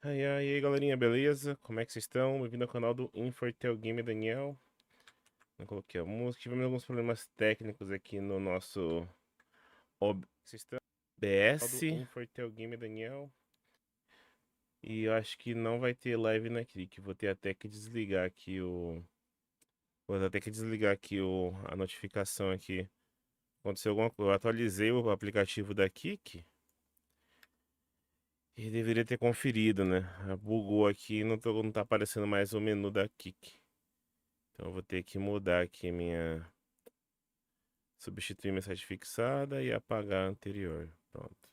Aí, galerinha, beleza? Como é que vocês estão? Bem-vindo ao canal do Infertel Game Daniel. Não coloquei a música. Tivemos alguns problemas técnicos aqui no nosso OBS. Infertel Game Daniel. E eu acho que não vai ter live na Click. Vou ter até que desligar aqui o. Vou até que desligar aqui a notificação aqui. Aconteceu alguma coisa. Eu atualizei o aplicativo da Kik. E deveria ter conferido, né? Bugou aqui e não tá aparecendo mais o menu da Kik. Então eu vou ter que mudar aqui minha. Substituir mensagem fixada e apagar a anterior. Pronto.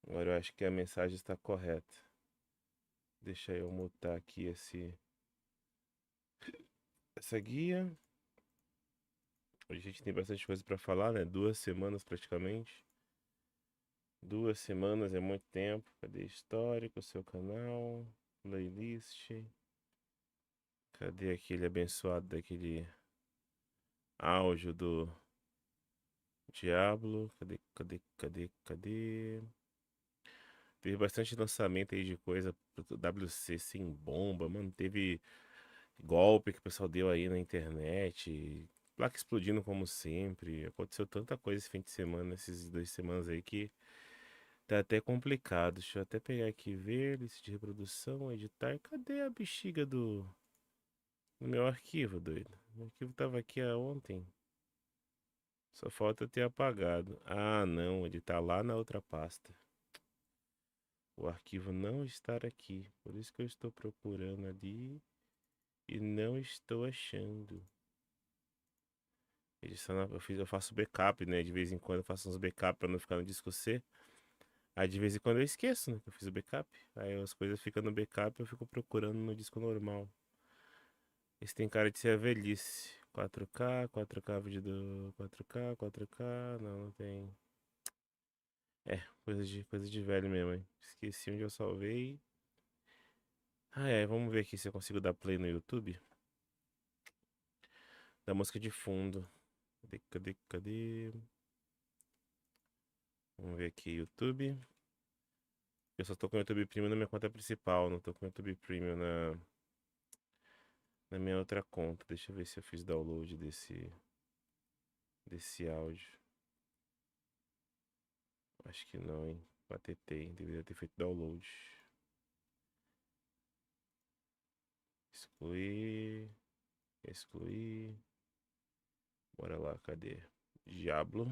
Agora eu acho que a mensagem está correta. Deixa eu mutar aqui essa guia. Hoje a gente tem bastante coisa para falar, né? 2 semanas praticamente. 2 semanas é muito tempo. Cadê histórico, seu canal, playlist? Cadê aquele abençoado daquele áudio do Diablo? Cadê? Teve bastante lançamento aí de coisa pro WC sem bomba, mano. Teve golpe que o pessoal deu aí na internet. Placa explodindo como sempre. Aconteceu tanta coisa esse fim de semana, esses 2 semanas aí que tá até complicado. Deixa eu até pegar aqui, ver, lista de reprodução, editar. Cadê a bexiga do meu arquivo, doido? O arquivo tava aqui ontem. Só falta eu ter apagado. Ah, não, ele tá lá na outra pasta. O arquivo não está aqui. Por isso que eu estou procurando ali e não estou achando. Eu faço backup, né? De vez em quando eu faço uns backup para não ficar no disco C. Aí de vez em quando eu esqueço, né? Que eu fiz o backup. Aí as coisas ficam no backup e eu fico procurando no disco normal. Esse tem cara de ser a velhice. 4K, vídeo do 4K. Não tem. É, coisa de velho mesmo, hein? Esqueci onde eu salvei. Ah, é, vamos ver aqui se eu consigo dar play no YouTube. Da música de fundo. Cadê? Vamos ver aqui, YouTube. Eu só tô com o YouTube Premium na minha conta principal, não tô com o YouTube Premium na minha outra conta. Deixa eu ver se eu fiz download desse áudio. Acho que não, hein? Patetei, deveria ter feito download. Excluir. Bora lá, cadê? Diablo.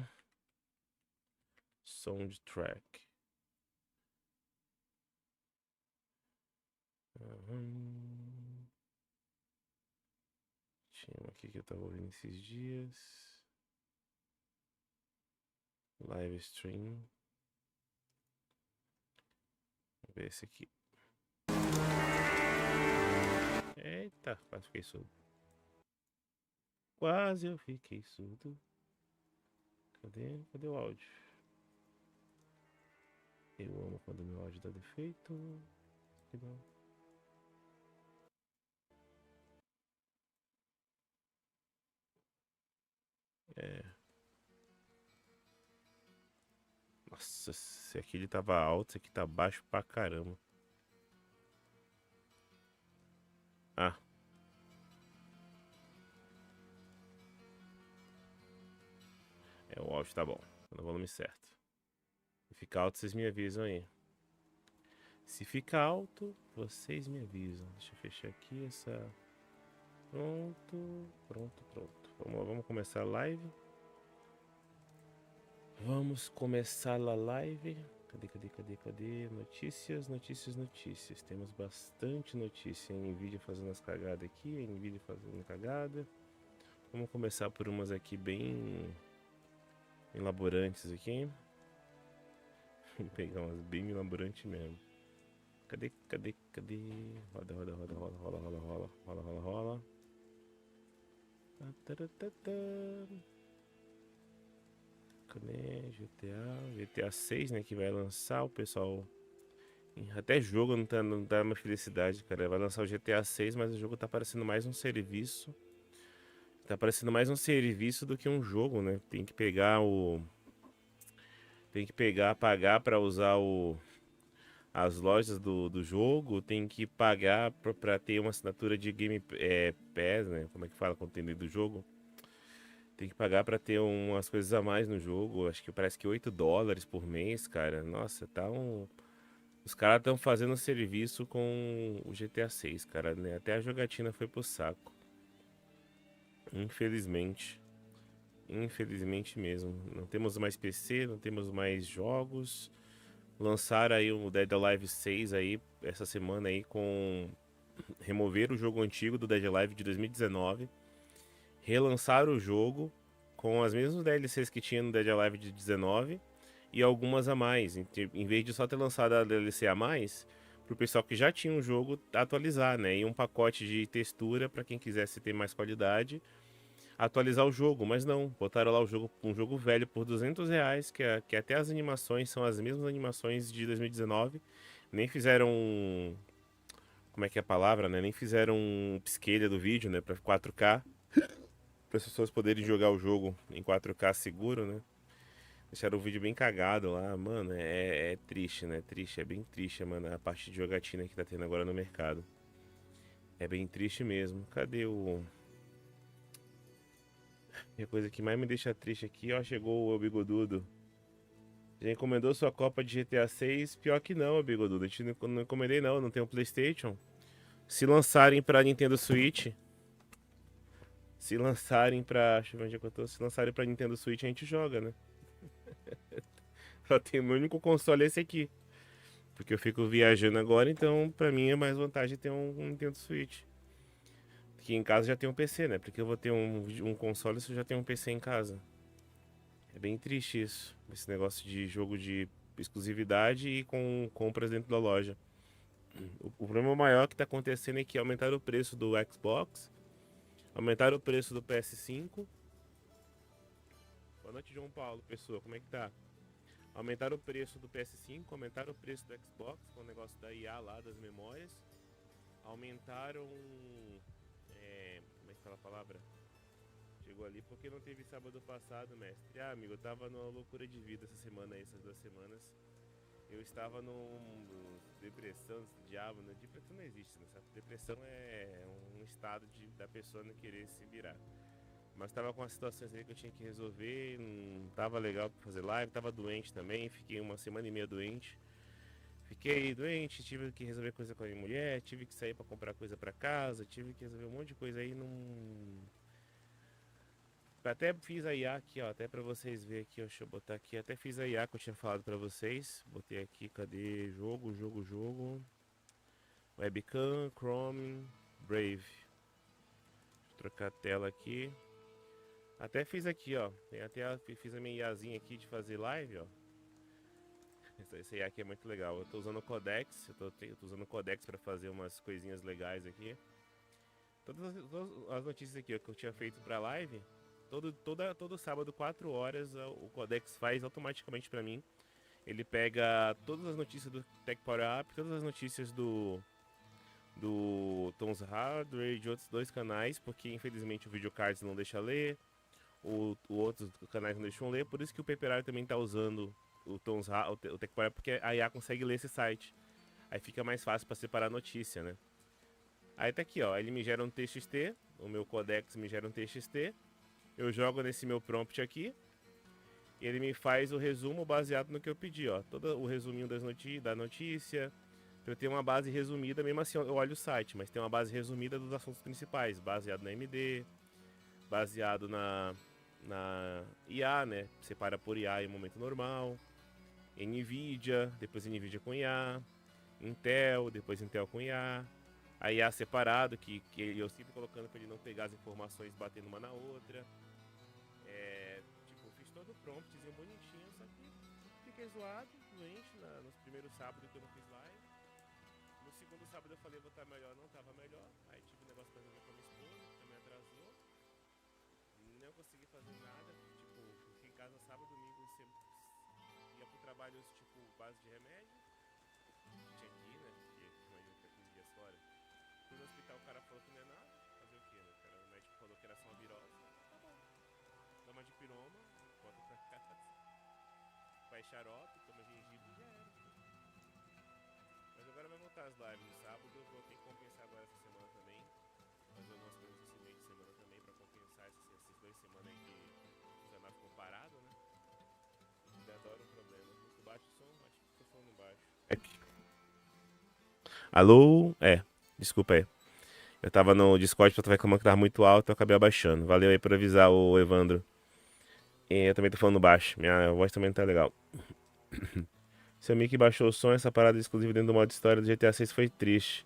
Soundtrack. Aham. Tinha um aqui que eu tava ouvindo esses dias. Live stream. Vamos ver esse aqui. Eita, quase fiquei surdo. Quase eu fiquei surdo. Cadê o áudio? Eu amo quando meu áudio dá defeito. Que não. É. Nossa, se aquele tava alto, esse aqui tá baixo pra caramba. Ah, o áudio tá bom. Tá no volume certo. Se ficar alto, vocês me avisam aí. Se ficar alto, vocês me avisam. Deixa eu fechar aqui essa. Pronto. Vamos começar a live. Vamos começar a live. Cadê? Notícias. Temos bastante notícia. A Nvidia fazendo as cagadas aqui, a Nvidia fazendo cagada. Vamos começar por umas aqui bem elaborantes aqui. Vou pegar umas bem elaborantes mesmo. Cadê? Rola. Cadê? GTA 6, né? Que vai lançar, o pessoal. Até jogo não tá uma felicidade, cara. Vai lançar o GTA 6, mas o jogo tá parecendo mais um serviço. Tá parecendo mais um serviço do que um jogo, né? Tem que pegar, pagar pra usar as lojas do jogo tem que pagar pra ter uma assinatura de Game Pass, né? Como é que fala quando tem dentro do jogo? Tem que pagar pra ter umas coisas a mais no jogo. Acho que parece que US$ 8 por mês, cara. Nossa, tá um. Os caras estão fazendo serviço com o GTA 6, cara, né? Até a jogatina foi pro saco. Infelizmente. Infelizmente mesmo. Não temos mais PC, não temos mais jogos. Lançaram aí o Dead Alive 6 aí, essa semana aí com... Remover o jogo antigo do Dead Alive de 2019. Relançaram o jogo com as mesmas DLCs que tinha no Dead Alive de 19 e algumas a mais. Em vez de só ter lançado a DLC a mais, pro pessoal que já tinha um jogo atualizar, né? E um pacote de textura para quem quisesse ter mais qualidade, atualizar o jogo. Mas não, botaram lá o jogo, um jogo velho por R$ 200, que até as animações são as mesmas animações de 2019. Nem fizeram como é que é a palavra, né? Nem fizeram um upscaler do vídeo, né, para 4K, para as pessoas poderem jogar o jogo em 4K seguro, né? Deixaram o vídeo bem cagado lá, mano. É triste, né? Triste, é bem triste, mano. A parte de jogatina que tá tendo agora no mercado. É bem triste mesmo. Cadê o. E a coisa que mais me deixa triste aqui, ó, chegou o Bigodudo. Já encomendou sua Copa de GTA 6? Pior que não, Bigodudo. A gente não encomendei, não. Não tem um PlayStation. Se lançarem pra Nintendo Switch. Se lançarem pra. Deixa eu ver onde é que eu tô. Se lançarem pra Nintendo Switch, a gente joga, né? Só tem o meu único console esse aqui. Porque eu fico viajando agora, então pra mim é mais vantagem ter um Nintendo Switch. Aqui em casa já tem um PC, né? Porque eu vou ter um console se eu já tenho um PC em casa. É bem triste isso. Esse negócio de jogo de exclusividade e com compras dentro da loja. O problema maior que tá acontecendo é que aumentaram o preço do Xbox, aumentaram o preço do PS5. Boa noite, João Paulo, pessoa, como é que tá? Aumentaram o preço do PS5, aumentaram o preço do Xbox com o negócio da IA lá, das memórias. Aumentaram. Como é que fala a palavra? Chegou ali porque não teve sábado passado, mestre. Ah, amigo, eu tava numa loucura de vida essa semana aí, essas 2 semanas. Eu estava depressão, diabo, né? Depressão não existe, né? Sabe? Depressão é um estado da pessoa não querer se virar. Mas tava com as situações aí que eu tinha que resolver, não tava legal pra fazer live, tava doente também, fiquei 1 semana e meia doente. Fiquei doente, tive que resolver coisa com a minha mulher, tive que sair pra comprar coisa pra casa, tive que resolver um monte de coisa aí, não. Até fiz a IA aqui, ó, até pra vocês verem aqui, ó, deixa eu botar aqui, até fiz a IA que eu tinha falado pra vocês. Botei aqui, cadê? Jogo. Webcam, Chrome, Brave. Deixa eu trocar a tela aqui. Até fiz aqui, ó. Fiz a minha IAzinha aqui de fazer live, ó. Essa IA aqui é muito legal. Eu tô usando o Codex, eu tô usando o Codex pra fazer umas coisinhas legais aqui. Todas as notícias aqui ó, que eu tinha feito pra live, todo sábado, 4 horas, o Codex faz automaticamente pra mim. Ele pega todas as notícias do Tech Power Up, todas as notícias do Tom's Hardware e de outros 2 canais, porque infelizmente o Videocards não deixa ler, o outros canais não deixam ler, por isso que o Paperwire também tá usando o Tech Power Up, porque a IA consegue ler esse site. Aí fica mais fácil para separar a notícia, né? Aí tá aqui, ó, ele me gera um TXT, o meu Codex me gera um TXT, eu jogo nesse meu prompt aqui, e ele me faz o resumo baseado no que eu pedi, ó, todo o resuminho da notícia, pra eu ter uma base resumida, mesmo assim eu olho o site, mas tem uma base resumida dos assuntos principais, baseado na AMD, baseado na IA, né, separa por IA em momento normal, NVIDIA, depois NVIDIA com IA, Intel, depois Intel com IA, a IA separado, que eu sempre colocando para ele não pegar as informações batendo uma na outra. Tipo, fiz todo o promptzinho bonitinho, só que fiquei zoado, doente, nos primeiros sábados que eu não fiz live. No segundo sábado eu falei vou estar melhor, não estava melhor. Aí tive um negócio para resolver com a minha esposa, que também atrasou. Não consegui fazer nada, tipo, fiquei em casa sábado, domingo, ia pro trabalho, tipo, base de remédio. Tinha que ir, né? Porque imagina ficar 15 dias fora. Fui no hospital, o cara falou que não é nada. Fazer o quê, né? O médico falou que era só uma virose. Tá bom. Dá uma dipirona, volta pra casa. Faz xarope, toma gengibre e já era. as lives no sábado, eu vou ter que compensar agora essa semana também. Fazer algumas coisas esse meio de semana também pra compensar essas 2 semanas aí que o canal ficou parado, né? Ainda adoro um problema. Muito baixo o som, acho que tô falando baixo. Alô? Desculpa aí. Eu tava no Discord, eu tava reclamando que tava muito alto, eu acabei abaixando. Valeu aí por avisar o Evandro. E eu também tô falando baixo, minha voz também não tá legal. Seu Mickey baixou o som, essa parada exclusiva dentro do modo história do GTA 6 foi triste.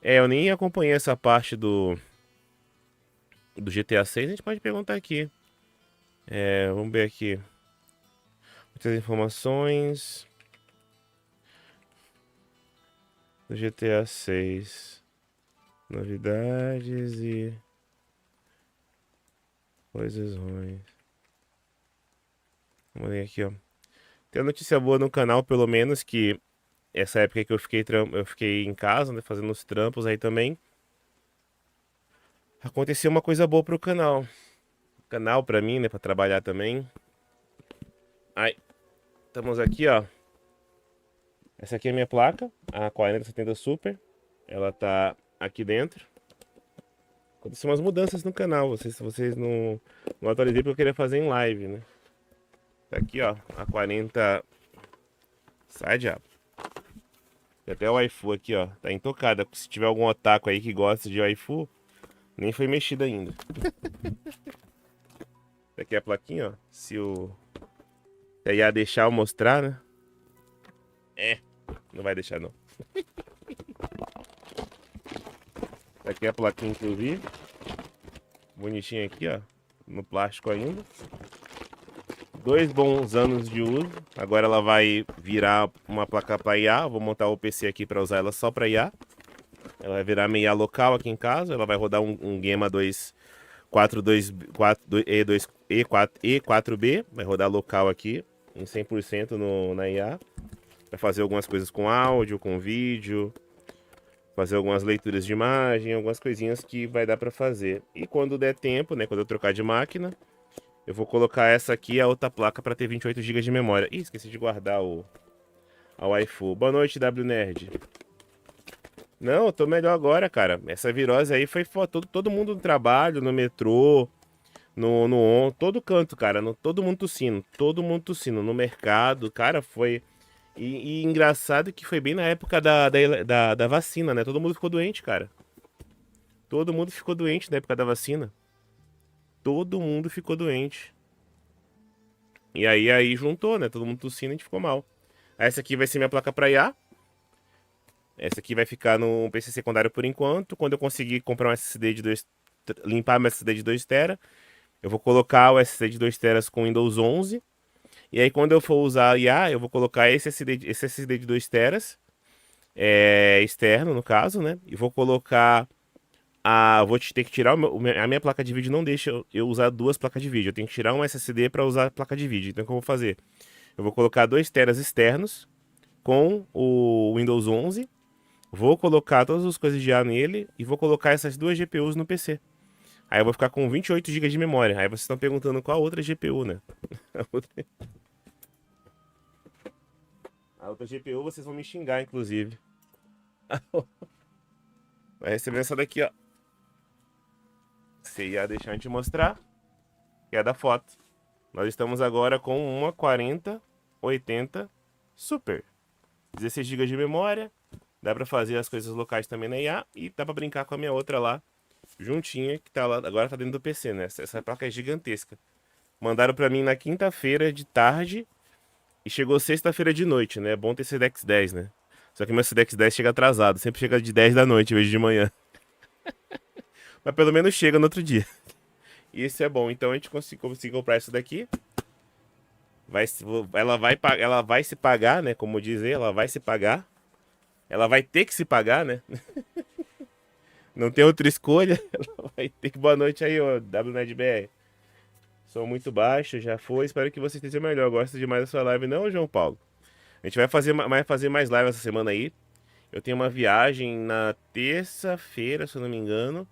Eu nem acompanhei essa parte do GTA 6, a gente pode perguntar aqui. Vamos ver aqui. Muitas informações do GTA 6. Novidades e coisas ruins. Vamos ver aqui, ó. Tem uma notícia boa no canal, pelo menos, que essa época que eu fiquei em casa, né, fazendo os trampos aí também. Aconteceu uma coisa boa pro canal. O canal pra mim, né, pra trabalhar também. Aí, estamos aqui, ó. Essa aqui é a minha placa, a 4070 Super. Ela tá aqui dentro. Aconteceu umas mudanças no canal. Vocês não atualizei porque eu queria fazer em live, né? Tá aqui, ó. A 40. Sai, diabo. Tem até o waifu aqui, ó. Tá intocada. Se tiver algum otaku aí que gosta de waifu, nem foi mexida ainda. Essa aqui é a plaquinha, ó. Se a IA deixar eu mostrar, né? Não vai deixar, não. Essa aqui é a plaquinha, inclusive. Bonitinha aqui, ó. No plástico ainda. 2 bons anos de uso. Agora ela vai virar uma placa para IA. Vou montar o PC aqui para usar ela só para IA. Ela vai virar minha IA local aqui em casa. Ela vai rodar um Gema 242E4B. Vai rodar local aqui em 100% na IA. Vai fazer algumas coisas com áudio, com vídeo. Fazer algumas leituras de imagem, algumas coisinhas que vai dar para fazer. E quando der tempo, né, quando eu trocar de máquina, eu vou colocar essa aqui, a outra placa, para ter 28 GB de memória. Ih, esqueci de guardar a waifu. Boa noite, WNerd. Não, eu tô melhor agora, cara. Essa virose aí foi todo mundo no trabalho, no metrô, todo canto, cara. Todo mundo tossindo. Todo mundo tossindo. No mercado, cara, foi. E engraçado que foi bem na época da vacina, né? Todo mundo ficou doente, cara. Todo mundo ficou doente na época da vacina. Todo mundo ficou doente. E aí juntou, né? Todo mundo tossindo e a gente ficou mal. Essa aqui vai ser minha placa pra IA. Essa aqui vai ficar no PC secundário por enquanto. Quando eu conseguir comprar um SSD de 2, limpar meu SSD de 2 TB, eu vou colocar o SSD de 2 TB com Windows 11. E aí quando eu for usar a IA, eu vou colocar esse SSD de 2 TB, externo no caso, né? E vou colocar vou ter que tirar a minha placa de vídeo não deixa eu usar 2 placas de vídeo. Eu tenho que tirar um SSD para usar a placa de vídeo. Então o que eu vou fazer? Eu vou colocar 2 TB externos com o Windows 11. Vou colocar todas as coisas de IA nele e vou colocar essas 2 GPUs no PC. Aí eu vou ficar com 28 GB de memória. Aí vocês estão perguntando qual outra GPU, né? A outra GPU vocês vão me xingar, inclusive. Vai receber essa daqui, ó. Você ia deixar a gente mostrar, que é da foto. Nós estamos agora com uma 4080 Super. 16 GB de memória. Dá pra fazer as coisas locais também na IA. E dá pra brincar com a minha outra lá, juntinha, que tá lá, agora tá dentro do PC, né? Essa placa é gigantesca. Mandaram pra mim na quinta-feira de tarde e chegou sexta-feira de noite, né? É bom ter Sedex 10, né? Só que meu Sedex 10 chega atrasado, sempre chega de 10 da noite, em vez de manhã. Mas pelo menos chega no outro dia. E isso é bom. Então a gente conseguiu comprar isso daqui. Ela vai se pagar, né? Como dizer, ela vai se pagar. Ela vai ter que se pagar, né? Não tem outra escolha. Ela vai ter que. Boa noite aí, ó, WNetBR. Sou muito baixo, já foi. Espero que você esteja melhor. Gosto demais da sua live, não, João Paulo? A gente vai fazer mais live essa semana aí. Eu tenho uma viagem na terça-feira, se eu não me engano.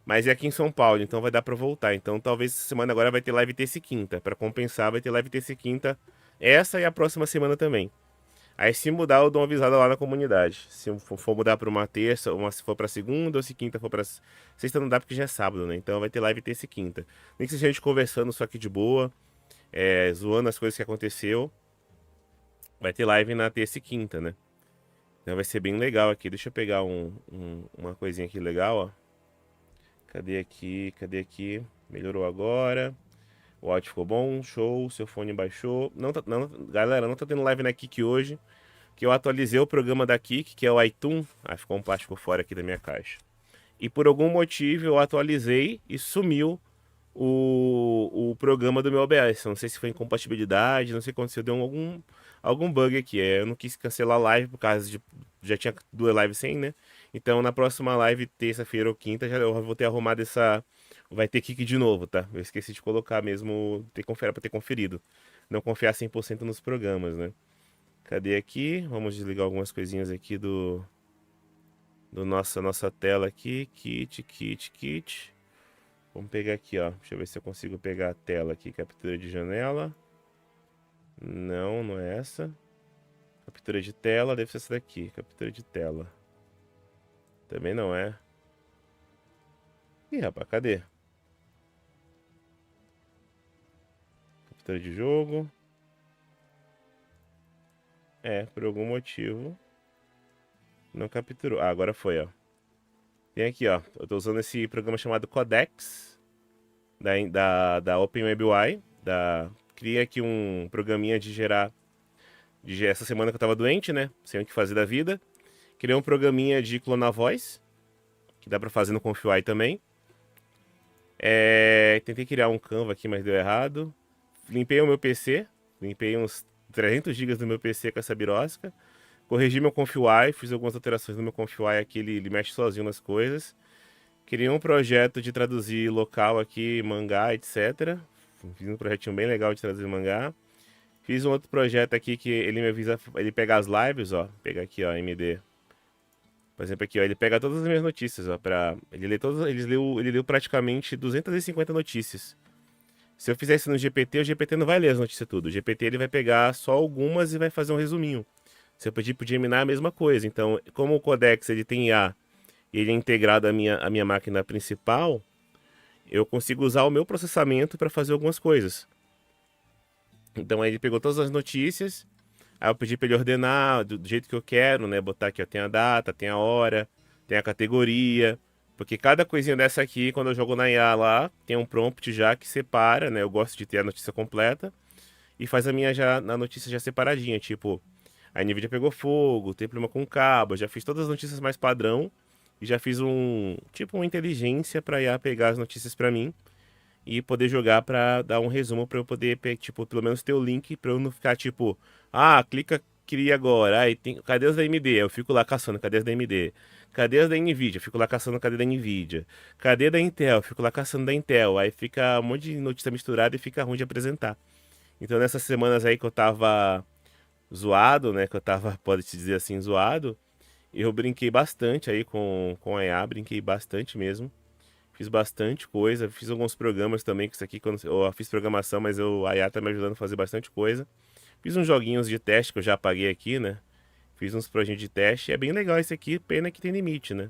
Mas é aqui em São Paulo, então vai dar pra voltar. Então talvez essa semana agora vai ter live terça e quinta. Pra compensar, vai ter live terça e quinta. Essa e a próxima semana também. Aí se mudar, eu dou uma avisada lá na comunidade. Se for mudar pra uma terça, se for pra segunda, ou se quinta for pra sexta, não dá porque já é sábado, né? Então vai ter live terça e quinta. Nem que seja a gente conversando só aqui de boa, zoando as coisas que aconteceu. Vai ter live na terça e quinta, né? Então vai ser bem legal aqui. Deixa eu pegar uma coisinha aqui legal, ó. Cadê aqui? Cadê aqui? Melhorou agora. O áudio ficou bom, show. Seu fone baixou. Galera, não tá tendo live na Kik hoje. Que eu atualizei o programa da Kik, que é o iTunes. Ah, ficou um plástico fora aqui da minha caixa. E por algum motivo eu atualizei e sumiu o programa do meu OBS. Não sei se foi incompatibilidade, não sei o que aconteceu, deu algum bug aqui. Eu não quis cancelar a live por causa de. Já tinha duas lives sem, né? Então na próxima live, terça-feira ou quinta, já eu vou ter arrumado essa. Vai ter kick de novo, tá? Eu esqueci de colocar mesmo, pra ter conferido. Não confiar 100% nos programas, né? Cadê aqui? Vamos desligar algumas coisinhas aqui do nossa tela aqui. Kit. Vamos pegar aqui, ó. Deixa eu ver se eu consigo pegar a tela aqui. Captura de janela. Não, não é essa. Captura de tela, deve ser essa daqui. Captura de tela. Também não é. Ih, rapaz, cadê? Captura de jogo. Por algum motivo não capturou. Ah, agora foi, ó. Tem aqui, ó. Eu tô usando esse programa chamado Codex da OpenWebUI. Criei aqui um programinha de gerar. Essa semana que eu tava doente, né? Sem o que fazer da vida. Criei um programinha de clonar voz. Que dá pra fazer no ConfUI também. Tentei criar um Canva aqui, mas deu errado. Limpei o meu PC. Limpei uns 300 GB do meu PC com essa birosca. Corrigi meu ConfUI, fiz algumas alterações no meu ConfUI aqui, ele mexe sozinho nas coisas. Criei um projeto de traduzir local aqui, mangá, etc. Fiz um projetinho bem legal de traduzir mangá. Fiz um outro projeto aqui que ele me avisa, ele pega as lives, ó. Pega aqui, ó, MD. Por exemplo, aqui, ó, ele pega todas as minhas notícias, ó, ele leu praticamente 250 notícias. Se eu fizer isso no GPT, o GPT não vai ler as notícias tudo. O GPT ele vai pegar só algumas e vai fazer um resuminho. Se eu pedir pro Gemini a mesma coisa. Então, como o Codex ele tem IA e ele é integrado à minha máquina principal, eu consigo usar o meu processamento para fazer algumas coisas. Então, aí ele pegou todas as notícias, aí eu pedi para ele ordenar do jeito que eu quero, né? Botar aqui, ó, tem a data, tem a hora, tem a categoria. Porque cada coisinha dessa aqui, quando eu jogo na IA lá, tem um prompt já que separa, né? Eu gosto de ter a notícia completa e faz a notícia já separadinha, tipo, a Nvidia pegou fogo, tem problema com o cabo, eu já fiz todas as notícias mais padrão e já fiz tipo uma inteligência para IA pegar as notícias para mim e poder jogar para dar um resumo para eu poder, tipo, pelo menos ter o link para eu não ficar tipo, clica, cria agora, cadê as da AMD? Eu fico lá caçando, cadê as da AMD? Cadê as da Nvidia? Eu fico lá caçando, cadê da Nvidia? Cadê da Intel? Eu fico lá caçando da Intel. Aí fica um monte de notícia misturada e fica ruim de apresentar. Então nessas semanas aí que eu tava zoado, né? Que eu tava, pode-se dizer assim, zoado. Eu brinquei bastante aí com a IA, brinquei bastante mesmo. Fiz bastante coisa, fiz alguns programas também, que isso aqui, quando eu fiz programação, mas a IA tá me ajudando a fazer bastante coisa. Fiz uns joguinhos de teste que eu já apaguei aqui, né? Fiz uns projetos de teste, é bem legal esse aqui, pena que tem limite, né?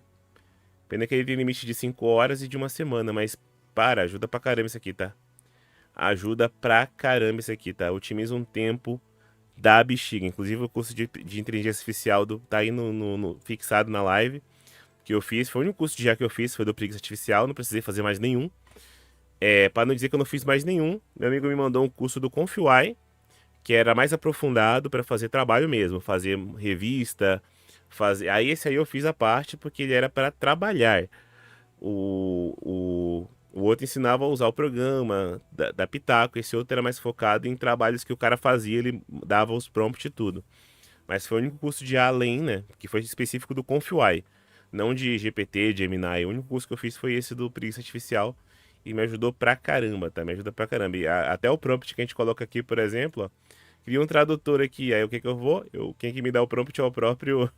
Pena que ele tem limite de 5 horas e de uma semana, mas ajuda pra caramba isso aqui, tá? Ajuda pra caramba isso aqui, tá? Otimiza um tempo da bexiga. Inclusive o curso de inteligência artificial tá aí fixado na live que eu fiz. Foi o único curso de IA que eu fiz, foi do preguiça artificial, não precisei fazer mais nenhum. Para não dizer que eu não fiz mais nenhum, meu amigo me mandou um curso do ConfUI, que era mais aprofundado para fazer trabalho mesmo, fazer revista, fazer. Aí esse aí eu fiz a parte porque ele era para trabalhar. O outro ensinava a usar o programa da Pitaco, esse outro era mais focado em trabalhos que o cara fazia, ele dava os prompts e tudo. Mas foi o único curso de além, né? Que foi específico do ConfUI. Não de GPT, de Gemini. O único curso que eu fiz foi esse do Preguiça Artificial. E me ajudou pra caramba, tá? Me ajuda pra caramba. E até o prompt que a gente coloca aqui, por exemplo, ó. Cria um tradutor aqui. Aí o que que eu vou? Quem que me dá o prompt é o próprio.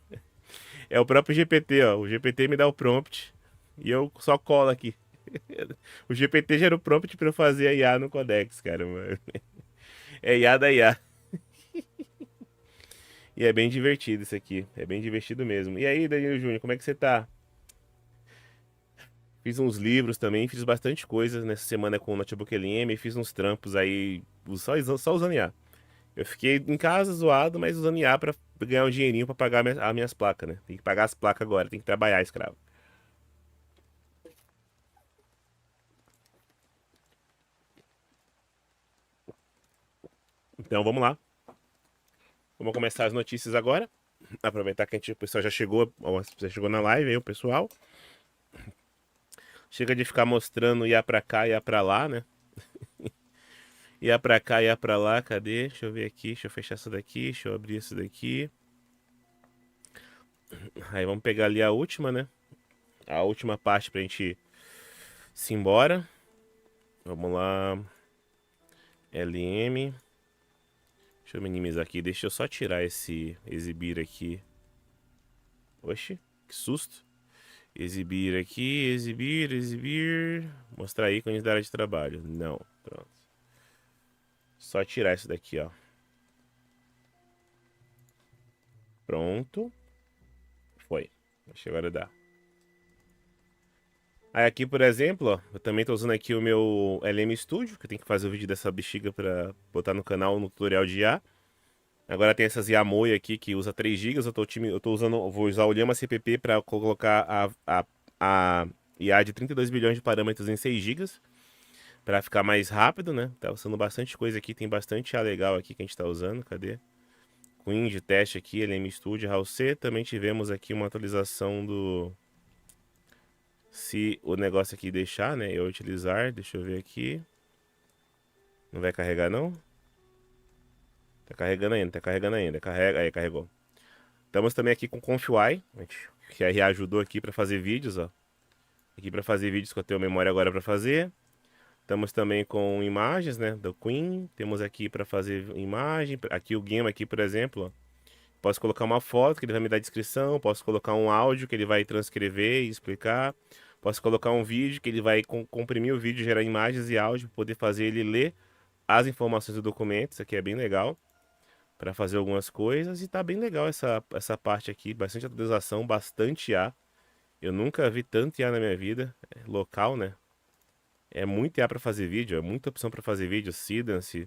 É o próprio GPT, ó. O GPT me dá o prompt. E eu só colo aqui. O GPT gera o prompt pra eu fazer a IA no Codex, cara, mano. É IA da IA. E é bem divertido isso aqui. É bem divertido mesmo. E aí, Danilo Júnior, como é que você tá? Fiz uns livros também, fiz bastante coisa nessa semana com o Notebook LM, fiz uns trampos aí só usando IA. Eu fiquei em casa zoado, mas usando IA pra ganhar um dinheirinho pra pagar as minhas placas, né? Tem que pagar as placas agora, tem que trabalhar, escravo. Então vamos lá. Vamos começar as notícias agora. Aproveitar que o pessoal já chegou na live aí, o pessoal. Chega de ficar mostrando IA pra cá, IA pra lá, né? IA pra cá, IA pra lá, cadê? Deixa eu ver aqui, deixa eu fechar essa daqui, deixa eu abrir isso daqui. Aí vamos pegar ali a última, né? A última parte pra gente se embora. Vamos lá. LM. Deixa eu minimizar aqui. Deixa eu só tirar esse exibir aqui. Oxi, que susto. Exibir aqui, exibir, exibir. Mostrar aí ícones da área de trabalho. Não, pronto. Só tirar isso daqui, ó. Pronto. Foi. Acho que agora dá. Aí aqui, por exemplo, ó, eu também tô usando aqui o meu LM Studio, que eu tenho que fazer o vídeo dessa bexiga pra botar no canal no tutorial de IA. Agora tem essas Yamoy aqui que usa 3 GB, vou usar o Llama CPP para colocar a IA de 32 bilhões de parâmetros em 6 GB, para ficar mais rápido, né? Tá usando bastante coisa aqui, tem bastante IA legal aqui que a gente tá usando, cadê? Queen de teste aqui, LM Studio, RAW C, também tivemos aqui uma atualização do... Se o negócio aqui deixar, né, eu utilizar, deixa eu ver aqui. Não vai carregar não? Tá carregando ainda, tá carregando ainda. Carrega, aí carregou. Estamos também aqui com o ConfUI, que a RA ajudou aqui para fazer vídeos, ó. Aqui para fazer vídeos que eu tenho memória agora para fazer. Estamos também com imagens, né, do Queen. Temos aqui para fazer imagem. Aqui o Game aqui, por exemplo, ó. Posso colocar uma foto que ele vai me dar descrição, posso colocar um áudio que ele vai transcrever e explicar. Posso colocar um vídeo que ele vai comprimir o vídeo, gerar imagens e áudio para poder fazer ele ler as informações do documento. Isso aqui é bem legal para fazer algumas coisas e tá bem legal essa parte aqui, bastante atualização, bastante IA. Eu nunca vi tanto IA na minha vida, local, né? É muito IA para fazer vídeo, é muita opção para fazer vídeo, Sidance,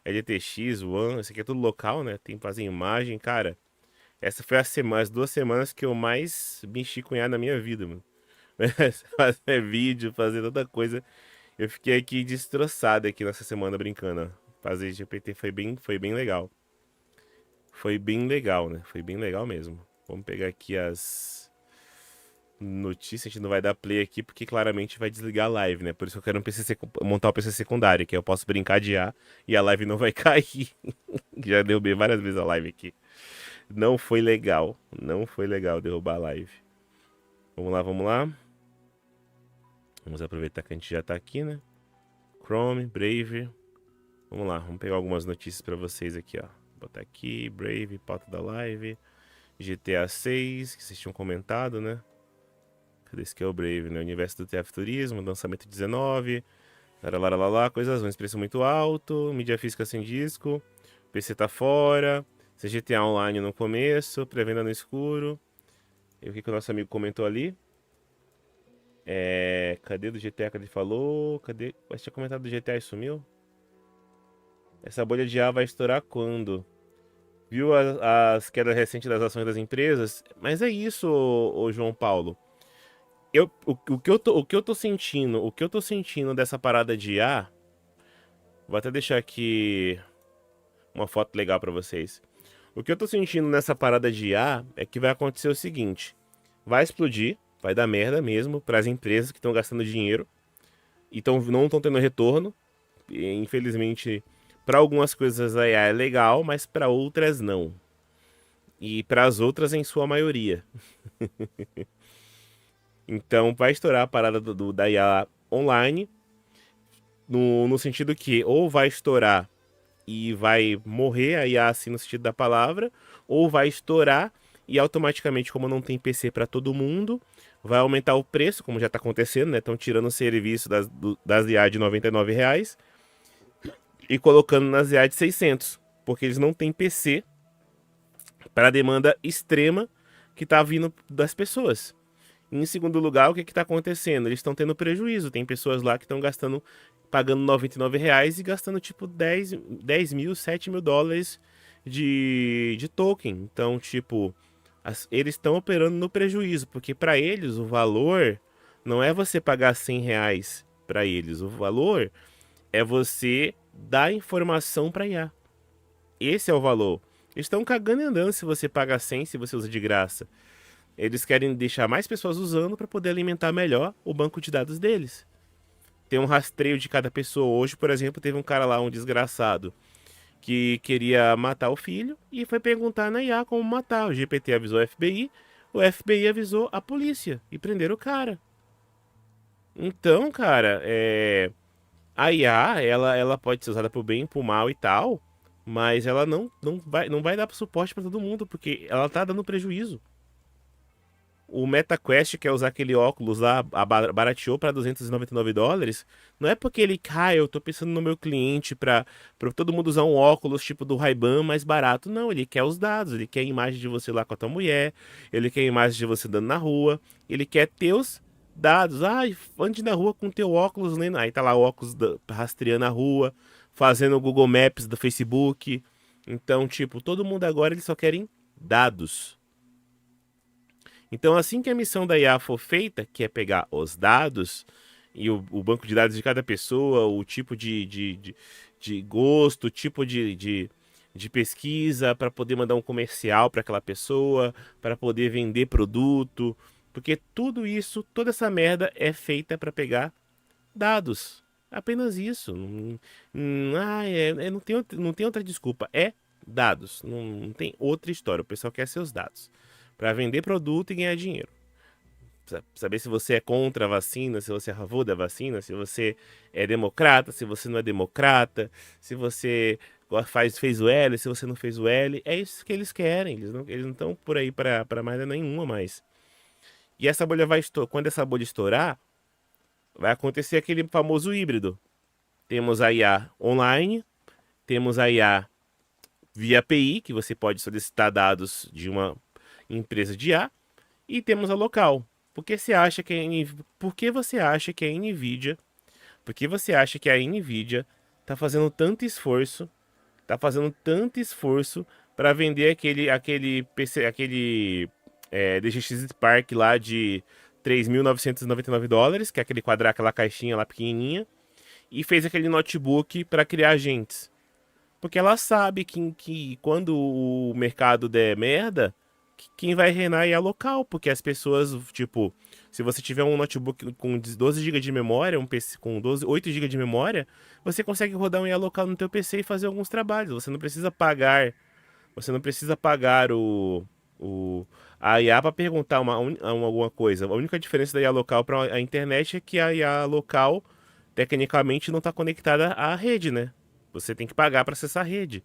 LTX, One, isso aqui é tudo local, né? Tem que fazer imagem, cara. Essa foi as 2 semanas que eu mais mexi com IA na minha vida, mano. Fazer vídeo, fazer tanta coisa. Eu fiquei aqui destroçado aqui nessa semana brincando, ó. Fazer GPT foi bem legal. Foi bem legal, né? Foi bem legal mesmo. Vamos pegar aqui as notícias. A gente não vai dar play aqui porque claramente vai desligar a live, né? Por isso que eu quero montar o PC secundário, que eu posso brincar de A e a live não vai cair. Já derrubei várias vezes a live aqui. Não foi legal. Não foi legal derrubar a live. Vamos lá, vamos lá. Vamos aproveitar que a gente já tá aqui, né? Chrome, Brave. Vamos lá, vamos pegar algumas notícias pra vocês aqui, ó. Botar aqui, Brave, pauta da live. GTA 6, que vocês tinham comentado, né? Cadê esse que é o Brave, né? Universo do TF Turismo, lançamento 19. Lá, coisas ruins, preço muito alto. Mídia física sem disco. PC tá fora. CGTA Online no começo. Pré-venda no escuro. E o que o nosso amigo comentou ali? Cadê do GTA que ele falou? Cadê? Mas tinha comentado do GTA e sumiu? Essa bolha de A vai estourar quando? Viu as quedas recentes das ações das empresas? Mas é isso, ô João Paulo. O que eu tô sentindo, dessa parada de IA, vou até deixar aqui uma foto legal pra vocês. O que eu tô sentindo nessa parada de IA é que vai acontecer o seguinte: vai explodir, vai dar merda mesmo para as empresas que estão gastando dinheiro e não estão tendo retorno. E, infelizmente, para algumas coisas a IA é legal, mas para outras não. E para as outras, em sua maioria. Então, vai estourar a parada da IA online, no sentido que ou vai estourar e vai morrer a IA assim no sentido da palavra, ou vai estourar e automaticamente, como não tem PC para todo mundo, vai aumentar o preço, como já está acontecendo, né? Estão tirando o serviço das IA de R$ 99 e colocando nas IA de 600, porque eles não têm PC para a demanda extrema que está vindo das pessoas. Em segundo lugar, o que está acontecendo? Eles estão tendo prejuízo. Tem pessoas lá que estão gastando, pagando R$ 99 e gastando tipo 10 mil, 7 mil dólares de token. Então, tipo, eles estão operando no prejuízo, porque para eles o valor não é você pagar R$ 100 para eles. O valor é você dar informação para IA. Esse é o valor. Eles estão cagando e andando se você paga 100, se você usa de graça. Eles querem deixar mais pessoas usando para poder alimentar melhor o banco de dados deles. Tem um rastreio de cada pessoa. Hoje, por exemplo, teve um cara lá, um desgraçado, que queria matar o filho e foi perguntar na IA como matar. O GPT avisou o FBI avisou a polícia e prenderam o cara. Então, cara, a IA, ela pode ser usada pro bem e pro mal e tal, mas ela não vai dar suporte para todo mundo, porque ela tá dando prejuízo. O MetaQuest quer usar aquele óculos lá, barateou para $299. Não é porque ele, eu tô pensando no meu cliente para todo mundo usar um óculos tipo do Ray-Ban mais barato. Não, ele quer os dados, ele quer a imagem de você lá com a tua mulher, ele quer a imagem de você andando na rua, ele quer teus dados. Ande na rua com teu óculos lendo. Aí tá lá o óculos rastreando a rua, fazendo o Google Maps do Facebook. Então, tipo, todo mundo agora eles só querem dados. Então, assim que a missão da IA for feita, que é pegar os dados e o banco de dados de cada pessoa, o tipo de gosto, o tipo de pesquisa, para poder mandar um comercial para aquela pessoa, para poder vender produto, porque tudo isso, toda essa merda é feita para pegar dados. Apenas isso. Não tem outra desculpa. É dados. Não tem outra história. O pessoal quer seus dados para vender produto e ganhar dinheiro. Saber se você é contra a vacina, se você é a favor da vacina, se você é democrata, se você não é democrata, se você fez o L, se você não fez o L. É isso que eles querem. Eles não estão por aí para mais nenhuma mais. E essa bolha vai estourar. Quando essa bolha estourar, vai acontecer aquele famoso híbrido. Temos a IA online, temos a IA via API, que você pode solicitar dados de uma empresa de IA, e temos a local. Por que você acha que Por que você acha que a Nvidia, por que você acha que a Nvidia tá fazendo tanto esforço, para vender aquele PC, aquele DGX Spark lá de $3.999, que é aquela caixinha lá pequenininha, e fez aquele notebook para criar agentes. Porque ela sabe que quando o mercado der merda, quem vai reinar é a local. Porque as pessoas, tipo, se você tiver um notebook com 12 GB de memória, um PC com 8 GB de memória, você consegue rodar um IA local no teu PC e fazer alguns trabalhos. Você não precisa pagar a IA para perguntar alguma coisa. A única diferença da IA local para a internet é que a IA local, tecnicamente, não está conectada à rede, né? Você tem que pagar para acessar a rede.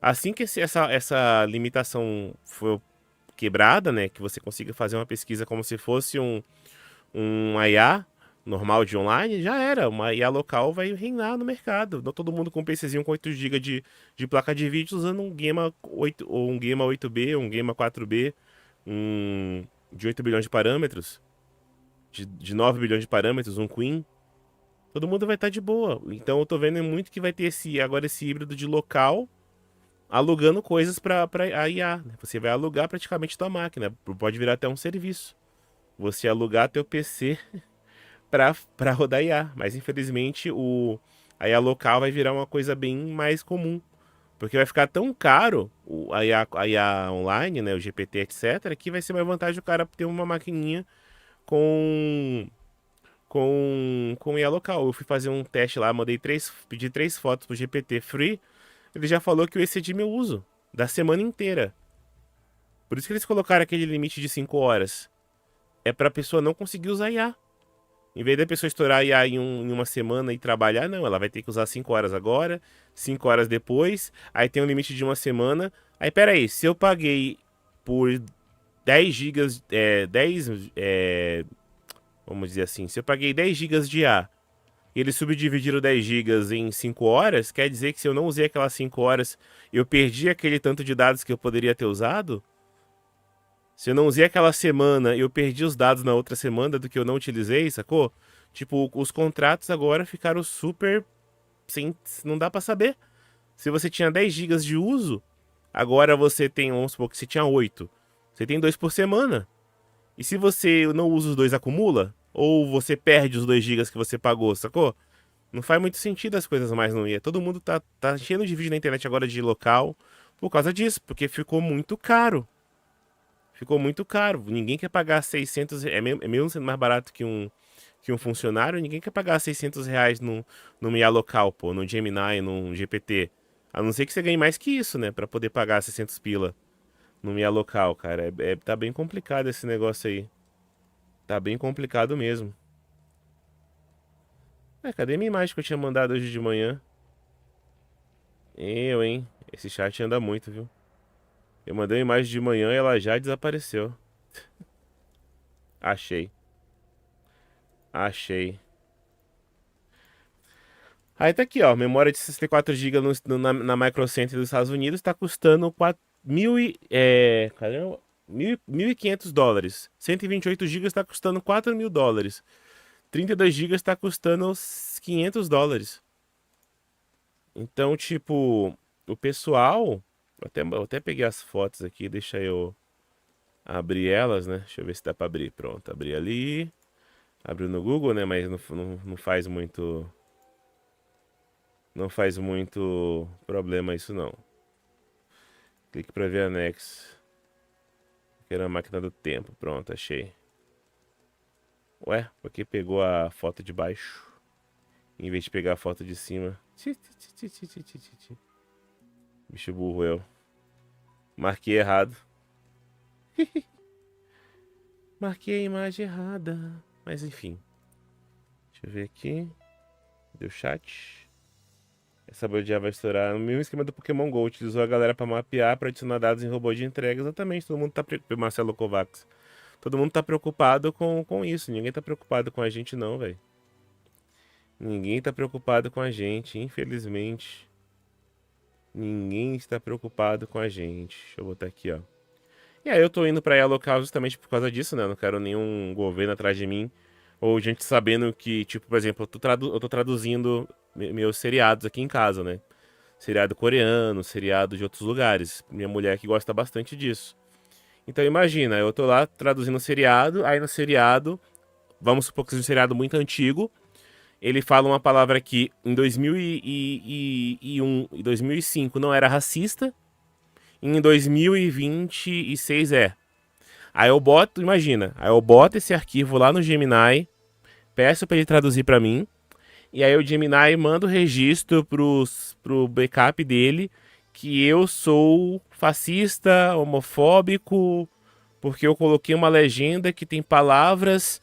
Assim que essa limitação for quebrada, né? Que você consiga fazer uma pesquisa como se fosse um IA normal de online, já era. Uma IA local vai reinar no mercado. Não todo mundo com um PCzinho com 8 GB de placa de vídeo usando um Gema 8, ou um Gema 8B, ou um Gema 4B, de 8 bilhões de parâmetros, de 9 bilhões de parâmetros, um Queen. Todo mundo vai estar de boa. Então eu tô vendo muito que vai ter agora esse híbrido de local alugando coisas para a IA. Né? Você vai alugar praticamente tua máquina. Pode virar até um serviço. Você alugar teu PC para rodar IA. Mas infelizmente a IA local vai virar uma coisa bem mais comum. Porque vai ficar tão caro a IA online, né, o GPT, etc., que vai ser mais vantagem o cara ter uma maquininha com IA local. Eu fui fazer um teste lá, pedi 3 fotos pro GPT free. Ele já falou que eu excedi meu uso da semana inteira. Por isso que eles colocaram aquele limite de 5 horas. É pra pessoa não conseguir usar IA. Em vez da pessoa estourar IA em uma semana e trabalhar, não. Ela vai ter que usar 5 horas agora, 5 horas depois. Aí tem um limite de uma semana. Aí, peraí, se eu paguei por 10 gigas, vamos dizer assim, se eu paguei 10 gigas de IA e eles subdividiram 10 gigas em 5 horas, quer dizer que se eu não usei aquelas 5 horas, eu perdi aquele tanto de dados que eu poderia ter usado? Se eu não usei aquela semana, eu perdi os dados na outra semana do que eu não utilizei, sacou? Tipo, os contratos agora ficaram super sem, não dá pra saber. Se você tinha 10 gigas de uso, agora você tem, vamos supor que você tinha 8. Você tem 2 por semana. E se você não usa os dois, acumula? Ou você perde os 2 gigas que você pagou, sacou? Não faz muito sentido as coisas mais não ir. Todo mundo tá cheio de vídeo na internet agora de local por causa disso, porque ficou muito caro. Ficou muito caro. Ninguém quer pagar 600, é mesmo sendo mais barato que um funcionário, ninguém quer pagar 600 reais num IA local, pô, num Gemini, num GPT. A não ser que você ganhe mais que isso, né, pra poder pagar 600 pila num IA local, cara. Tá bem complicado esse negócio aí. Tá bem complicado mesmo. Cadê minha imagem que eu tinha mandado hoje de manhã? Hein? Esse chat anda muito, viu? Eu mandei uma imagem de manhã e ela já desapareceu. Achei. Achei. Aí tá aqui, ó. Memória de 64 GB na Micro Center dos Estados Unidos tá custando 4 mil e... Caramba. 1.500 dólares. 128 GB tá custando 4 mil dólares. 32 GB tá custando uns 500 dólares. Então, tipo, o pessoal... eu até peguei as fotos aqui, deixa eu abrir elas, né? Deixa eu ver se dá pra abrir. Pronto, abri ali. Abriu no Google, né? Mas não faz muito... Não faz muito problema isso não. Clique para ver anexo. Quero a máquina do tempo. Pronto, achei. Ué, porque pegou a foto de baixo em vez de pegar a foto de cima. Bicho burro eu. Marquei errado. Marquei a imagem errada. Mas enfim. Deixa eu ver aqui. Deu chat. Essa bodia vai estourar no mesmo esquema do Pokémon GO. Utilizou a galera para mapear, para adicionar dados em robô de entrega. Exatamente, todo mundo tá preocupado. Marcelo Kovacs. Todo mundo tá preocupado com isso. Ninguém tá preocupado com a gente, não, velho. Ninguém tá preocupado com a gente, infelizmente. Ninguém está preocupado com a gente. Deixa eu botar aqui, ó. E aí eu tô indo pra IA local justamente por causa disso, né? Eu não quero nenhum governo atrás de mim. Ou gente sabendo que, tipo, por exemplo, eu tô traduzindo meus seriados aqui em casa, né? Seriado coreano, seriado de outros lugares. Minha mulher que gosta bastante disso. Então imagina, eu tô lá traduzindo um seriado, aí no seriado, vamos supor que seja um seriado muito antigo, ele fala uma palavra que em 2001 e 2005 não era racista, e em 2026 é. Aí eu boto, imagina, aí eu boto esse arquivo lá no Gemini, peço para ele traduzir para mim, e aí o Gemini manda o registro pro backup dele que eu sou fascista, homofóbico, porque eu coloquei uma legenda que tem palavras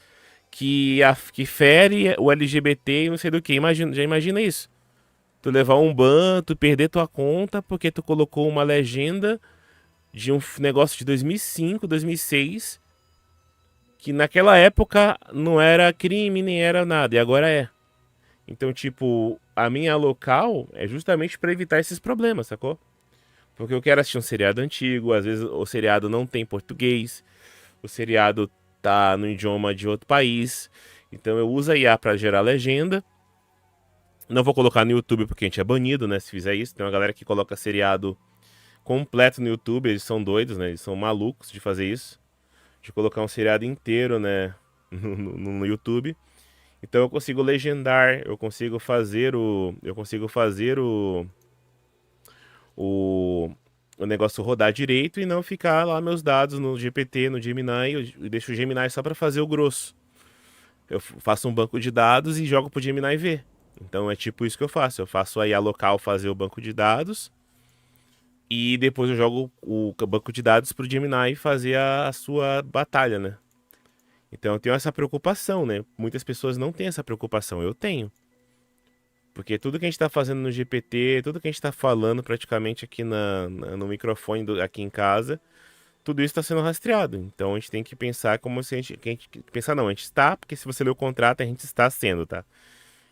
que fere o LGBT e não sei do que. Imagina, já imagina isso? Tu levar um ban, tu perder tua conta porque tu colocou uma legenda de um negócio de 2005, 2006, que naquela época não era crime nem era nada, e agora é. Então, tipo, a minha local é justamente para evitar esses problemas, sacou? Porque eu quero assistir um seriado antigo, às vezes o seriado não tem português, o seriado tá no idioma de outro país. Então eu uso a IA para gerar legenda. Não vou colocar no YouTube porque a gente é banido, né? Se fizer isso, tem uma galera que coloca seriado completo no YouTube, eles são doidos, né? Eles são malucos de fazer isso, de colocar um seriado inteiro, né, no YouTube. Então eu consigo legendar, o, o negócio rodar direito e não ficar lá meus dados no GPT, no Gemini, eu deixo o Gemini só para fazer o grosso. Eu faço um banco de dados e jogo pro Gemini ver. Então é tipo isso que eu faço. Eu faço a IA local fazer o banco de dados e depois eu jogo o banco de dados pro Gemini fazer a sua batalha, né? Então eu tenho essa preocupação, né? Muitas pessoas não têm essa preocupação, eu tenho. Porque tudo que a gente está fazendo no GPT, tudo que a gente está falando praticamente aqui no microfone aqui em casa, tudo isso está sendo rastreado. Então a gente tem que pensar como se a gente. Pensar não, a gente está, porque se você ler o contrato, a gente está sendo, tá?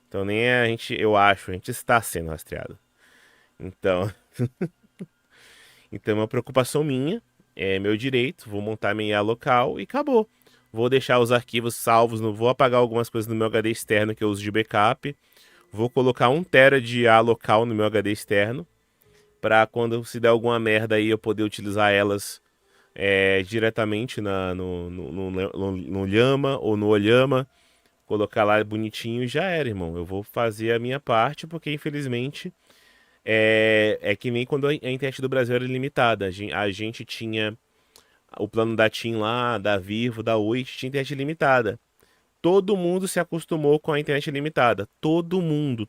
Então nem é a gente, eu acho, a gente está sendo rastreado. Então, então é uma preocupação minha, é meu direito, vou montar minha IA local e acabou. Vou deixar os arquivos salvos, não vou apagar algumas coisas no meu HD externo que eu uso de backup. Vou colocar 1 TB de IA local no meu HD externo, para quando se der alguma merda aí eu poder utilizar elas diretamente no Llama ou no Olhama, colocar lá bonitinho e já era, irmão. Eu vou fazer a minha parte, porque infelizmente é que nem quando a internet do Brasil era ilimitada. A gente tinha o plano da TIM lá, da Vivo, da Oi, tinha internet ilimitada. Todo mundo se acostumou com a internet ilimitada. Todo mundo.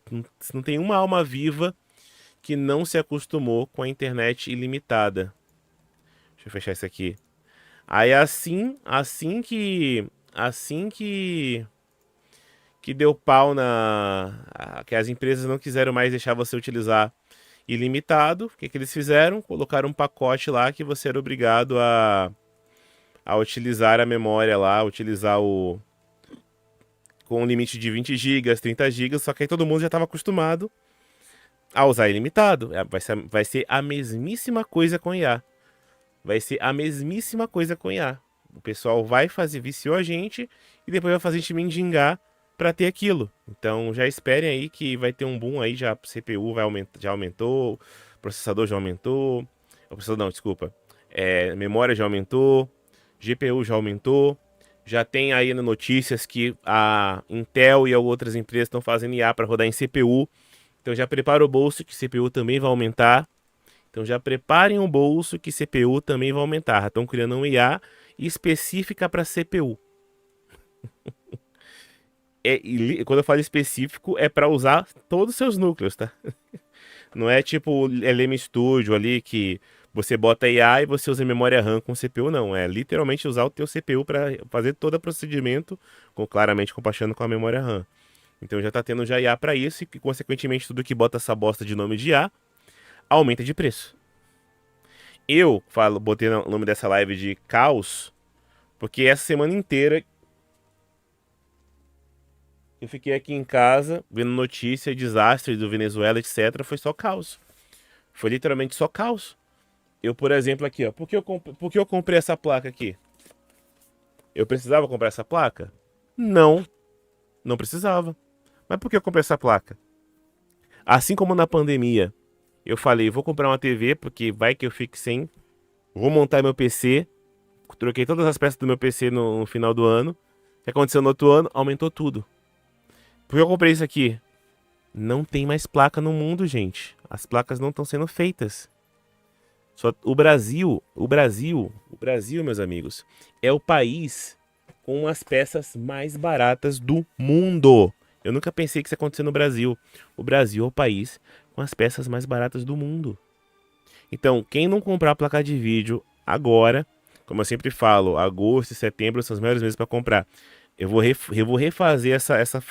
Não tem uma alma viva que não se acostumou com a internet ilimitada. Deixa eu fechar isso aqui. Aí assim que deu pau que as empresas não quiseram mais deixar você utilizar ilimitado, o que eles fizeram? Colocaram um pacote lá que você era obrigado a utilizar a memória lá, utilizar o com um limite de 20 gigas, 30 gigas, só que aí todo mundo já estava acostumado a usar ilimitado. Vai ser a mesmíssima coisa com IA. Vai ser a mesmíssima coisa com IA. O pessoal vai fazer, viciou a gente e depois vai fazer a gente mendigar para ter aquilo. Então já esperem aí que vai ter um boom aí, já CPU vai aumentar, já aumentou, processador já aumentou, o processador não, desculpa. Memória já aumentou, GPU já aumentou. Já tem aí notícias que a Intel e outras empresas estão fazendo IA para rodar em CPU. Então já prepara o bolso que CPU também vai aumentar. Então já preparem o bolso que CPU também vai aumentar. Estão criando um IA específica para CPU. Quando eu falo específico, é para usar todos os seus núcleos, tá? Não é tipo o LM Studio ali que você bota IA e você usa memória RAM com CPU, não. É literalmente usar o teu CPU para fazer todo o procedimento, claramente compartilhando com a memória RAM. Então já tá tendo já IA para isso e consequentemente tudo que bota essa bosta de nome de IA aumenta de preço. Botei o nome dessa live de caos, porque essa semana inteira eu fiquei aqui em casa vendo notícia, desastre do Venezuela, etc. Foi só caos. Foi literalmente só caos. Eu, por exemplo, aqui, ó. Por que eu comprei essa placa aqui? Eu precisava comprar essa placa? Não, não precisava. Mas por que eu comprei essa placa? Assim como na pandemia, eu falei, vou comprar uma TV, porque vai que eu fique sem. Vou montar meu PC. Troquei todas as peças do meu PC no final do ano. O que aconteceu no outro ano? Aumentou tudo. Por que eu comprei isso aqui? Não tem mais placa no mundo, gente. As placas não estão sendo feitas. Só o Brasil, meus amigos, é o país com as peças mais baratas do mundo. Eu nunca pensei que isso ia acontecer no Brasil. O Brasil é o país com as peças mais baratas do mundo. Então, quem não comprar placa de vídeo agora, como eu sempre falo, agosto e setembro são os melhores meses para comprar. Eu vou refazer essa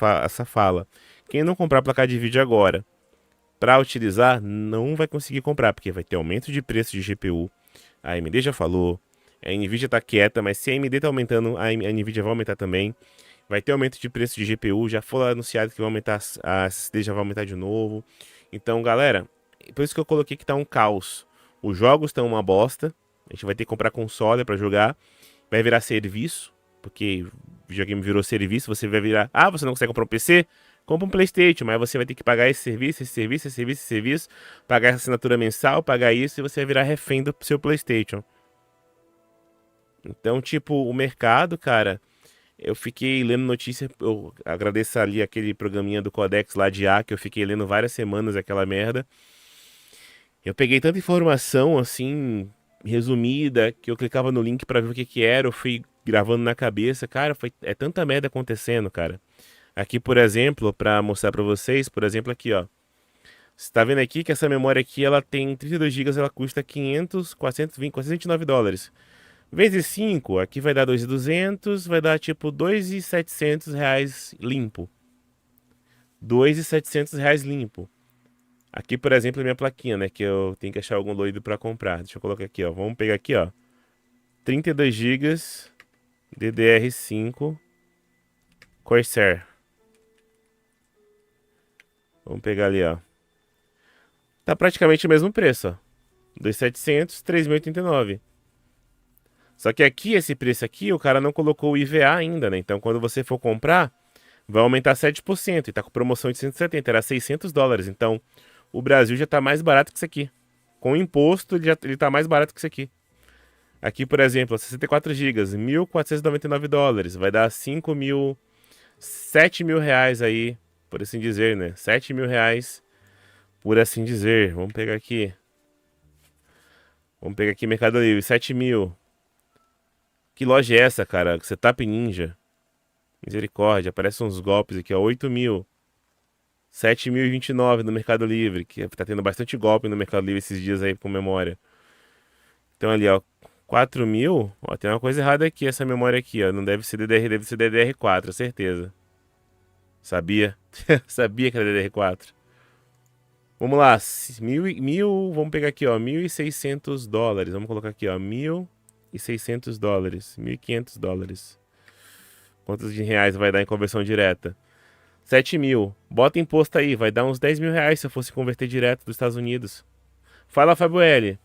fala. Quem não comprar placa de vídeo agora para utilizar, não vai conseguir comprar, porque vai ter aumento de preço de GPU. A AMD já falou, a Nvidia tá quieta, mas se a AMD tá aumentando, a Nvidia vai aumentar também. Vai ter aumento de preço de GPU, já foi anunciado que vai aumentar, a SSD já vai aumentar de novo. Então, galera, por isso que eu coloquei que tá um caos. Os jogos estão uma bosta, a gente vai ter que comprar console para jogar, vai virar serviço, porque videogame virou serviço, você vai virar, você não consegue comprar um PC? Compra um PlayStation, mas você vai ter que pagar esse serviço, esse serviço, esse serviço, esse serviço, pagar essa assinatura mensal, pagar isso e você vai virar refém do seu PlayStation. Então, tipo, o mercado, cara, eu fiquei lendo notícia, eu agradeço ali aquele programinha do Codex lá de A, que eu fiquei lendo várias semanas aquela merda. Eu peguei tanta informação assim, resumida, que eu clicava no link pra ver o que que era, eu fui gravando na cabeça, cara, é tanta merda acontecendo, cara. Aqui, por exemplo, para mostrar para vocês, por exemplo, aqui, ó. Você tá vendo aqui que essa memória aqui, ela tem 32 gigas, ela custa 500, 420, 429 dólares. Vezes 5, aqui vai dar 2.200, vai dar tipo 2.700 reais limpo. 2.700 reais limpo. Aqui, por exemplo, a minha plaquinha, né, que eu tenho que achar algum doido para comprar. Deixa eu colocar aqui, ó. Vamos pegar aqui, ó. 32 gigas, DDR5, Corsair. Vamos pegar ali, ó. Tá praticamente o mesmo preço, ó. 2.700, 3.089. Só que aqui, esse preço aqui, o cara não colocou o IVA ainda, né? Então, quando você for comprar, vai aumentar 7%. E tá com promoção de 170, era US$ 600. Então, o Brasil já tá mais barato que isso aqui. Com o imposto, ele tá mais barato que isso aqui. Aqui, por exemplo, 64 GB, US$ 1.499. Vai dar 5 mil, 7 mil reais aí, por assim dizer, né? 7 mil reais, por assim dizer. Vamos pegar aqui. Vamos pegar aqui Mercado Livre, 7 mil. Que loja é essa, cara? Setup Ninja. Misericórdia, aparecem uns golpes aqui, ó. 8 mil. 7.029 no Mercado Livre, que tá tendo bastante golpe no Mercado Livre esses dias aí com memória. Então ali, ó, 4 mil, ó, tem uma coisa errada aqui, essa memória aqui, ó, não deve ser DDR, deve ser DDR4, certeza. Sabia? Sabia que era DDR4. Vamos lá, vamos pegar aqui, ó, US$ 1.600, vamos colocar aqui, ó, US$ 1.600, US$ 1.500. Quantos de reais vai dar em conversão direta? 7 mil. Bota imposto aí, vai dar uns 10 mil reais se eu fosse converter direto dos Estados Unidos. Fala, Fábio L.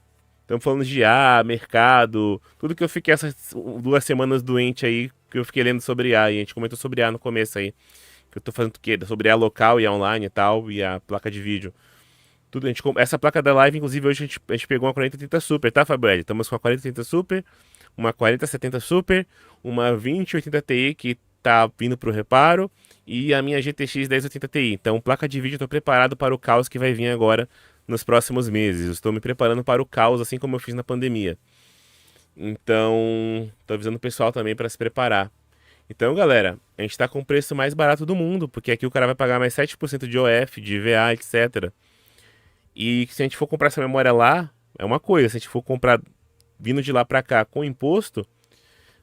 Estamos falando de IA, mercado, tudo que eu fiquei essas 2 semanas doente aí, que eu fiquei lendo sobre IA, e a gente comentou sobre IA no começo aí, que eu tô fazendo o quê? Sobre IA local, IA online e tal, e a placa de vídeo. Tudo, essa placa da live, inclusive, hoje a gente pegou uma 4030 Super, tá, Fábio L? Estamos com a 4030 Super, uma 4070 Super, uma 2080 Ti que tá vindo pro reparo, e a minha GTX 1080 Ti. Então, placa de vídeo, eu tô preparado para o caos que vai vir agora nos próximos meses. Eu estou me preparando para o caos, assim como eu fiz na pandemia. Então, tô avisando o pessoal também para se preparar. Então, galera, a gente tá com o preço mais barato do mundo, porque aqui o cara vai pagar mais 7% de OF, de IVA, etc. E se a gente for comprar essa memória lá, é uma coisa. Se a gente for comprar vindo de lá pra cá com imposto,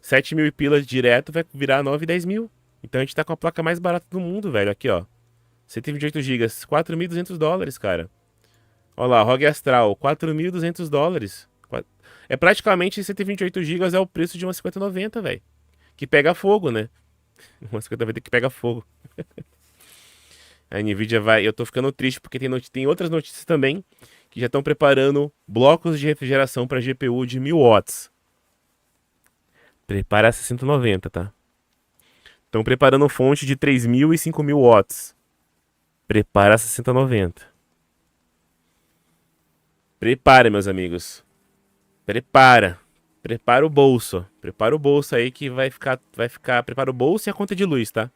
7 mil e pilas direto vai virar 9, 10 mil. Então a gente tá com a placa mais barata do mundo, velho. Aqui, ó. 128 GB, US$ 4.200, cara. Olha lá, ROG Astral, US$ 4.200. É praticamente 128 GB é o preço de uma 5090, velho. Que pega fogo, né? Uma 5090 que pega fogo. A Nvidia vai. Eu tô ficando triste porque tem outras notícias também que já estão preparando blocos de refrigeração para GPU de 1000 watts. Prepara a 6090, tá? Estão preparando fonte de 3.000 e 5.000 watts. Prepara a 6090. Prepara, meus amigos. Prepara. Prepara o bolso. Prepara o bolso aí que vai ficar. Prepara o bolso e a conta de luz, tá?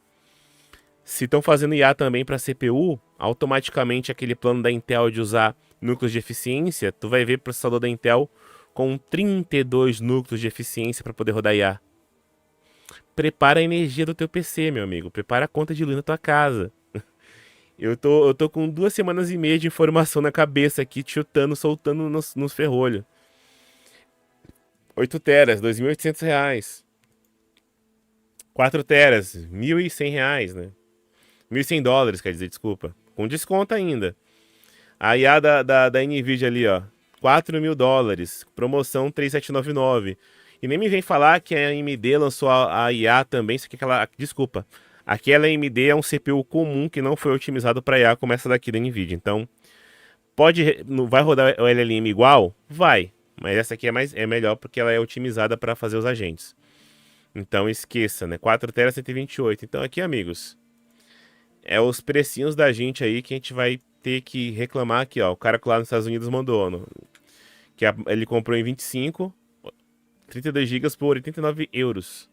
Se estão fazendo IA também para CPU, automaticamente aquele plano da Intel de usar núcleos de eficiência, tu vai ver processador da Intel com 32 núcleos de eficiência para poder rodar IA. Prepara a energia do teu PC, meu amigo. Prepara a conta de luz na tua casa. Eu tô com 2 semanas e meia de informação na cabeça aqui, chutando, soltando nos ferrolhos. 8 teras, R$ 2.800. 4 teras, R$ 1.100, né? US$ 1.100, quer dizer, desculpa. Com desconto ainda. A IA da Nvidia ali, ó. US$ 4.000. Promoção 3.799. E nem me vem falar que a AMD lançou a IA também. Isso aqui é aquela. Desculpa. Aquela AMD é um CPU comum que não foi otimizado para IA como essa daqui da Nvidia. Então, vai rodar o LLM igual? Vai. Mas essa aqui é melhor porque ela é otimizada para fazer os agentes. Então esqueça, né? 4 TB 128. Então aqui, amigos, é os precinhos da gente aí que a gente vai ter que reclamar aqui, ó. O cara que lá nos Estados Unidos mandou, que ele comprou em 25, 32 GB por 89 euros.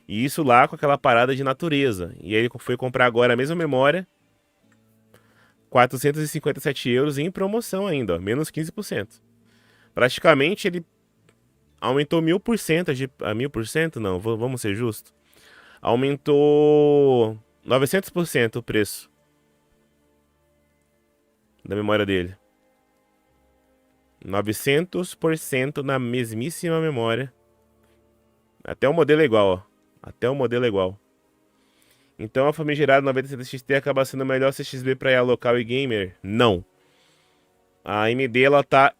E isso lá com aquela parada de natureza. E aí ele foi comprar agora a mesma memória, 457 euros em promoção ainda, ó, menos 15%. Praticamente ele aumentou 1000%, 1000% não, vamos ser justos. Aumentou 900% o preço da memória dele. 900% na mesmíssima memória. Até o modelo é igual, ó. Até o modelo é igual. Então a famigerada 97 XT acaba sendo o melhor CXB para IA local e gamer? Não. A AMD, ela tá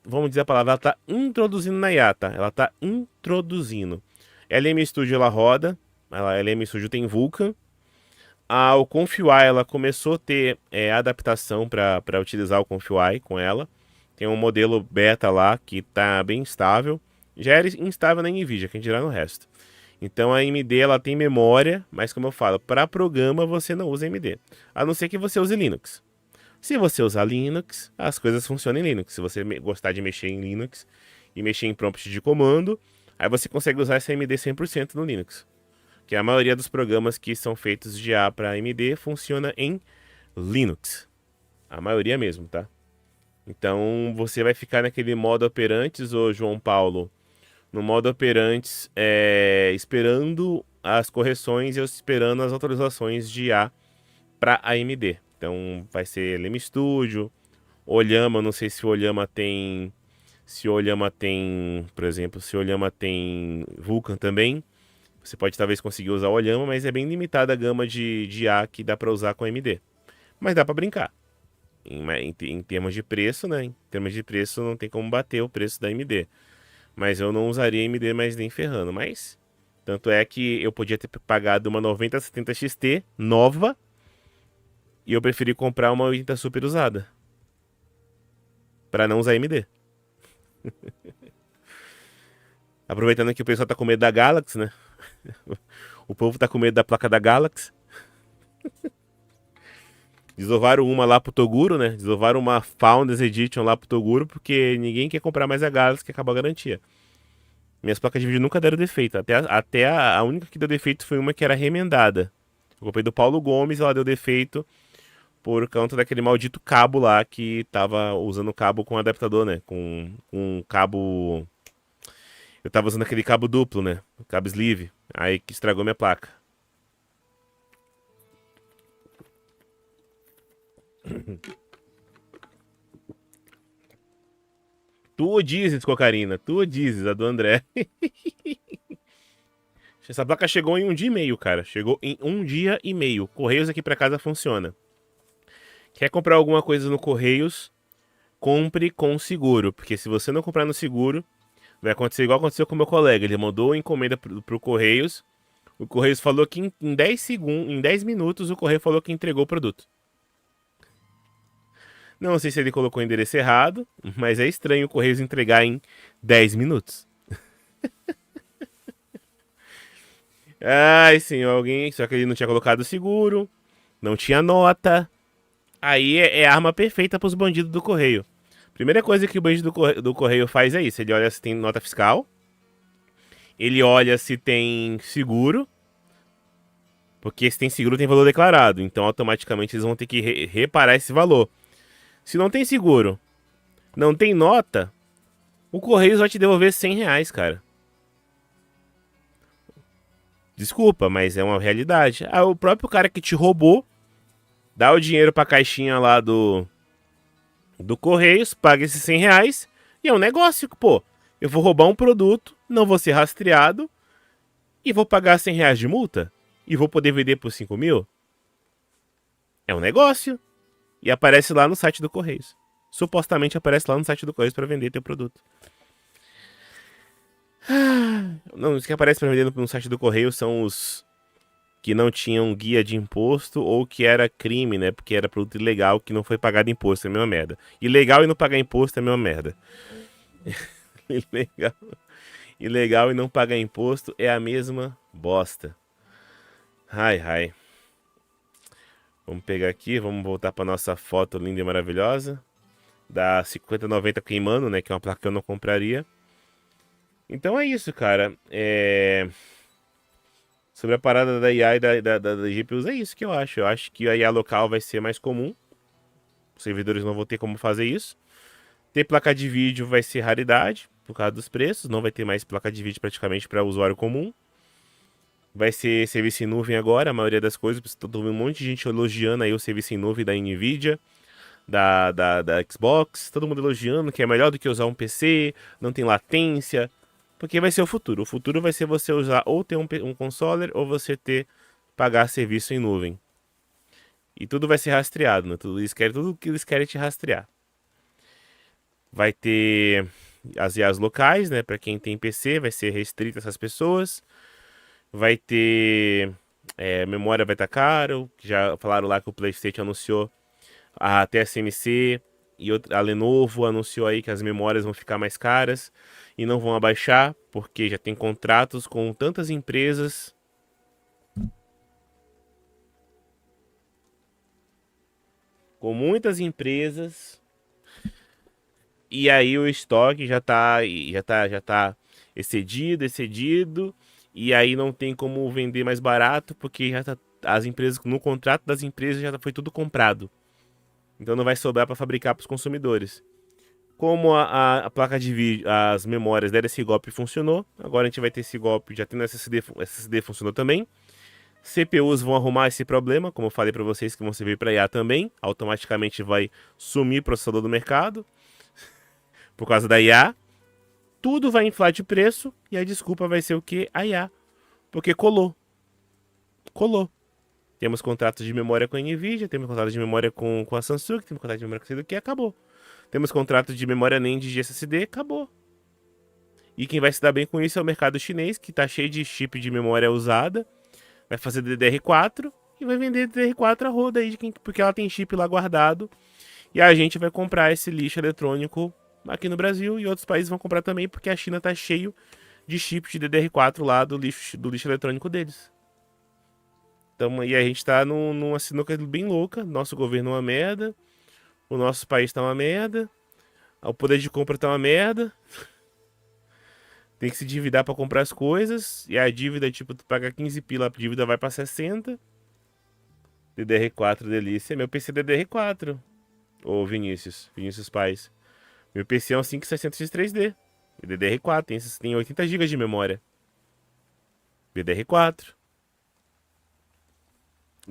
vamos dizer a palavra, ela tá introduzindo na IA, tá? Ela tá introduzindo. LM Studio ela roda, a LM Studio tem Vulkan. O ConfUI, ela começou a ter adaptação para utilizar o ConfUI com ela. Tem um modelo beta lá que tá bem instável. Já era instável na NVIDIA, quem dirá no resto. Então a AMD ela tem memória, mas como eu falo, para programa você não usa AMD. A não ser que você use Linux. Se você usar Linux, as coisas funcionam em Linux. Se você gostar de mexer em Linux e mexer em prompt de comando, aí você consegue usar essa AMD 100% no Linux. Que a maioria dos programas que são feitos de A para AMD funciona em Linux. A maioria mesmo, tá? Então você vai ficar naquele modo operantes, ô João Paulo, no modo operantes, esperando as correções e esperando as atualizações de A para AMD. Então vai ser Leme Studio, Olhama, não sei se o Olhama tem. Se o Olhama tem, por exemplo, se o Olhama tem Vulkan também. Você pode talvez conseguir usar o Olhama, mas é bem limitada a gama de A que dá para usar com AMD. Mas dá para brincar. Em termos de preço, né? Em termos de preço não tem como bater o preço da AMD. Mas eu não usaria AMD mais nem ferrando. Mas tanto é que eu podia ter pagado uma 9070 XT nova e eu preferi comprar uma 80 Super usada para não usar AMD. Aproveitando que o pessoal tá com medo da Galaxy, né? O povo tá com medo da placa da Galaxy. Desovaram uma lá pro Toguro, né? Desovaram uma Founders Edition lá pro Toguro, porque ninguém quer comprar mais a Galaxy, que acabou a garantia. Minhas placas de vídeo nunca deram defeito. Até a única que deu defeito foi uma que era remendada. Eu comprei do Paulo Gomes, ela deu defeito por conta daquele maldito cabo lá que tava usando cabo com adaptador, né? Com cabo. Eu tava usando aquele cabo duplo, né? Cabo sleeve. Aí que estragou minha placa. Tu dizes, Cocarina. Tu dizes, a do André. Essa placa chegou em 1 dia e meio, cara. Chegou em 1 dia e meio. Correios aqui pra casa funciona. Quer comprar alguma coisa no Correios? Compre com seguro. Porque se você não comprar no seguro, vai acontecer igual aconteceu com o meu colega. Ele mandou a encomenda pro Correios. O Correios falou que em 10 segundos, em 10 minutos, o Correio falou que entregou o produto. Não sei se ele colocou o endereço errado, mas é estranho o Correios entregar em 10 minutos. Ai, sim, alguém. Só que ele não tinha colocado o seguro, não tinha nota. Aí é a arma perfeita pros bandidos do Correio. Primeira coisa que o bandido do Correio faz é isso: ele olha se tem nota fiscal, ele olha se tem seguro, porque se tem seguro tem valor declarado, então automaticamente eles vão ter que reparar esse valor. Se não tem seguro, não tem nota, o Correios vai te devolver R$ 100, cara. Desculpa, mas é uma realidade. O próprio cara que te roubou dá o dinheiro pra caixinha lá do Correios, paga esses R$ 100 e é um negócio, pô. Eu vou roubar um produto, não vou ser rastreado e vou pagar R$ 100 de multa e vou poder vender por 5 mil? É um negócio. E aparece lá no site do Correios. Supostamente aparece lá no site do Correios para vender teu produto. Não, os que aparecem para vender no site do Correio são os que não tinham guia de imposto ou que era crime, né? Porque era produto ilegal que não foi pagado imposto, é a mesma merda. Ilegal e não pagar imposto é a mesma merda. Ilegal, ilegal e não pagar imposto é a mesma bosta. Ai, ai. Vamos pegar aqui, vamos voltar para nossa foto linda e maravilhosa. Da 5090 queimando, né? Que é uma placa que eu não compraria. Então é isso, cara. Sobre a parada da IA e da GPUs, é isso que eu acho. Eu acho que a IA local vai ser mais comum. Os servidores não vão ter como fazer isso. Ter placa de vídeo vai ser raridade por causa dos preços. Não vai ter mais placa de vídeo praticamente para usuário comum. Vai ser serviço em nuvem agora, a maioria das coisas. Estou vendo um monte de gente elogiando aí o serviço em nuvem da Nvidia, da Xbox. Todo mundo elogiando que é melhor do que usar um PC, não tem latência. Porque vai ser o futuro. O futuro vai ser você usar ou ter um controller ou você pagar serviço em nuvem. E tudo vai ser rastreado, né? Tudo que eles querem te rastrear. Vai ter as IAs locais, né? Para quem tem PC, vai ser restrito a essas pessoas. Vai ter Memória vai estar caro. Já falaram lá que o PlayStation anunciou, a TSMC e a Lenovo anunciou aí que as memórias vão ficar mais caras e não vão abaixar, porque já tem contratos com tantas empresas. Com muitas empresas. E aí o estoque já tá excedido. E aí não tem como vender mais barato, porque já tá, as empresas, no contrato das empresas já foi tudo comprado. Então não vai sobrar para fabricar para os consumidores. Como a placa de vídeo, as memórias deram esse golpe funcionou, agora a gente vai ter esse golpe, já tendo SSD funcionou também. CPUs vão arrumar esse problema, como eu falei para vocês que vão servir para IA também, automaticamente vai sumir processador do mercado por causa da IA. Tudo vai inflar de preço e a desculpa vai ser o que? A IA. Porque colou. Colou. Temos contratos de memória com a Nvidia, temos contratos de memória com a Samsung, temos contrato de memória com sei do que, acabou. Temos contrato de memória NAND de SSD, acabou. E quem vai se dar bem com isso é o mercado chinês, que está cheio de chip de memória usada, vai fazer DDR4 e vai vender DDR4 a roda aí, porque ela tem chip lá guardado. E a gente vai comprar esse lixo eletrônico aqui no Brasil e outros países vão comprar também, porque a China tá cheio de chips de DDR4 lá do lixo eletrônico deles. Então, e a gente tá numa sinuca bem louca. Nosso governo é uma merda, o nosso país tá uma merda, o poder de compra tá uma merda. Tem que se endividar pra comprar as coisas. E a dívida, tipo, tu paga 15 pila, a dívida vai pra 60. DDR4, delícia. Meu PC é DDR4. Ô Vinícius Pais. Meu PC é um 5600X 3D. DDR4, tem 80 GB de memória. DDR4.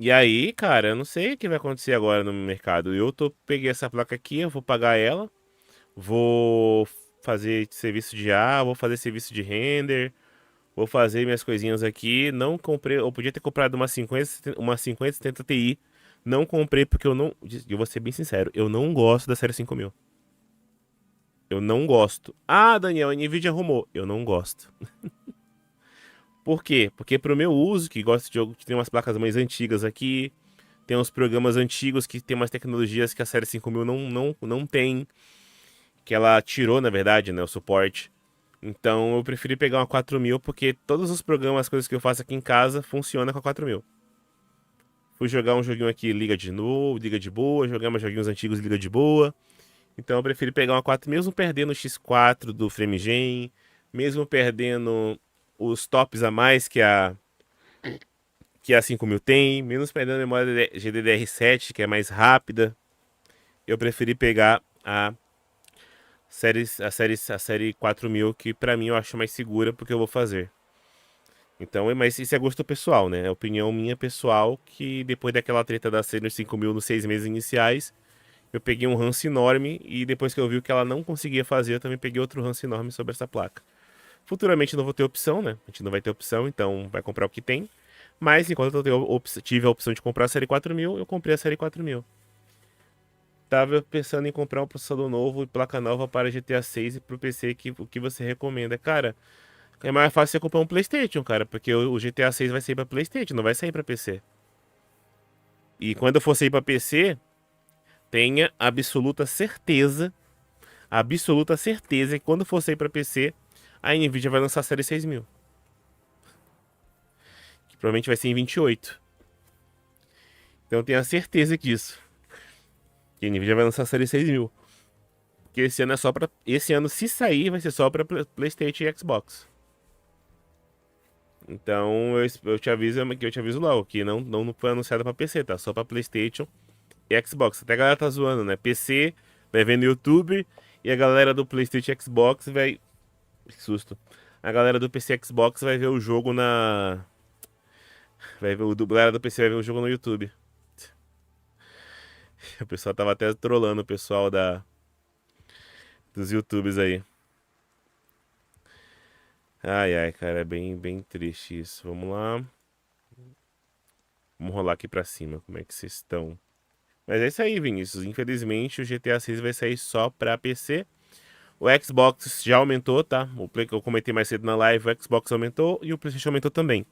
E aí, cara, eu não sei o que vai acontecer agora no mercado. Peguei essa placa aqui, eu vou pagar ela. Vou fazer serviço de IA, vou fazer serviço de render. Vou fazer minhas coisinhas aqui. Não comprei, eu podia ter comprado uma 5070 Ti. Não comprei porque eu vou ser bem sincero, eu não gosto da série 5000. Eu não gosto. Ah, Daniel, a Nvidia arrumou. Eu não gosto. Por quê? Porque pro meu uso, que gosto de jogo, que tem umas placas mais antigas aqui, tem uns programas antigos que tem umas tecnologias que a série 5000 não tem, que ela tirou, na verdade, né, o suporte. Então eu preferi pegar uma 4000 porque todos os programas, as coisas que eu faço aqui em casa, funcionam com a 4000. Fui jogar um joguinho aqui, liga de novo, liga de boa, jogar meus joguinhos antigos, liga de boa. Então eu prefiro pegar uma 4, mesmo perdendo o X4 do FrameGen, mesmo perdendo os tops a mais que a 5000 tem, mesmo perdendo a memória GDDR7, que é mais rápida, eu preferi pegar a série 4000, que pra mim eu acho mais segura porque eu vou fazer. Então, mas isso é gosto pessoal, né? É opinião minha pessoal, que depois daquela treta da série 5000 nos 6 meses iniciais, eu peguei um ranço enorme e depois que eu vi o que ela não conseguia fazer, eu também peguei outro ranço enorme sobre essa placa. Futuramente não vou ter opção, né? A gente não vai ter opção, então vai comprar o que tem. Mas enquanto eu tive a opção de comprar a série 4000, eu comprei a série 4000. Tava pensando em comprar um processador novo e placa nova para GTA 6 e pro PC, o que você recomenda? Cara, é mais fácil você comprar um PlayStation, cara, porque o GTA 6 vai sair para PlayStation, não vai sair para PC. E quando eu for sair para PC, tenha absoluta certeza que quando for sair para PC, a Nvidia vai lançar a série 6000, que provavelmente vai ser em 28. Então eu tenho a certeza disso, que a Nvidia vai lançar a série 6000. Porque esse ano é só para, esse ano se sair vai ser só para PlayStation e Xbox. Então eu te aviso logo que não foi anunciado para PC, tá? Só para PlayStation e Xbox. Até a galera tá zoando, né? PC vai ver no YouTube e a galera do PlayStation e Xbox vai. Que susto. A galera do PC e Xbox vai ver o jogo na. Vai ver, a galera do PC vai ver o jogo no YouTube. O pessoal tava até trolando o pessoal dos YouTubes aí. Ai, ai, cara, é bem, bem triste isso. Vamos lá. Vamos rolar aqui pra cima. Como é que vocês estão? Mas é isso aí, Vinícius. Infelizmente, o GTA 6 vai sair só pra PC. O Xbox já aumentou, tá? O Play que eu comentei mais cedo na live, o Xbox aumentou e o PlayStation aumentou também.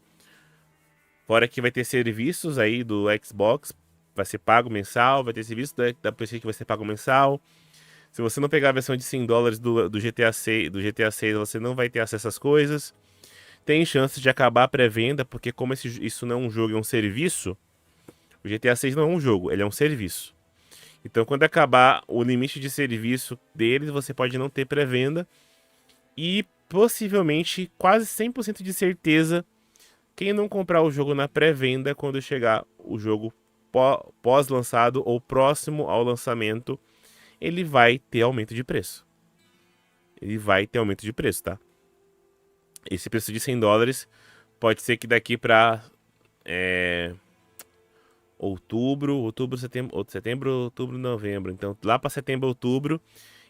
Fora que vai ter serviços aí do Xbox, vai ser pago mensal, vai ter serviço da PC que vai ser pago mensal. Se você não pegar a versão de US$ 100 do GTA 6, você não vai ter acesso às coisas. Tem chance de acabar a pré-venda, porque como isso não é um jogo, é um serviço, o GTA 6 não é um jogo, ele é um serviço. Então, quando acabar o limite de serviço deles, você pode não ter pré-venda. E possivelmente, quase 100% de certeza, quem não comprar o jogo na pré-venda, quando chegar o jogo pós-lançado ou próximo ao lançamento, ele vai ter aumento de preço. Ele vai ter aumento de preço, tá? Esse preço de US$ 100 pode ser que daqui pra setembro, outubro, novembro. Então, lá para setembro, outubro,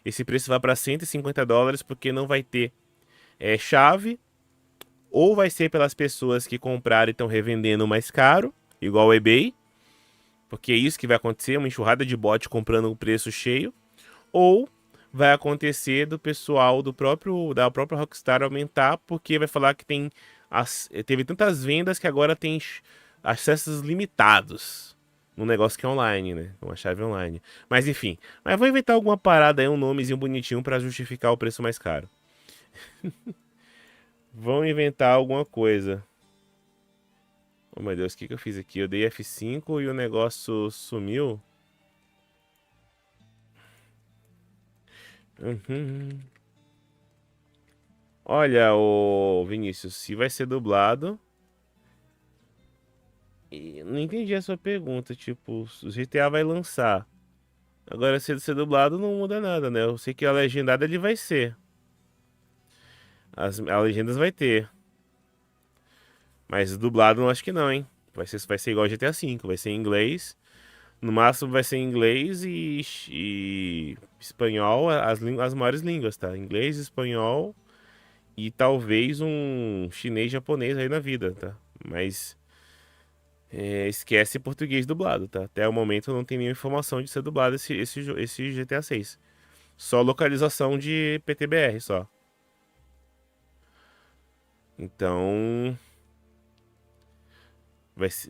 esse preço vai para US$ 150 porque não vai ter chave, ou vai ser pelas pessoas que compraram e estão revendendo mais caro, igual o eBay, porque é isso que vai acontecer, uma enxurrada de bot comprando o preço cheio, ou vai acontecer do pessoal da própria Rockstar aumentar, porque vai falar que teve tantas vendas que agora tem acessos limitados num negócio que é online, né? Uma chave online. Mas enfim, mas vou inventar alguma parada aí, um nomezinho bonitinho para justificar o preço mais caro. Vão inventar alguma coisa. Oh meu Deus, o que que eu fiz aqui? Eu dei F5 e o negócio sumiu. Uhum. Olha, o Vinícius, se vai ser dublado. Não entendi a sua pergunta. Tipo, o GTA vai lançar. Agora, se ele ser dublado, não muda nada, né? Eu sei que a legendada ele vai ser. A legendas vai ter. Mas dublado eu acho que não, hein? Vai ser igual GTA V, vai ser em inglês. No máximo vai ser em inglês e espanhol, as maiores línguas, tá? Inglês, espanhol e talvez um chinês, japonês aí na vida, tá? Mas esquece português dublado, tá? Até o momento não tem nenhuma informação de ser dublado esse GTA 6. Só localização de PTBR, só. Então,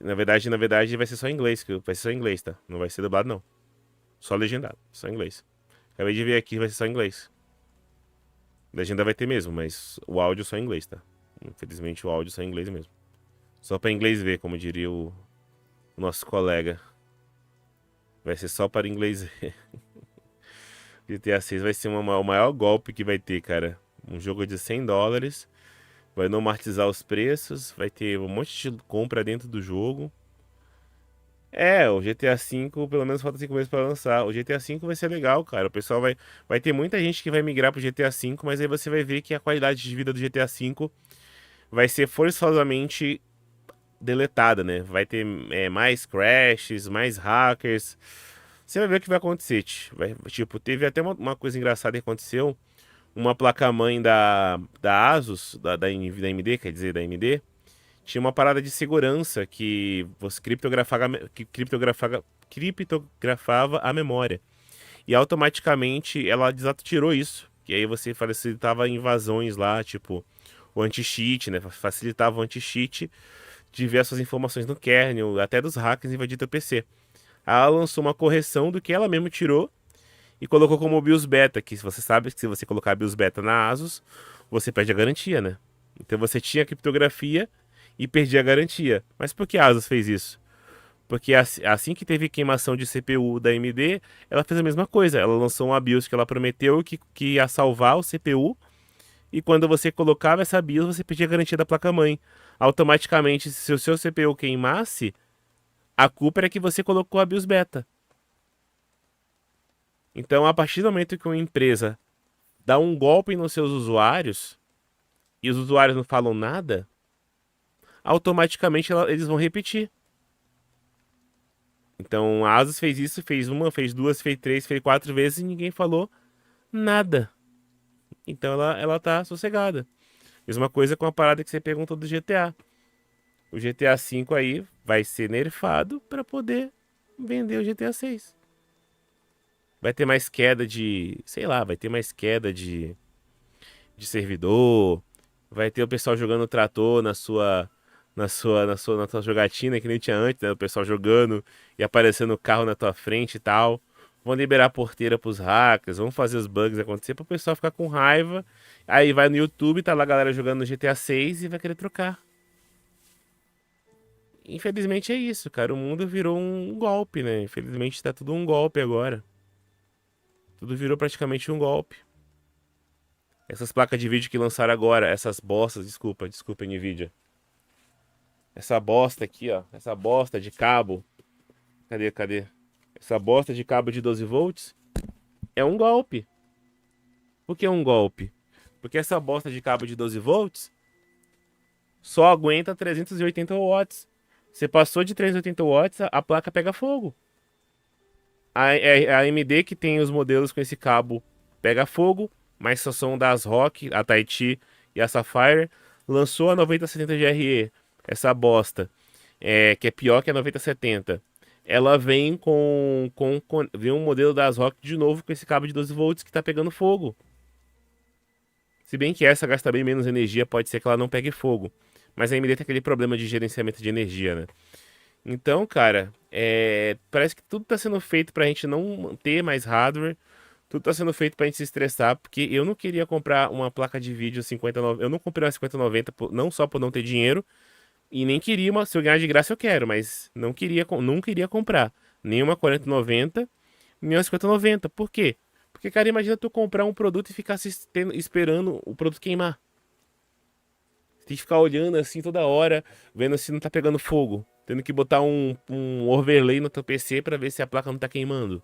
na verdade vai ser só em inglês, vai ser só em inglês, tá? Não vai ser dublado não. Só legendado, só em inglês. Acabei de ver aqui, vai ser só em inglês. Legenda vai ter mesmo, mas o áudio só em inglês, tá? Infelizmente o áudio só em inglês mesmo. Só pra inglês ver, como diria o nosso colega. Vai ser só para inglês ver. GTA 6 vai ser o maior golpe que vai ter, cara. Um jogo de US$ 100, vai normatizar os preços, vai ter um monte de compra dentro do jogo. O GTA V, pelo menos falta 5 meses pra lançar. O GTA V vai ser legal, cara. O pessoal vai ter muita gente que vai migrar pro GTA V, mas aí você vai ver que a qualidade de vida do GTA V vai ser forçosamente deletada, né? Vai ter mais crashes, mais hackers. Você vai ver o que vai acontecer. Tipo, teve até uma coisa engraçada que aconteceu. Uma placa-mãe da Asus, da AMD, quer dizer, da AMD, tinha uma parada de segurança que você criptografava a memória. E automaticamente ela desatirou isso. E aí você facilitava invasões lá, tipo o anti-cheat, né? Facilitava o anti-cheat de ver as suas informações no kernel, até dos hackers invadir teu PC. Ela lançou uma correção do que ela mesmo tirou e colocou como BIOS Beta, que você sabe que se você colocar BIOS Beta na ASUS, você perde a garantia, né? Então você tinha a criptografia e perdia a garantia. Mas por que a ASUS fez isso? Porque assim que teve queimação de CPU da AMD, ela fez a mesma coisa. Ela lançou uma BIOS que ela prometeu que ia salvar o CPU. E quando você colocava essa BIOS, você perdia a garantia da placa-mãe. Automaticamente, se o seu CPU queimasse, a culpa era que você colocou a BIOS beta. Então, a partir do momento que uma empresa dá um golpe nos seus usuários e os usuários não falam nada, automaticamente eles vão repetir. Então, a Asus fez isso, fez uma, fez duas, fez três, fez quatro vezes e ninguém falou nada. Então, ela tá sossegada. Mesma coisa com a parada que você perguntou do GTA. O GTA V aí vai ser nerfado para poder vender o GTA 6. Vai ter mais queda sei lá, vai ter mais queda de servidor, vai ter o pessoal jogando trator na tua jogatina, que nem tinha antes, né? O pessoal jogando e aparecendo o carro na tua frente e tal. Vão liberar a porteira pros hackers, vão fazer os bugs acontecer pro pessoal ficar com raiva. Aí vai no YouTube, tá lá a galera jogando no GTA 6 e vai querer trocar. Infelizmente é isso, cara. O mundo virou um golpe, né? Infelizmente tá tudo um golpe agora. Tudo virou praticamente um golpe. Essas placas de vídeo que lançaram agora, essas bostas, desculpa, Nvidia. Essa bosta aqui, ó. Essa bosta de cabo. Cadê? Essa bosta de cabo de 12 volts é um golpe. Por que é um golpe? Porque essa bosta de cabo de 12 volts só aguenta 380 watts. Você passou de 380 watts, a placa pega fogo. A AMD que tem os modelos com esse cabo pega fogo, mas só são das ROG, a Tahiti e a Sapphire. Lançou a 9070 GRE, essa bosta, que é pior que a 9070. Ela vem vem um modelo das ROG de novo com esse cabo de 12 volts que tá pegando fogo. Se bem que essa gasta bem menos energia, pode ser que ela não pegue fogo. Mas a AMD tem aquele problema de gerenciamento de energia, né? Então, cara, parece que tudo tá sendo feito pra gente não ter mais hardware. Tudo tá sendo feito pra gente se estressar, porque eu não queria comprar uma placa de vídeo 5090. Eu não comprei uma 5090 não só por não ter dinheiro, e nem queria uma. Se eu ganhar de graça, eu quero, mas não queria comprar nem uma 4090, nem uma 5090. Por quê? Porque, cara, imagina tu comprar um produto e ficar esperando o produto queimar. Tem que ficar olhando assim toda hora, vendo se não tá pegando fogo. Tendo que botar um overlay no teu PC pra ver se a placa não tá queimando.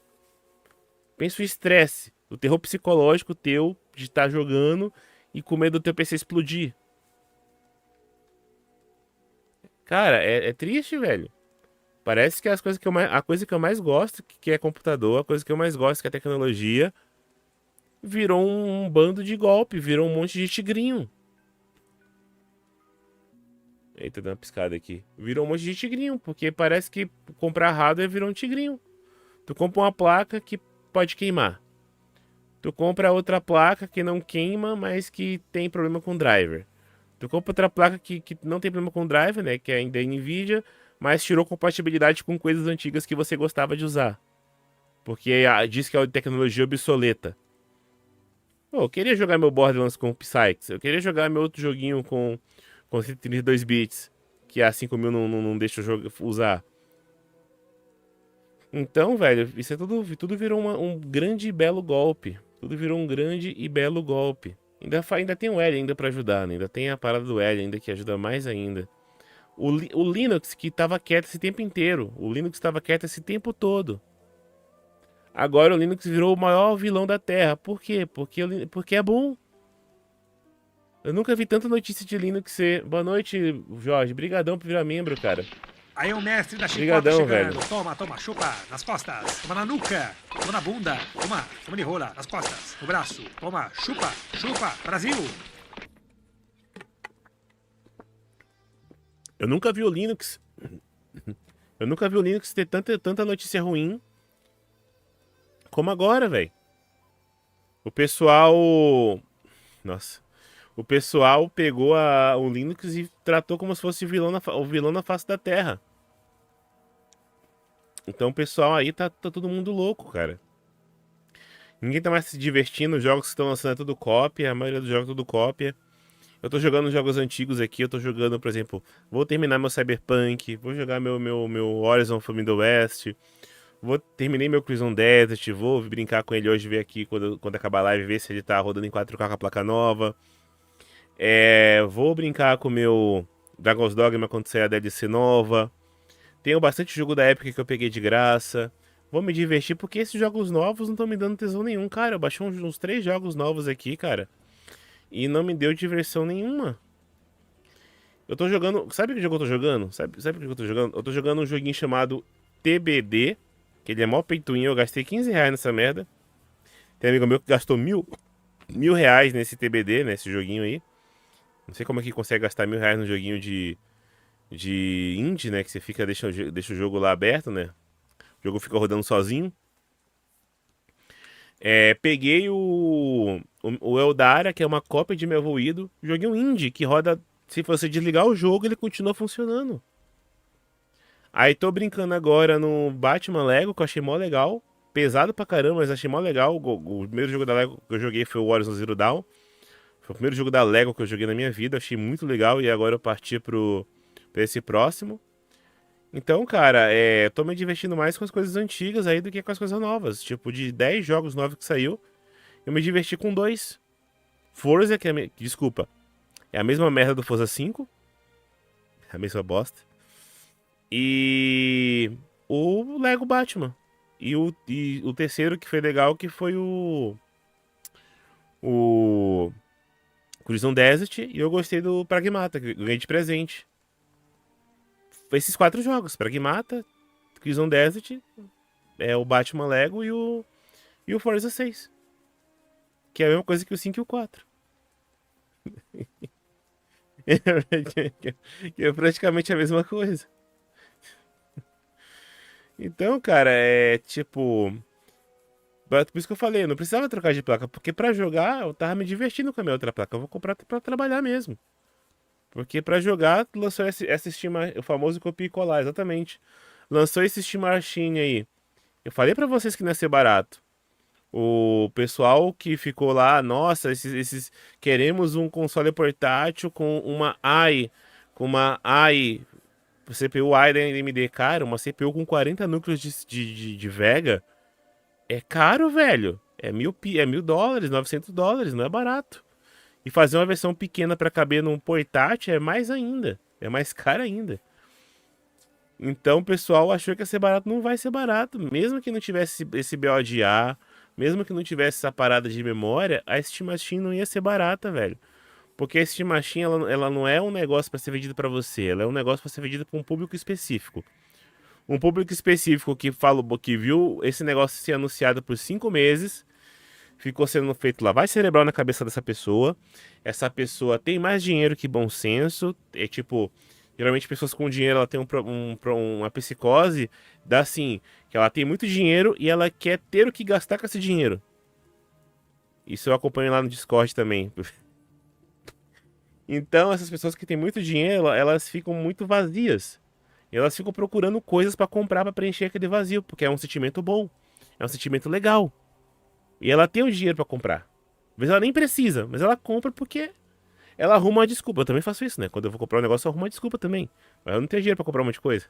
Pensa o estresse, o terror psicológico teu de estar jogando e com medo do teu PC explodir. Cara, é triste, velho. Parece que a coisa que eu mais gosto, que é computador, a coisa que eu mais gosto, que é tecnologia, virou um bando de golpe, virou um monte de tigrinho. Eita, deu uma piscada aqui. Virou um monte de tigrinho, porque parece que comprar hardware virou um tigrinho. Tu compra uma placa que pode queimar. Tu compra outra placa que não queima, mas que tem problema com driver. Tu compra outra placa que não tem problema com driver, né? Que é ainda Nvidia, mas tirou compatibilidade com coisas antigas que você gostava de usar. Porque diz que é tecnologia obsoleta. Pô, eu queria jogar meu Borderlands com Psyche. Eu queria jogar meu outro joguinho com 132 bits. Que a 5000 não deixa eu usar. Então, velho, isso é tudo virou um grande e belo golpe. Tudo virou um grande e belo golpe. Ainda tem o L ainda pra ajudar, né? Ainda tem a parada do L ainda que ajuda mais ainda. O Linux que tava quieto esse tempo inteiro. O Linux tava quieto esse tempo todo. Agora o Linux virou o maior vilão da Terra. Por quê? Porque é bom. Eu nunca vi tanta notícia de Linux ser. Boa noite, Jorge. Brigadão por virar membro, cara. Aí o mestre da chicota Brigadão, chegando. velho. Toma, chupa, nas costas. Toma na nuca. Toma na bunda. Toma de rola, nas costas, no braço. Toma, chupa, Brasil. Eu nunca vi o Linux. Eu nunca vi o Linux ter tanta notícia ruim como agora, velho. O pessoal. Nossa. O pessoal pegou o Linux e tratou como se fosse o vilão na face da Terra. Então o pessoal aí tá todo mundo louco, cara. Ninguém tá mais se divertindo. Os jogos que estão lançando é tudo cópia. A maioria dos jogos é tudo cópia. Eu tô jogando jogos antigos aqui. Eu tô jogando, por exemplo, vou terminar meu Cyberpunk. Vou jogar meu Horizon Forbidden West. Terminei meu Crimson Desert. Vou brincar com ele hoje, ver aqui quando acabar a live, ver se ele tá rodando em 4K com a placa nova. Vou brincar com o meu Dragon's Dogma quando sair a DLC nova. Tenho bastante jogo da Epic que eu peguei de graça. Vou me divertir porque esses jogos novos não estão me dando tesão nenhum, cara. Eu baixei uns 3 jogos novos aqui, cara. E não me deu diversão nenhuma. Eu tô jogando. Sabe que jogo eu tô jogando? Sabe o que eu tô jogando? Eu tô jogando um joguinho chamado TBD. Que ele é mó peituinho. Eu gastei 15 reais nessa merda. Tem um amigo meu que gastou mil reais nesse TBD, nesse joguinho aí. Não sei como é que consegue gastar 1000 reais num joguinho de indie, né? Que você deixa o jogo lá aberto, né? O jogo fica rodando sozinho. Peguei o Eldara, que é uma cópia de meu evoluído. Joguinho indie que roda Se você desligar o jogo, ele continua funcionando. Aí tô brincando agora no Batman Lego, que eu achei mó legal. Pesado pra caramba, mas achei mó legal. O primeiro jogo da Lego que eu joguei foi o Horizon Zero Dawn. Foi o primeiro jogo da Lego que eu joguei na minha vida. Achei muito legal e agora eu parti pra esse próximo. Então, cara, tô me divertindo mais com as coisas antigas aí do que com as coisas novas. Tipo, de 10 jogos novos que saiu, eu me diverti com dois. Forza, desculpa, é a mesma merda do Forza 5. A mesma bosta. E o Lego Batman. E o terceiro que foi legal, que foi o Crimson Desert. E eu gostei do Pragmata, que eu ganhei de presente. Esses quatro jogos, Pragmata, Crimson Desert, o Batman Lego e o Forza 6. Que é a mesma coisa que o 5 e o 4. Que é praticamente a mesma coisa. Então, cara, é tipo. Por isso que eu falei, eu não precisava trocar de placa, porque pra jogar eu tava me divertindo com a minha outra placa. Eu vou comprar pra trabalhar mesmo. Porque pra jogar lançou essa Steam, o famoso copia e colar, exatamente. Lançou esse Steam Machine aí. Eu falei pra vocês que não ia ser barato. O pessoal que ficou lá, nossa, queremos um console portátil com uma AI, CPU AI da AMD, cara, uma CPU com 40 núcleos de Vega é caro, velho. É $1.000, $900, não é barato. E fazer uma versão pequena para caber num portátil é mais ainda, é mais caro ainda. Então o pessoal achou que ia ser barato, não vai ser barato. Mesmo que não tivesse esse BO de A, mesmo que não tivesse essa parada de memória, a Steam Machine não ia ser barata, velho. Porque a Steam Machine, ela não é um negócio para ser vendido para você, ela é um negócio para ser vendido para um público específico. Um público específico que viu esse negócio ser anunciado por 5 meses, ficou sendo feito lavagem cerebral na cabeça dessa pessoa. Essa pessoa tem mais dinheiro que bom senso. É tipo, geralmente pessoas com dinheiro ela tem uma psicose, dá assim, que ela tem muito dinheiro e ela quer ter o que gastar com esse dinheiro. Isso eu acompanho lá no Discord também. Então, essas pessoas que têm muito dinheiro, elas ficam muito vazias. E elas ficam procurando coisas pra comprar pra preencher aquele vazio, porque é um sentimento bom, é um sentimento legal. E ela tem o dinheiro pra comprar. Às vezes ela nem precisa, mas ela compra porque ela arruma uma desculpa. Eu também faço isso, né? Quando eu vou comprar um negócio, eu arrumo uma desculpa também. Mas eu não tenho dinheiro pra comprar um monte de coisa.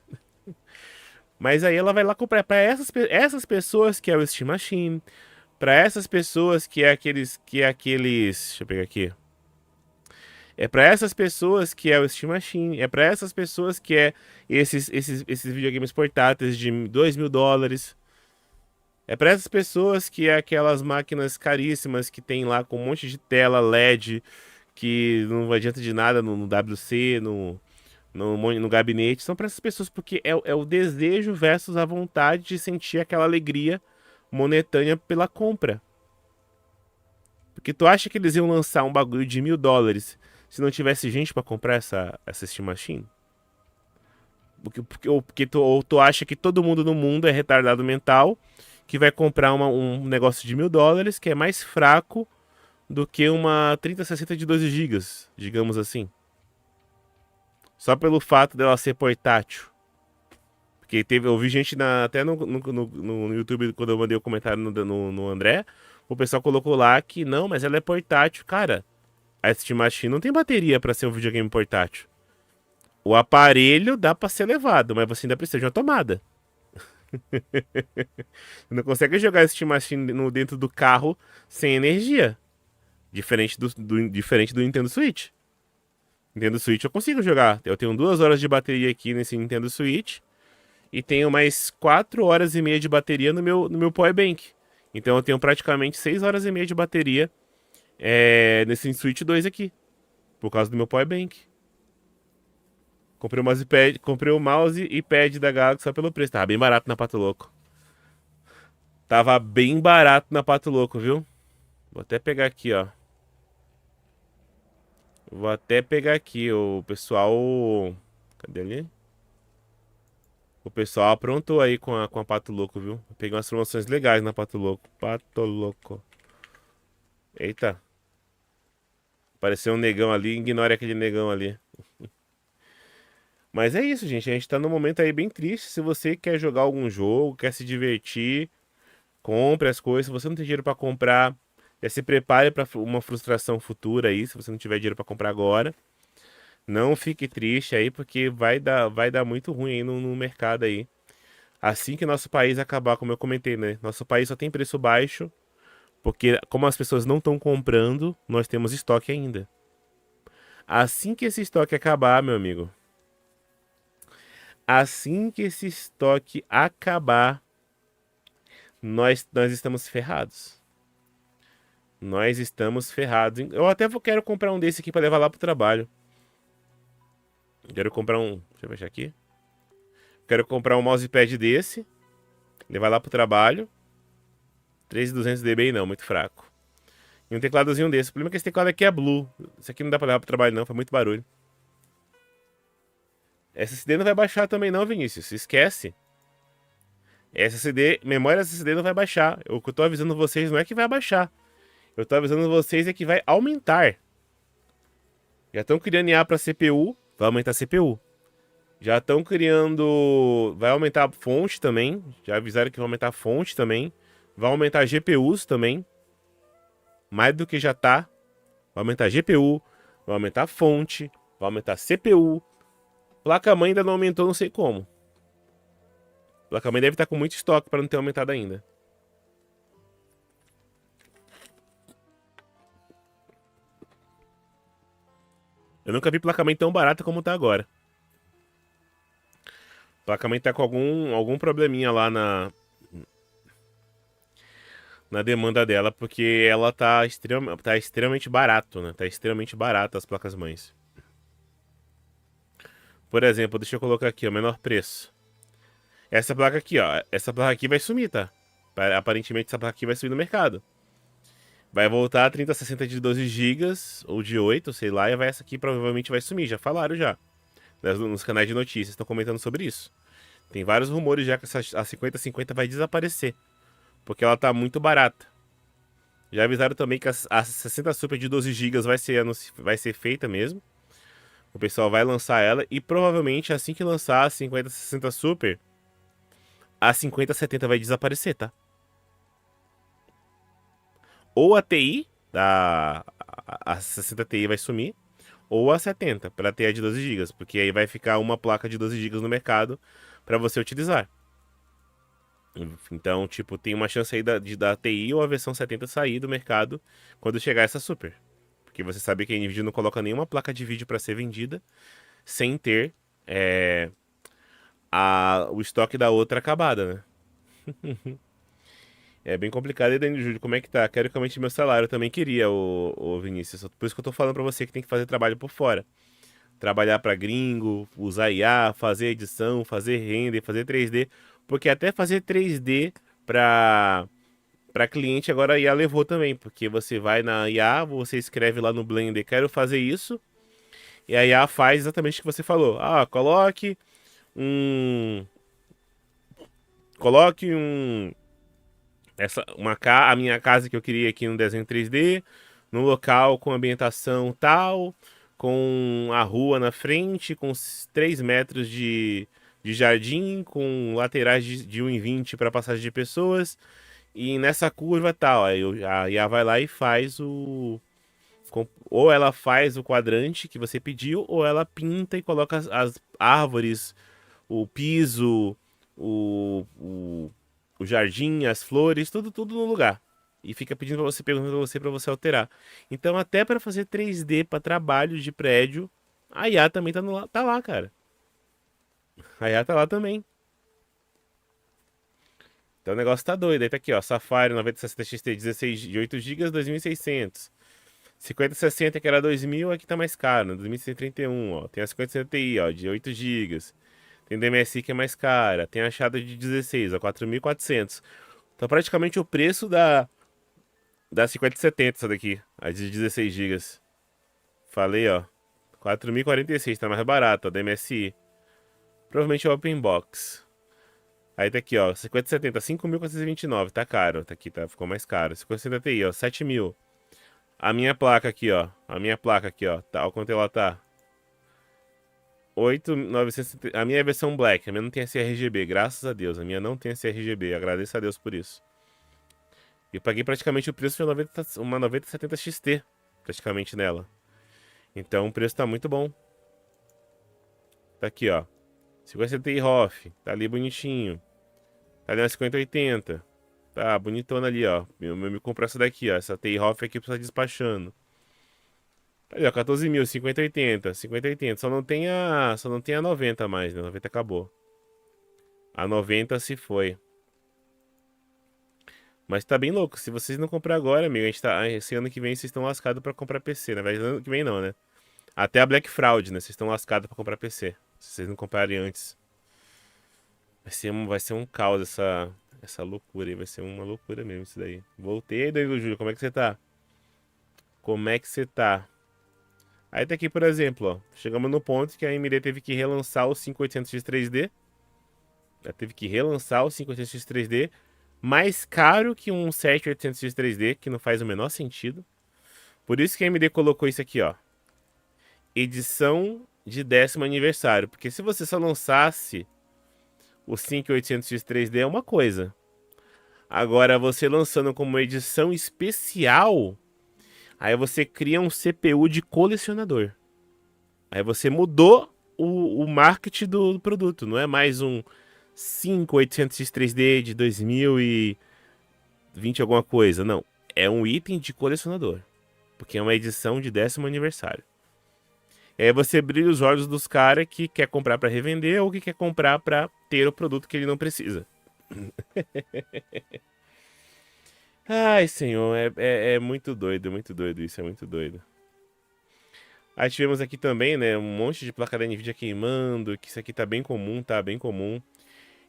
Mas aí ela vai lá comprar pra essas pessoas que é o Steam Machine, pra essas pessoas que é aqueles, deixa eu pegar aqui. É pra essas pessoas que é o Steam Machine, é pra essas pessoas que é esses videogames portáteis de $2.000. É pra essas pessoas que é aquelas máquinas caríssimas que tem lá com um monte de tela LED que não adianta de nada no WC, no gabinete. São pra essas pessoas porque é o desejo versus a vontade de sentir aquela alegria momentânea pela compra. Porque tu acha que eles iam lançar um bagulho de $1.000 se não tivesse gente pra comprar essa Steam Machine? Ou tu acha que todo mundo no mundo é retardado mental que vai comprar um negócio de $1.000 que é mais fraco do que uma 3060 de 12 gigas, digamos assim. Só pelo fato dela ser portátil. Porque eu vi gente até no YouTube, quando eu mandei o comentário no André, o pessoal colocou lá que não, mas ela é portátil. Cara, a Steam Machine não tem bateria pra ser um videogame portátil. O aparelho dá pra ser levado, mas você ainda precisa de uma tomada. Não consegue jogar Steam Machine dentro do carro sem energia. Diferente do Nintendo Switch. Nintendo Switch eu consigo jogar. Eu tenho 2 horas de bateria aqui nesse Nintendo Switch. E tenho mais 4 horas e meia de bateria no meu Power Bank. Então eu tenho praticamente 6 horas e meia de bateria nesse Switch 2 aqui. Por causa do meu Power Bank. Comprei o mouse e pad da Galaxy só pelo preço. Tava bem barato na Pato Louco. Tava bem barato na Pato Louco, viu? Vou até pegar aqui, ó. Vou até pegar aqui. O pessoal. Cadê ali? O pessoal aprontou aí com a Pato Louco, viu? Eu peguei umas promoções legais na Pato Louco. Pato Louco. Eita. Apareceu um negão ali. Ignore aquele negão ali. Mas é isso, gente. A gente tá num momento aí bem triste. Se você quer jogar algum jogo, quer se divertir, compre as coisas. Se você não tem dinheiro pra comprar, já se prepare pra uma frustração futura aí, se você não tiver dinheiro pra comprar agora. Não fique triste aí, porque vai dar muito ruim aí no mercado aí. Assim que nosso país acabar, como eu comentei, né? Nosso país só tem preço baixo, porque como as pessoas não estão comprando, nós temos estoque ainda. Assim que esse estoque acabar, meu amigo, assim que esse estoque acabar, nós estamos ferrados. Nós estamos ferrados. Eu até quero comprar um desse aqui para levar lá pro trabalho. Quero comprar um. Deixa eu fechar aqui. Quero comprar um mousepad desse, levar lá pro trabalho. 3200 dB não, muito fraco. E um tecladozinho desse. O problema é que esse teclado aqui é Blue. Isso aqui não dá pra levar pro trabalho não, faz muito barulho. SSD não vai baixar também não, Vinícius. Esquece. SSD, memória SSD não vai baixar. O que eu tô avisando vocês não é que vai baixar. Eu tô avisando vocês é que vai aumentar. Já estão criando IA para CPU, vai aumentar a CPU. Já estão criando, vai aumentar a fonte também. Já avisaram que vai aumentar a fonte também. Vai aumentar GPUs também. Mais do que já tá. Vai aumentar GPU, vai aumentar a fonte, vai aumentar a CPU. Placa-mãe ainda não aumentou, não sei como. Placa-mãe deve estar com muito estoque para não ter aumentado ainda. Eu nunca vi placa-mãe tão barata como tá agora. Placa-mãe tá com algum probleminha lá na demanda dela, porque ela tá extremamente barato, né? Tá extremamente barata as placas-mães. Por exemplo, deixa eu colocar aqui, o menor preço. Essa placa aqui, ó. Essa placa aqui vai sumir, tá? Aparentemente essa placa aqui vai sumir no mercado. Vai voltar a 3060 de 12 gigas ou de 8, sei lá, e essa aqui provavelmente vai sumir. Já falaram já. Nos canais de notícias estão comentando sobre isso. Tem vários rumores já que a 5050 vai desaparecer. Porque ela tá muito barata. Já avisaram também que a 60 Super de 12 gigas vai ser feita mesmo. O pessoal vai lançar ela e provavelmente assim que lançar a 5060 Super, a 5070 vai desaparecer, tá? Ou a TI, a 60 Ti vai sumir, ou a 70 para ter a de 12 gigas, porque aí vai ficar uma placa de 12 gigas no mercado para você utilizar. Então, tipo, tem uma chance aí da TI ou a versão 70 sair do mercado quando chegar essa Super. Porque você sabe que a Nvidia não coloca nenhuma placa de vídeo para ser vendida sem ter o estoque da outra acabada, né? É bem complicado. E daí, Júlio, como é que tá? Quero que aumente meu salário. Eu também queria, o Vinícius. Por isso que eu tô falando pra você que tem que fazer trabalho por fora. Trabalhar pra gringo, usar IA, fazer edição, fazer render, fazer 3D. Porque até fazer 3D pra cliente agora a IA levou também. Porque você vai na IA, você escreve lá no Blender, quero fazer isso. E a IA faz exatamente o que você falou. Ah, um. Coloque um. A minha casa que eu queria aqui no desenho 3D, num local com ambientação tal, com a rua na frente, com 3 metros de jardim, com laterais de 1,20 para passagem de pessoas, e nessa curva tal. A IA vai lá e faz ou ela faz o quadrante que você pediu, ou ela pinta e coloca as árvores, o piso, o, o, o jardim, as flores, tudo no lugar. E fica pedindo pra você, perguntando pra você alterar. Então, até para fazer 3D para trabalho de prédio, a IA também tá lá, cara. A IA tá lá também. Então o negócio tá doido. Aí tá aqui, ó. Safari 9060 XT 16 de 8 GB, 2.600. 5060 que era 2.000, aqui tá mais caro, né? 2.131, ó. Tem a 5060 Ti, ó, de 8 GB. Tem DMSI que é mais cara. Tem a Shadow de 16, ó, 4.400. Então praticamente o preço da 5070 essa daqui, a de 16 GB. Falei, ó. 4.046, tá mais barato, ó, DMSI. Provavelmente é Open Box. Aí tá aqui, ó, 5070, 5.429, tá caro. Tá aqui, tá, ficou mais caro. 5070 Ti, ó, 7.000. A minha placa aqui, ó. A minha placa aqui, ó. Tá, olha quanto ela tá. 8.900. A minha é a versão Black, a minha não tem esse RGB, graças a Deus. A minha não tem esse RGB, agradeço a Deus por isso. Eu paguei praticamente o preço de uma 9070 XT, praticamente nela. Então o preço tá muito bom. Tá aqui, ó. 50 Ti ROF, tá ali bonitinho. Tá ali na 5080. Tá bonitona ali, ó. Eu me compro essa daqui, ó. Essa Ti ROF aqui pra estar despachando. Tá ali, ó. 14 mil, 5080, 5080. Só não tem a 90 mais, né? A 90 acabou. A 90 se foi. Mas tá bem louco. Se vocês não comprar agora, amigo, a gente tá. Esse ano que vem vocês estão lascados pra comprar PC. Na verdade, ano que vem não, né? Até a Black Fraud, né? Vocês estão lascados pra comprar PC. Se vocês não comprarem antes. Vai ser um caos essa loucura aí. Vai ser uma loucura mesmo isso daí. Voltei aí, Danilo Júlio. Como é que você tá? Como é que você tá? Aí tá aqui, por exemplo, ó. Chegamos no ponto que a AMD teve que relançar o 5800X 3D. Ela teve que relançar o 5800X 3D. Mais caro que um 7800X 3D, que não faz o menor sentido. Por isso que a AMD colocou isso aqui, ó. Edição de 10º aniversário. Porque se você só lançasse o 5800X 3D é uma coisa. Agora, você lançando como edição especial, aí você cria um CPU de colecionador. Aí você mudou o marketing do produto. Não é mais um 5800X 3D de 2020 alguma coisa. Não. É um item de colecionador. Porque é uma edição de 10º aniversário. E aí você brilha os olhos dos caras que quer comprar para revender ou que quer comprar para ter o produto que ele não precisa. Ai, senhor, é muito doido isso, é muito doido. Aí tivemos aqui também, né, um monte de placa da Nvidia queimando, que isso aqui tá bem comum, tá bem comum.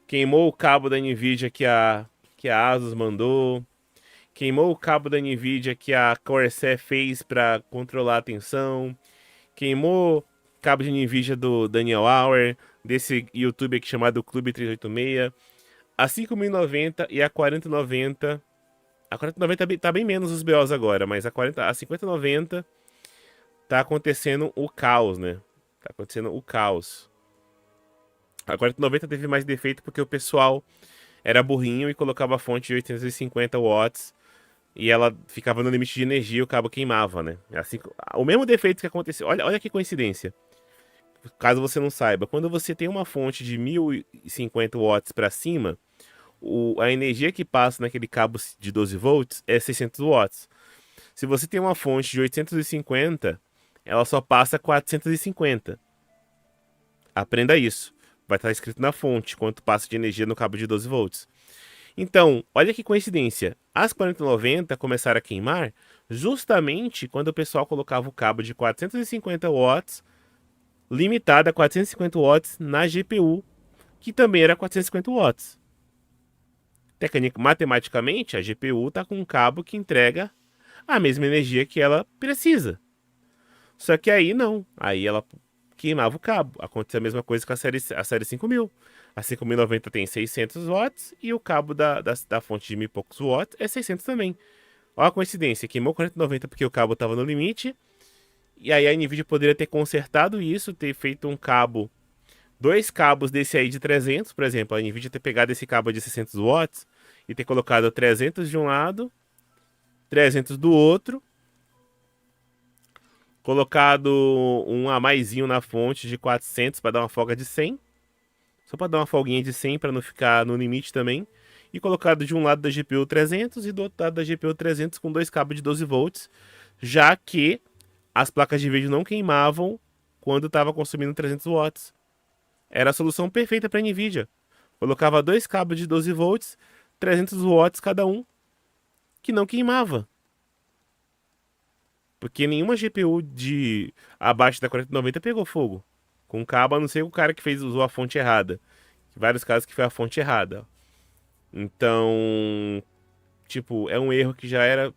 Queimou o cabo da Nvidia que a Asus mandou. Queimou o cabo da Nvidia que a Corsair fez para controlar a tensão. Queimou cabo de Nvidia do Daniel Auer, desse YouTube aqui chamado Clube 386. A 5090 e a 4090. A 4090 tá bem menos os BOs agora, mas a 5090 tá acontecendo o caos, né? Tá acontecendo o caos. A 4090 teve mais defeito porque o pessoal era burrinho e colocava a fonte de 850 watts e ela ficava no limite de energia e o cabo queimava, né? Assim, o mesmo defeito que aconteceu. Olha que coincidência. Caso você não saiba, quando você tem uma fonte de 1050 watts para cima, a energia que passa naquele cabo de 12 volts é 600 watts. Se você tem uma fonte de 850, ela só passa 450. Aprenda isso. Vai estar escrito na fonte quanto passa de energia no cabo de 12 volts. Então, olha que coincidência. As 4090 começaram a queimar justamente quando o pessoal colocava o cabo de 450 watts, limitado a 450 watts na GPU, que também era 450 watts. Matematicamente, a GPU está com um cabo que entrega a mesma energia que ela precisa. Só que aí não. Aí ela queimava o cabo. Aconteceu a mesma coisa com a série 5000. A 5090 tem 600 watts e o cabo da fonte de 1000 e poucos watts é 600 também. Olha a coincidência. Queimou 4090 porque o cabo estava no limite. E aí a Nvidia poderia ter consertado isso, ter feito um cabo, dois cabos desse aí de 300, por exemplo. A Nvidia ter pegado esse cabo de 600 watts e ter colocado 300 de um lado, 300 do outro, colocado um a maisinho na fonte de 400 para dar uma folga de 100, só para dar uma folguinha de 100 para não ficar no limite também, e colocado de um lado da GPU 300 e do outro lado da GPU 300 com dois cabos de 12 volts, já que as placas de vídeo não queimavam quando estava consumindo 300 watts. Era a solução perfeita para a Nvidia. Colocava dois cabos de 12 volts, 300 watts cada um, que não queimava. Porque nenhuma GPU de abaixo da 4090 pegou fogo. Com cabo, a não ser o cara que usou a fonte errada. Vários casos que foi a fonte errada. Então, tipo, é um erro que já era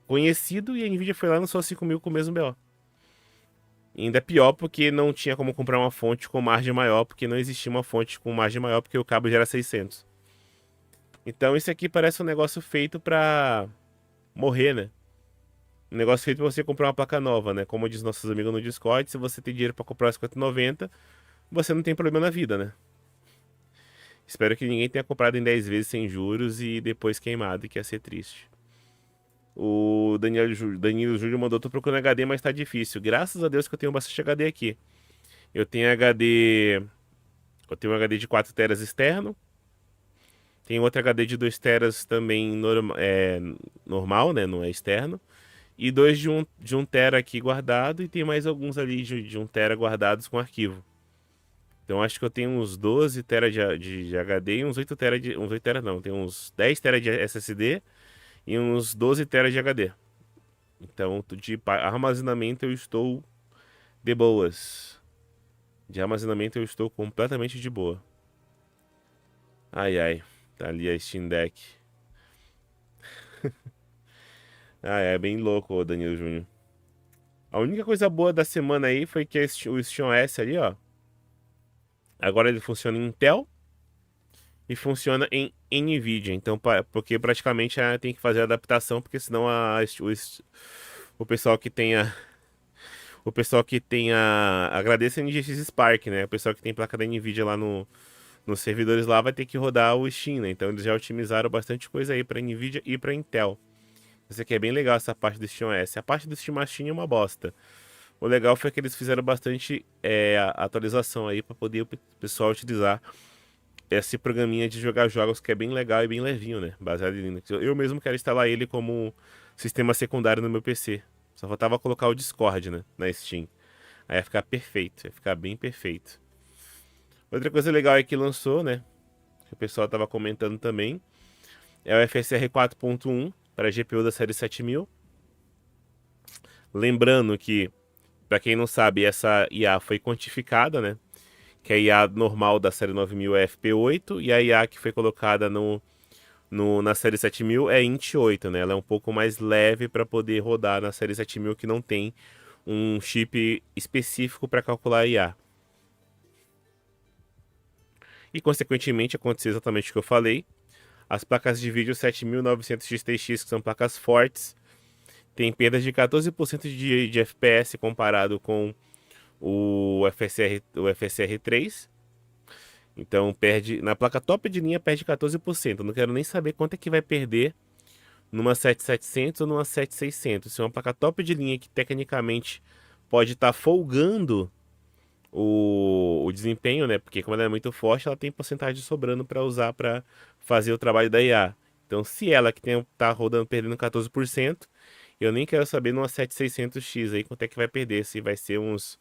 conhecido e a Nvidia foi lá no só 5000 com o mesmo BO. E ainda é pior porque não tinha como comprar uma fonte com margem maior, porque não existia uma fonte com margem maior, porque o cabo já era 600. Então isso aqui parece um negócio feito pra morrer, né? um negócio feito pra você comprar uma placa nova, né? Como diz nossos amigos no Discord, se você tem dinheiro pra comprar uma 5090, você não tem problema na vida, né? Espero que ninguém tenha comprado em 10 vezes sem juros e depois queimado, que ia ser triste. O Danilo Júlio mandou, tô procurando HD, mas tá difícil. Graças a Deus que eu tenho bastante HD aqui. Eu tenho HD. Eu tenho um HD de 4 teras externo. Tem outro HD de 2 teras também normal, né? Não é externo. E dois de 1 tera aqui guardado. E tem mais alguns ali de 1 tera guardados com arquivo. Então acho que eu tenho uns 12 tera de HD e uns 8 tera de. Uns 8 tera não, tem uns 10 tera de SSD e uns 12 tera de HD. Então, de armazenamento eu estou de boas. De armazenamento eu estou completamente de boa. Ai ai, tá ali a Steam Deck. Ah, é bem louco, o Danilo Júnior. A única coisa boa da semana aí foi que o SteamOS ali, ó. Agora ele funciona em Intel e funciona em NVIDIA. Então, porque praticamente tem que fazer a adaptação, porque senão o pessoal que tenha. O pessoal que tenha. Agradeço a NGX Spark, né? O pessoal que tem placa da NVIDIA lá nos servidores lá vai ter que rodar o Steam, né? Então eles já otimizaram bastante coisa aí para NVIDIA e para Intel. Isso aqui é bem legal, essa parte do SteamOS. A parte do Steam Machine é uma bosta. O legal foi que eles fizeram bastante atualização aí para poder o pessoal utilizar esse programinha de jogar jogos que é bem legal e bem levinho, né? Baseado em Linux. Eu mesmo quero instalar ele como sistema secundário no meu PC. Só faltava colocar o Discord, né? Na Steam. Aí ia ficar perfeito, ia ficar bem perfeito. Outra coisa legal é que lançou, né? Que o pessoal tava comentando também. É o FSR 4.1 para GPU da série 7000. Lembrando que, para quem não sabe, essa IA foi quantificada, né? Que a IA normal da série 9000 é FP8 e a IA que foi colocada na série 7000 é INT8, né? Ela é um pouco mais leve para poder rodar na série 7000 que não tem um chip específico para calcular a IA. E consequentemente aconteceu exatamente o que eu falei. As placas de vídeo 7900 XTX, que são placas fortes, tem perdas de 14% de FPS comparado com o FSR 3. Então perde na placa top de linha perde 14%. Eu não quero nem saber quanto é que vai perder numa 7700 ou numa 7600. Se é uma placa top de linha que tecnicamente pode estar folgando o desempenho, né? Porque como ela é muito forte, ela tem porcentagem sobrando para usar para fazer o trabalho da IA. Então, se ela que tá rodando perdendo 14%, eu nem quero saber numa 7600X aí quanto é que vai perder, se vai ser uns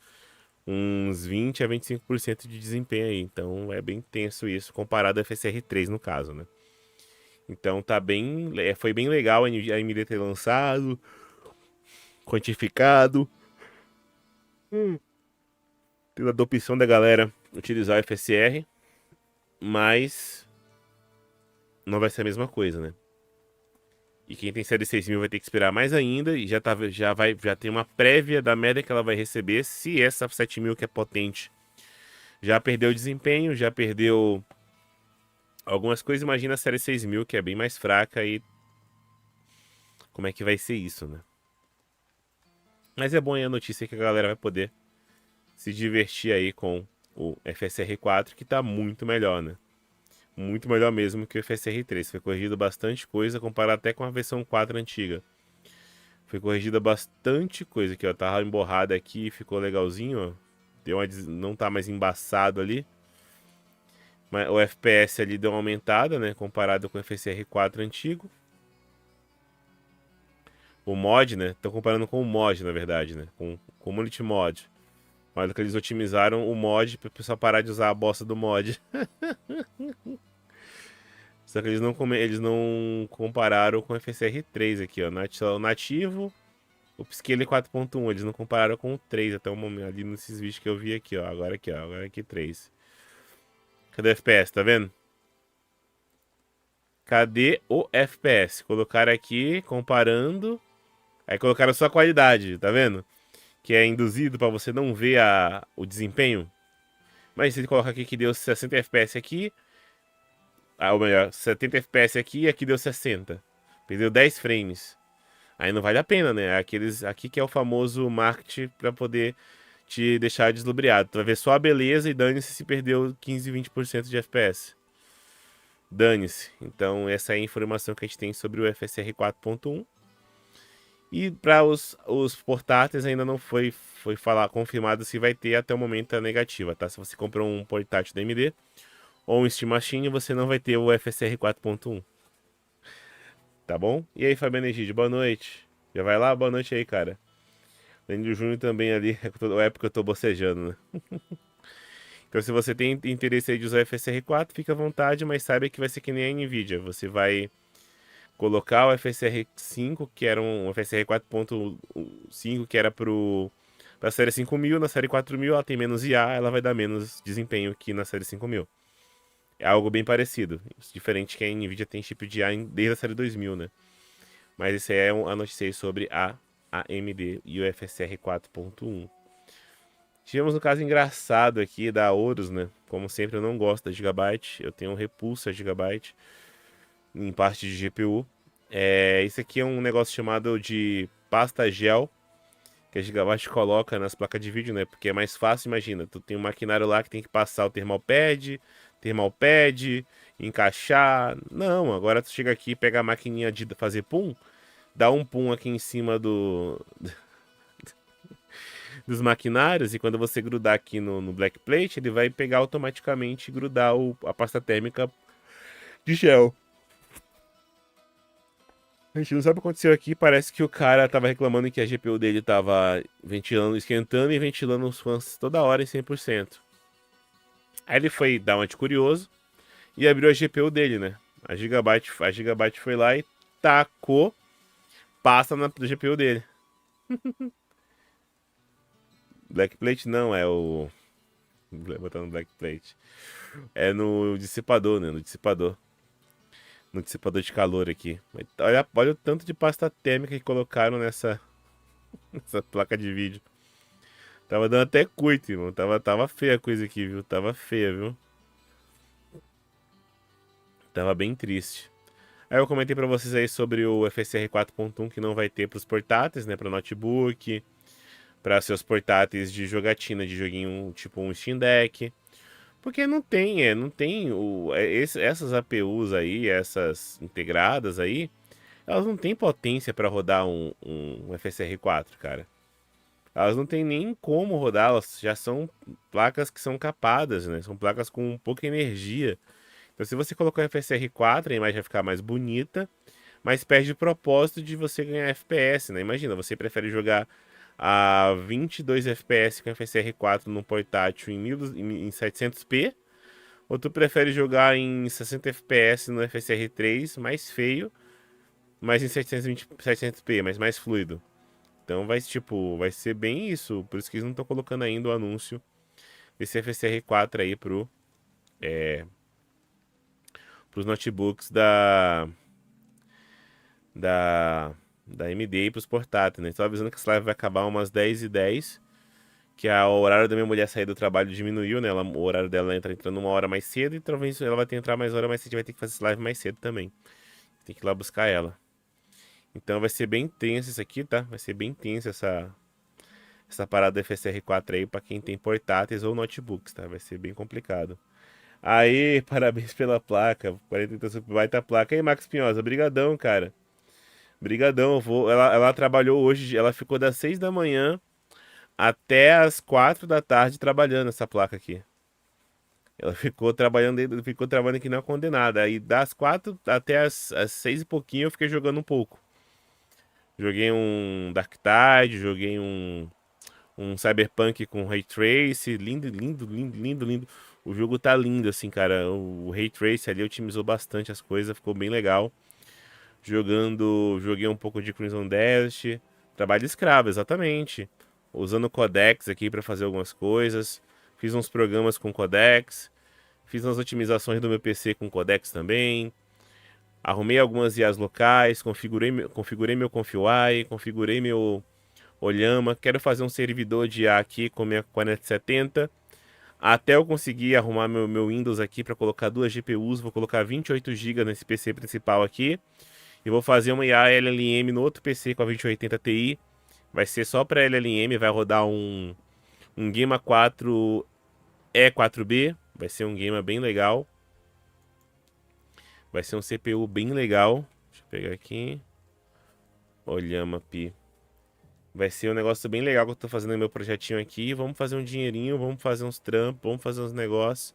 20 a 25% de desempenho aí. Então, é bem tenso isso comparado ao FSR3 no caso, né? Então, foi bem legal a AMD ter lançado, quantificado. Tendo a opção da galera utilizar o FSR, mas não vai ser a mesma coisa, né? E quem tem série 6000 vai ter que esperar mais ainda e já tem uma prévia da média que ela vai receber se essa 7000 que é potente já perdeu desempenho, já perdeu algumas coisas. Imagina a série 6000 que é bem mais fraca e como é que vai ser isso, né? Mas é bom aí a notícia que a galera vai poder se divertir aí com o FSR 4 que tá muito melhor, né? Muito melhor mesmo que o FSR 3. Foi corrigido bastante coisa comparado até com a versão 4 antiga. Foi corrigida bastante coisa aqui, ó. Tava emborrada aqui, ficou legalzinho, ó. Não tá mais embaçado ali. Mas o FPS ali deu uma aumentada, né? Comparado com o FSR 4 antigo. O mod, né? Tô comparando com o mod, na verdade, né? Com o Community Mod. Olha que eles otimizaram o mod para o pessoal parar de usar a bosta do mod. Só que eles não compararam com o FSR 3 aqui, ó. O nativo, o Upscaler 4.1. Eles não compararam com o 3 até o momento, ali nesses vídeos que eu vi aqui, ó. Agora aqui, ó. Agora aqui 3. Cadê o FPS, tá vendo? Cadê o FPS? Colocaram aqui, comparando. Aí colocaram só a qualidade, tá vendo? Que é induzido para você não ver o desempenho. Mas se ele coloca aqui que deu 60 FPS aqui, ou melhor, 70 FPS aqui e aqui deu 60. Perdeu 10 frames. Aí não vale a pena, né? Aqueles aqui que é o famoso marketing para poder te deixar deslubriado. Tu vai ver só a beleza e dane-se se perdeu 15, 20% de FPS. Dane-se. Então essa é a informação que a gente tem sobre o FSR 4.1. E para os portáteis ainda não foi confirmado se vai ter, até o momento a negativa, tá? Se você comprou um portátil da AMD ou um Steam Machine, você não vai ter o FSR 4.1. Tá bom? E aí, Fabiano Egídio, boa noite. Já vai lá? Boa noite aí, cara. Lênio Júnior também ali, é porque eu tô bocejando, né? Então, se você tem interesse aí de usar o FSR 4, fica à vontade, mas saiba que vai ser que nem a NVIDIA. Você vai colocar o FSR 5, que era um FSR 4.5, que era para a série 5000. Na série 4000 ela tem menos IA, ela vai dar menos desempenho que na série 5000. É algo bem parecido, diferente que a NVIDIA tem chip de IA desde a série 2000, né? Mas esse é a notícia aí sobre a AMD e o FSR 4.1. Tivemos um caso engraçado aqui da Aorus, né? Como sempre, eu não gosto da Gigabyte, eu tenho um repulso a Gigabyte em parte de GPU. Isso aqui é um negócio chamado de pasta gel, que a Gigabyte coloca nas placas de vídeo, né? Porque é mais fácil, imagina, tu tem um maquinário lá que tem que passar o thermalpad, encaixar. Não, agora tu chega aqui, pega a maquininha de fazer pum, dá um pum aqui em cima dos maquinários, e quando você grudar aqui no backplate, ele vai pegar automaticamente e grudar a pasta térmica de gel. A gente não sabe o que aconteceu aqui, parece que o cara tava reclamando que a GPU dele tava ventilando, esquentando e ventilando os fãs toda hora em 100%. Aí ele foi dar um anticurioso e abriu a GPU dele, né? A Gigabyte foi lá e tacou pasta na GPU dele. Blackplate não, é o... Vou botar no Blackplate. É no dissipador, né? No dissipador de calor aqui. Olha o tanto de pasta térmica que colocaram nessa placa de vídeo. Tava dando até coito, irmão. Tava feia a coisa aqui, viu? Tava feia, viu? Tava bem triste. Aí eu comentei pra vocês aí sobre o FSR 4.1 que não vai ter pros portáteis, né? Pra notebook, pra seus portáteis de jogatina, de joguinho tipo um Steam Deck. Porque essas APUs aí, essas integradas aí, elas não têm potência pra rodar um FSR 4, cara. Elas não têm nem como rodar, elas já são placas que são capadas, né? São placas com pouca energia. Então, se você colocar o FSR 4, a imagem vai ficar mais bonita, mas perde o propósito de você ganhar FPS, né? Imagina, você prefere jogar a 22 FPS com FSR 4 no portátil em 700p, ou tu prefere jogar em 60 FPS no FSR 3, mais feio, mas em 700p, mas mais fluido. Então vai ser bem isso. Por isso que eles não estão colocando ainda o anúncio desse FSR 4 aí pros notebooks da, da AMD e pros portáteis, né? Estou avisando que essa live vai acabar umas 10h10, que o horário da minha mulher sair do trabalho diminuiu, né? O horário dela entra entrando uma hora mais cedo, e talvez ela vai ter que entrar mais hora mais cedo, vai ter que fazer essa live mais cedo também. Tem que ir lá buscar ela. Então vai ser bem tenso isso aqui, tá? Vai ser bem tenso essa parada do FSR 4 aí pra quem tem portáteis ou notebooks, tá? Vai ser bem complicado. Aí, parabéns pela placa. 40 super baita placa. Aí, Max Pinhosa, brigadão, cara. Brigadão. Ela trabalhou hoje, ela ficou das 6 da manhã até as 4 da tarde trabalhando essa placa aqui. Ela ficou trabalhando aqui na condenada. Aí das 4 até as 6 e pouquinho eu fiquei jogando um pouco. Joguei um Darktide, joguei um Cyberpunk com Ray Trace, lindo, lindo, lindo, lindo, lindo. O jogo tá lindo, assim, cara. O Ray Trace ali otimizou bastante as coisas, ficou bem legal. Joguei um pouco de Crimson Dash, trabalho escravo, exatamente. Usando codecs aqui para fazer algumas coisas. Fiz uns programas com codecs, fiz umas otimizações do meu PC com codecs também. Arrumei algumas IAs locais, configurei meu ConfUI, configurei meu Olhama. Quero fazer um servidor de IA aqui com minha 4070. Até eu conseguir arrumar meu Windows aqui para colocar duas GPUs, vou colocar 28 GB nesse PC principal aqui. E vou fazer uma IA LLM no outro PC com a 2080 Ti. Vai ser só para LLM, vai rodar um Gema 4 E4B. Vai ser um Gema bem legal. Vai ser um CPU bem legal. Deixa eu pegar aqui. Olhama Pi. Vai ser um negócio bem legal que eu tô fazendo no meu projetinho aqui. Vamos fazer um dinheirinho, vamos fazer uns trampos, vamos fazer uns negócios.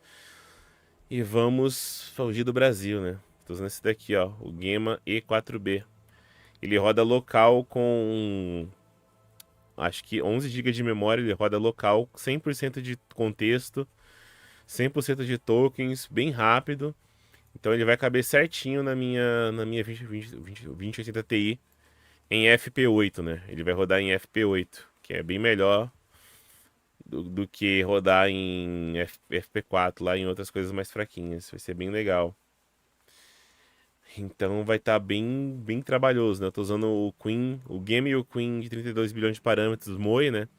E vamos fugir do Brasil, né? Tô usando esse daqui, ó. O Gema E4B. Ele roda local com... acho que 11 GB de memória. Ele roda local, 100% de contexto, 100% de tokens, bem rápido. Então ele vai caber certinho na minha 2080 Ti em FP8, né? Ele vai rodar em FP8, que é bem melhor do que rodar em FP4 lá em outras coisas mais fraquinhas. Vai ser bem legal. Então vai estar bem trabalhoso, né? Eu tô usando o Queen, o Game e o Queen de 32 bilhões de parâmetros MOE, né?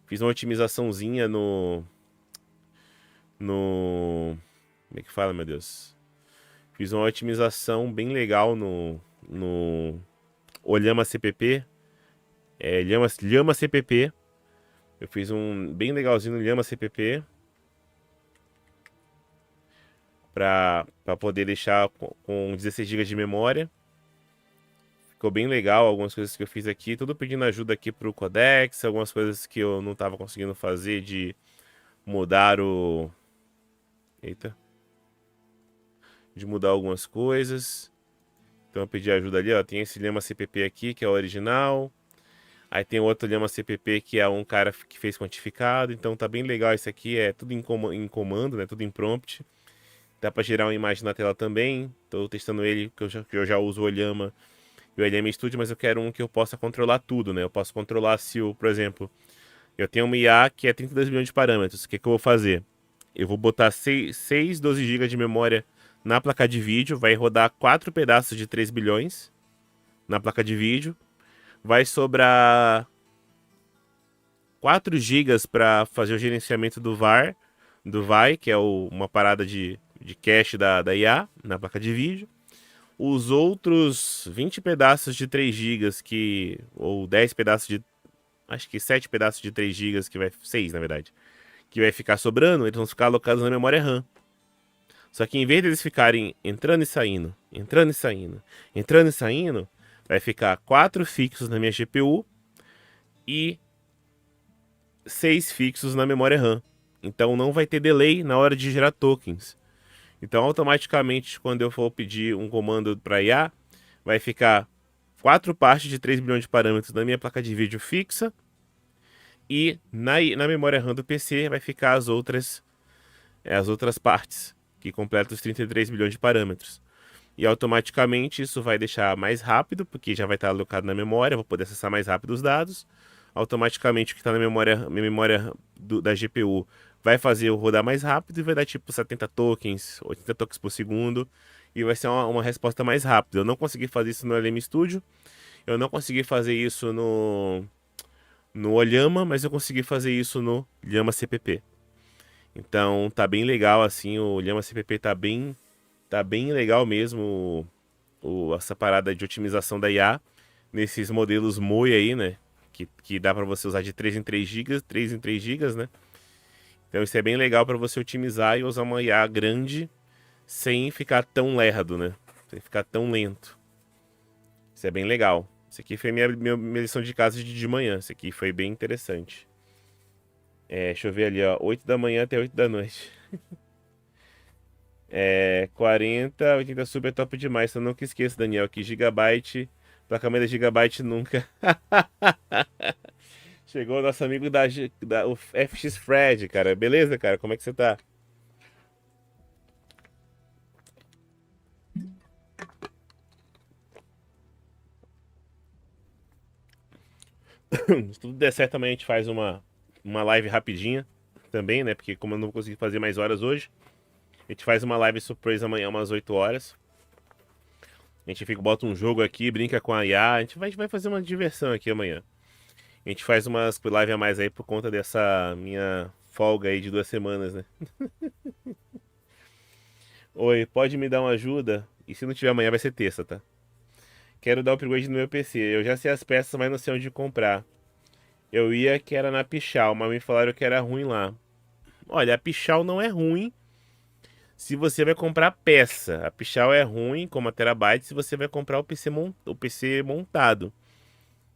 Fiz uma otimizaçãozinha no como é que fala, meu Deus? Fiz uma otimização bem legal no Olhama CPP. Llama CPP. Eu fiz um bem legalzinho no Llama CPP. Pra poder deixar com 16 GB de memória. Ficou bem legal algumas coisas que eu fiz aqui. Tudo pedindo ajuda aqui pro Codex. Algumas coisas que eu não tava conseguindo fazer de mudar o... Eita. De mudar algumas coisas. Então eu pedi ajuda ali, ó. Tem esse Llama CPP aqui, que é o original. Aí tem outro Llama CPP, que é um cara que fez quantificado. Então tá bem legal esse aqui. É tudo em comando, né? Tudo em prompt. Dá pra gerar uma imagem na tela também. Tô testando ele, que eu já uso o Llama e o LM Studio, mas eu quero um que eu possa controlar tudo, né? Eu posso controlar se, por exemplo, eu tenho uma IA que é 32 bilhões de parâmetros. O que eu vou fazer? Eu vou botar 12 GB de memória na placa de vídeo, vai rodar 4 pedaços de 3 bilhões na placa de vídeo. Vai sobrar 4 GB para fazer o gerenciamento do VAR, do VAI, que é uma parada de cache da IA na placa de vídeo. Os outros 20 pedaços de 3 GB ou 10 pedaços de... acho que 7 pedaços de 3 GB, que vai... 6, na verdade. Que vai ficar sobrando, eles vão ficar alocados na memória RAM. Só que em vez deles ficarem entrando e saindo, entrando e saindo, entrando e saindo, vai ficar 4 fixos na minha GPU e 6 fixos na memória RAM. Então não vai ter delay na hora de gerar tokens. Então, automaticamente, quando eu for pedir um comando para IA, vai ficar 4 partes de 3 bilhões de parâmetros na minha placa de vídeo fixa. E na memória RAM do PC vai ficar as outras partes, que completam os 33 bilhões de parâmetros. E automaticamente isso vai deixar mais rápido, porque já vai estar alocado na memória, vou poder acessar mais rápido os dados. Automaticamente o que está na memória da GPU vai fazer eu rodar mais rápido e vai dar tipo 70 tokens, 80 tokens por segundo. E vai ser uma resposta mais rápida. Eu não consegui fazer isso no LM Studio. Eu não consegui fazer isso no Olhama, mas eu consegui fazer isso no Llama CPP. Então tá bem legal assim, o Llama CPP tá bem legal mesmo essa parada de otimização da IA nesses modelos MOE aí, né? Que dá para você usar de 3 em 3 GB, 3 em 3 GB, né? Então isso é bem legal para você otimizar e usar uma IA grande sem ficar tão lerdo, né? Sem ficar tão lento. Isso é bem legal. Isso aqui foi minha lição de casa de manhã. Isso aqui foi bem interessante. Deixa eu ver ali, ó. 8 da manhã até 8 da noite. 40, 80 sub é top demais. Eu nunca esqueço, Daniel, que Gigabyte, placa-mãe da Gigabyte nunca. Chegou o nosso amigo o FX Fred, cara. Beleza, cara? Como é que você tá? Se tudo der certo, amanhã a gente faz uma live rapidinha também, né? Porque como eu não vou conseguir fazer mais horas hoje, a gente faz uma live surpresa amanhã, umas 8 horas. A gente bota um jogo aqui, brinca com a IA. A gente vai fazer uma diversão aqui amanhã. A gente faz umas live a mais aí por conta dessa minha folga aí de 2 semanas, né? Oi, pode me dar uma ajuda? E se não tiver amanhã, vai ser terça, tá? Quero dar upgrade no meu PC. Eu já sei as peças, mas não sei onde comprar. Eu ia que era na Pichau, mas me falaram que era ruim lá. Olha, a Pichau não é ruim se você vai comprar peça. A Pichau é ruim, como a Terabyte, se você vai comprar o PC montado.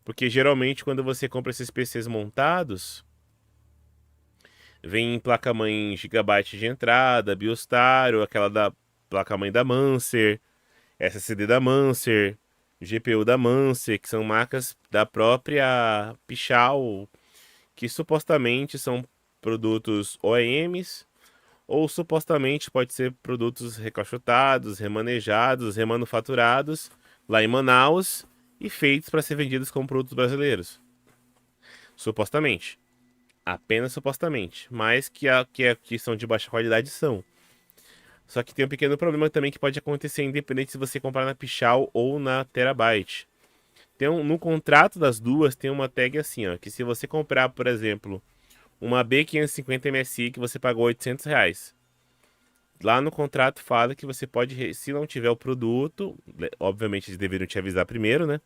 Porque geralmente quando você compra esses PCs montados, vem placa-mãe Gigabyte de entrada, Biostaro, aquela da placa-mãe da Mancer, SSD da Mancer, GPU da Mancer, que são marcas da própria Pichau, que supostamente são produtos OEMs ou supostamente pode ser produtos recaixotados, remanejados, remanufaturados lá em Manaus e feitos para ser vendidos como produtos brasileiros. Supostamente. Apenas supostamente. Mas que são de baixa qualidade são. Só que tem um pequeno problema também que pode acontecer independente se você comprar na Pichau ou na Terabyte. No contrato das duas tem uma tag assim, ó, que se você comprar, por exemplo, uma B550 MSI que você pagou R$ 800, lá no contrato fala que você pode, se não tiver o produto, obviamente eles deveriam te avisar primeiro, né?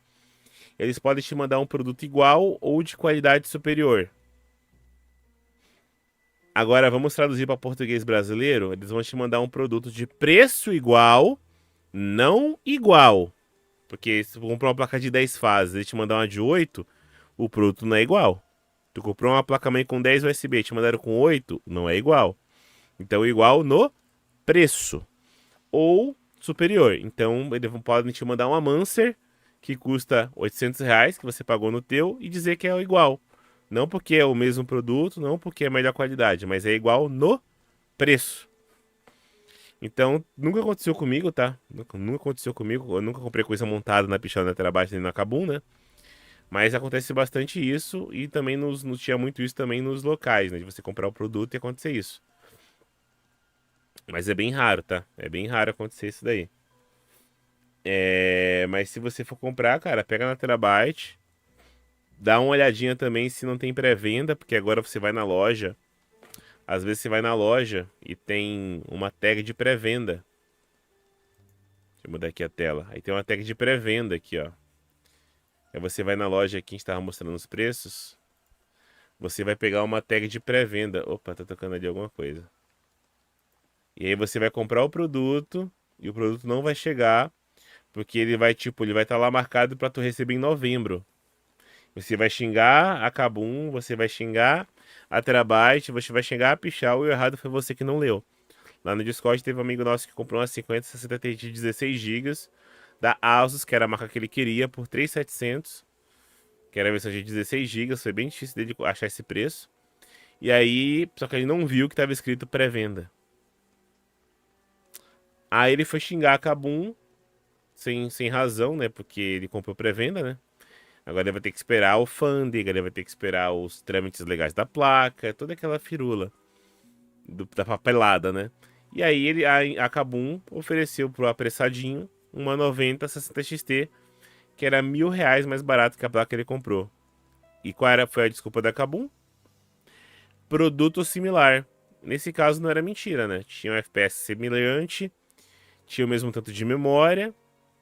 Eles podem te mandar um produto igual ou de qualidade superior. Agora vamos traduzir para português brasileiro. Eles vão te mandar um produto de preço igual, não igual. Porque se tu comprar uma placa de 10 fases e te mandar uma de 8, o produto não é igual. Tu comprou uma placa-mãe com 10 USB e te mandaram com 8, não é igual. Então, igual no preço. Ou superior. Então, eles podem te mandar uma Mancer que custa R$ 800, que você pagou no teu, e dizer que é igual. Não porque é o mesmo produto, não porque é melhor qualidade, mas é igual no preço. Então, nunca aconteceu comigo, tá? Nunca aconteceu comigo. Eu nunca comprei coisa montada na Pichão, na Terabyte nem na Kabum, né? Mas acontece bastante isso e também tinha muito isso também nos locais, né? De você comprar o produto e acontecer isso. Mas é bem raro, tá? É bem raro acontecer isso daí. Mas se você for comprar, cara, pega na Terabyte. Dá uma olhadinha também se não tem pré-venda, porque agora você vai na loja. Às vezes você vai na loja e tem uma tag de pré-venda. Deixa eu mudar aqui a tela. Aí tem uma tag de pré-venda aqui, ó. Aí você vai na loja aqui, a gente estava mostrando os preços. Você vai pegar uma tag de pré-venda. Opa, tá tocando ali alguma coisa. E aí você vai comprar o produto e o produto não vai chegar, porque ele vai estar lá marcado para tu receber em novembro. Você vai xingar a Kabum, você vai xingar a Terabyte, você vai xingar a Pichau e o errado foi você que não leu. Lá no Discord teve um amigo nosso que comprou uma 5060 Ti de 16 GB da Asus, que era a marca que ele queria, por 3.700, que era a versão de 16 GB, foi bem difícil dele achar esse preço. E aí, só que ele não viu que estava escrito pré-venda. Aí ele foi xingar a Kabum sem razão, né? Porque ele comprou pré-venda, né? Agora ele vai ter que esperar a alfândega, ele vai ter que esperar os trâmites legais da placa, toda aquela firula da papelada, né? E aí a Kabum ofereceu pro apressadinho uma 9060 XT, que era R$ 1.000 mais barato que a placa que ele comprou. E foi a desculpa da Kabum? Produto similar. Nesse caso não era mentira, né? Tinha um FPS semelhante, tinha o mesmo tanto de memória,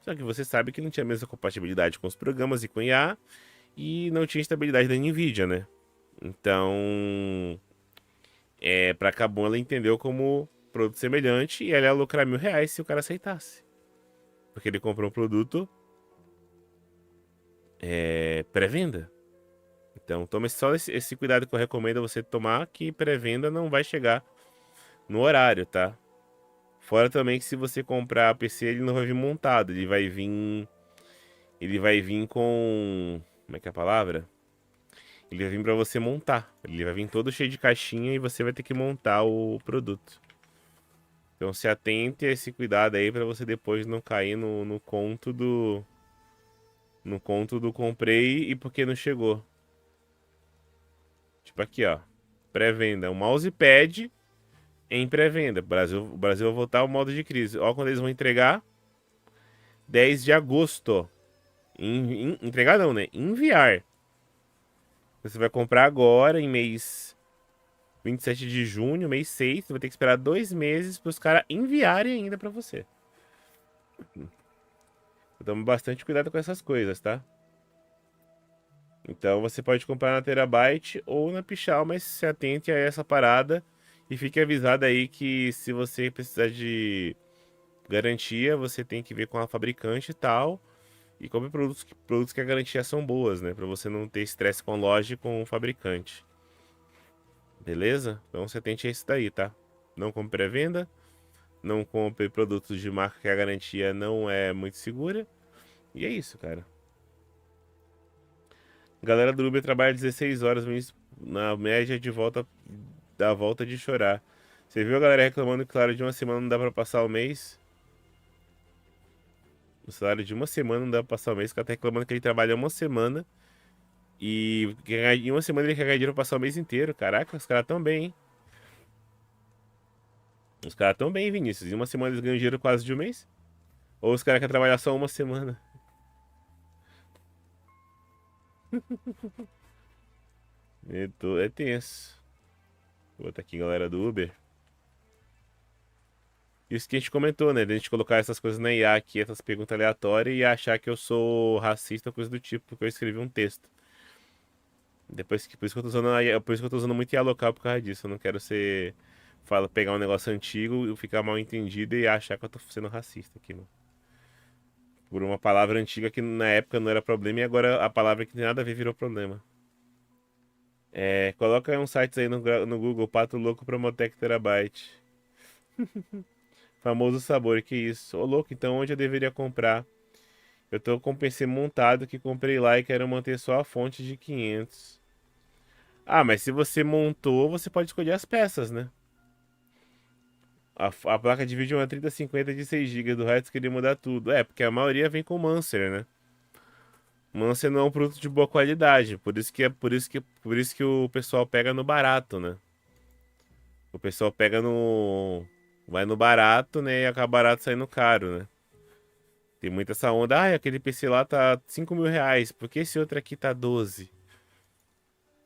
só que você sabe que não tinha a mesma compatibilidade com os programas e com IA, e não tinha estabilidade da Nvidia, né? Então, pra Kabum ela entendeu como produto semelhante e ela ia lucrar R$ 1.000 se o cara aceitasse. Porque ele comprou um produto pré-venda. Então, tome só esse cuidado que eu recomendo você tomar, que pré-venda não vai chegar no horário, tá? Fora também que se você comprar a PC, ele não vai vir montado, ele vai vir com, como é que é a palavra? Ele vai vir para você montar. Ele vai vir todo cheio de caixinha e você vai ter que montar o produto. Então se atente a esse cuidado aí para você depois não cair no conto do comprei e porque não chegou. Tipo aqui, ó. Pré-venda, um mousepad em pré-venda. O Brasil vai voltar ao modo de crise. Ó, quando eles vão entregar, 10 de agosto. Entregar não, né? Enviar. Você vai comprar agora, em mês 27 de junho, mês 6. Você vai ter que esperar 2 meses para os caras enviarem ainda para você. Tome bastante cuidado com essas coisas, tá? Então você pode comprar na Terabyte ou na Pichau, mas se atente a essa parada e fique avisado aí que se você precisar de garantia, você tem que ver com a fabricante e tal. E compre produtos que a garantia são boas, né? Pra você não ter estresse com loja e com o fabricante. Beleza? Então você atente a isso daí, tá? Não compre pré-venda. Não compre produtos de marca que a garantia não é muito segura. E é isso, cara. Galera do Uber trabalha 16 horas na média de volta da volta de chorar. Você viu a galera reclamando que, claro, de uma semana não dá pra passar o mês? O salário de uma semana não dá pra passar o mês. O cara tá reclamando que ele trabalha uma semana e em uma semana ele quer ganhar dinheiro pra passar o mês inteiro. Caraca, os caras tão bem, hein? Os caras tão bem, Vinícius. Em uma semana eles ganham dinheiro quase de um mês? Ou os caras querem trabalhar só uma semana? É tenso. Vou botar aqui, galera do Uber. Isso que a gente comentou, né? De a gente colocar essas coisas na IA aqui, essas perguntas aleatórias, e achar que eu sou racista, coisa do tipo, porque eu escrevi um texto. Depois que, por isso que eu tô usando, por isso que eu tô usando muito IA local por causa disso. Eu não quero ser. Pegar um negócio antigo e ficar mal entendido e achar que eu tô sendo racista aqui, né? Por uma palavra antiga que na época não era problema e agora a palavra que tem nada a ver virou problema. Coloca uns sites aí no Google, Pato Louco Promotec Terabyte. Famoso sabor, que isso? Ô louco, então onde eu deveria comprar? Eu tô com o PC montado que comprei lá e quero manter só a fonte de 500. Ah, mas se você montou, você pode escolher as peças, né? A placa de vídeo é uma 3050 de 6 GB, do resto queria mudar tudo. Porque a maioria vem com Mancer, né? Mancer não é um produto de boa qualidade, por isso que o pessoal pega no barato, né? O pessoal pega no vai no barato, né, e acaba barato saindo caro, né? Tem muita essa onda, aquele PC lá tá 5 mil reais, por que esse outro aqui tá 12?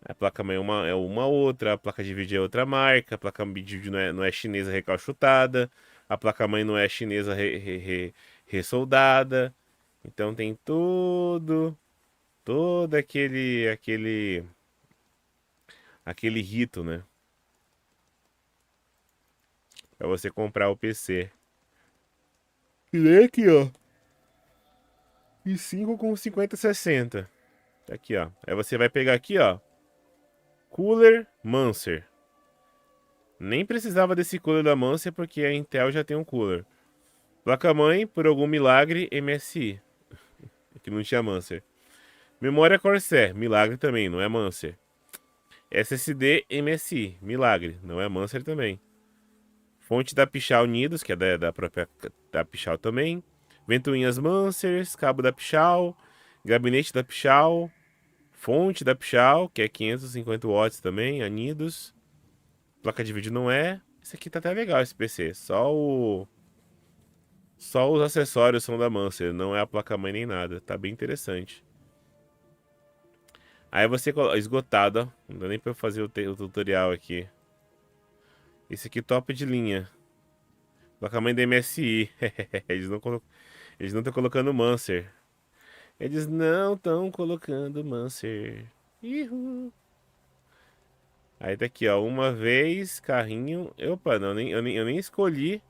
A placa-mãe é uma outra, a placa de vídeo é outra marca, a placa de vídeo não é chinesa recalchutada, a placa-mãe não é chinesa ressoldada. Então tem todo aquele rito, né? Pra você comprar o PC. E daí aqui, ó. E 5 com 5060. Tá aqui, ó. Aí você vai pegar aqui, ó. Cooler Mancer. Nem precisava desse cooler da Mancer porque a Intel já tem um cooler. Placa-mãe, por algum milagre, MSI. Que não tinha Mancer. Memória Corsair, milagre também, não é Mancer. SSD MSI, milagre, não é Mancer também. Fonte da Pichau Unidos, que é da própria da Pichau também. Ventoinhas Mancers, cabo da Pichau. Gabinete da Pichau. Fonte da Pichau, que é 550 watts também, Anidos. Placa de vídeo não é. Esse aqui tá até legal, esse PC. Só os acessórios são da Mancer, não é a placa-mãe nem nada. Tá bem interessante. Aí você coloca esgotado, ó. Não dá nem pra eu fazer o tutorial aqui. Esse aqui top de linha. Placa-mãe da MSI. Eles não estão colocando Mancer. Eles não estão colocando Mancer. Ihu. Aí tá aqui, ó. Uma vez, carrinho. Opa, não, eu nem escolhi.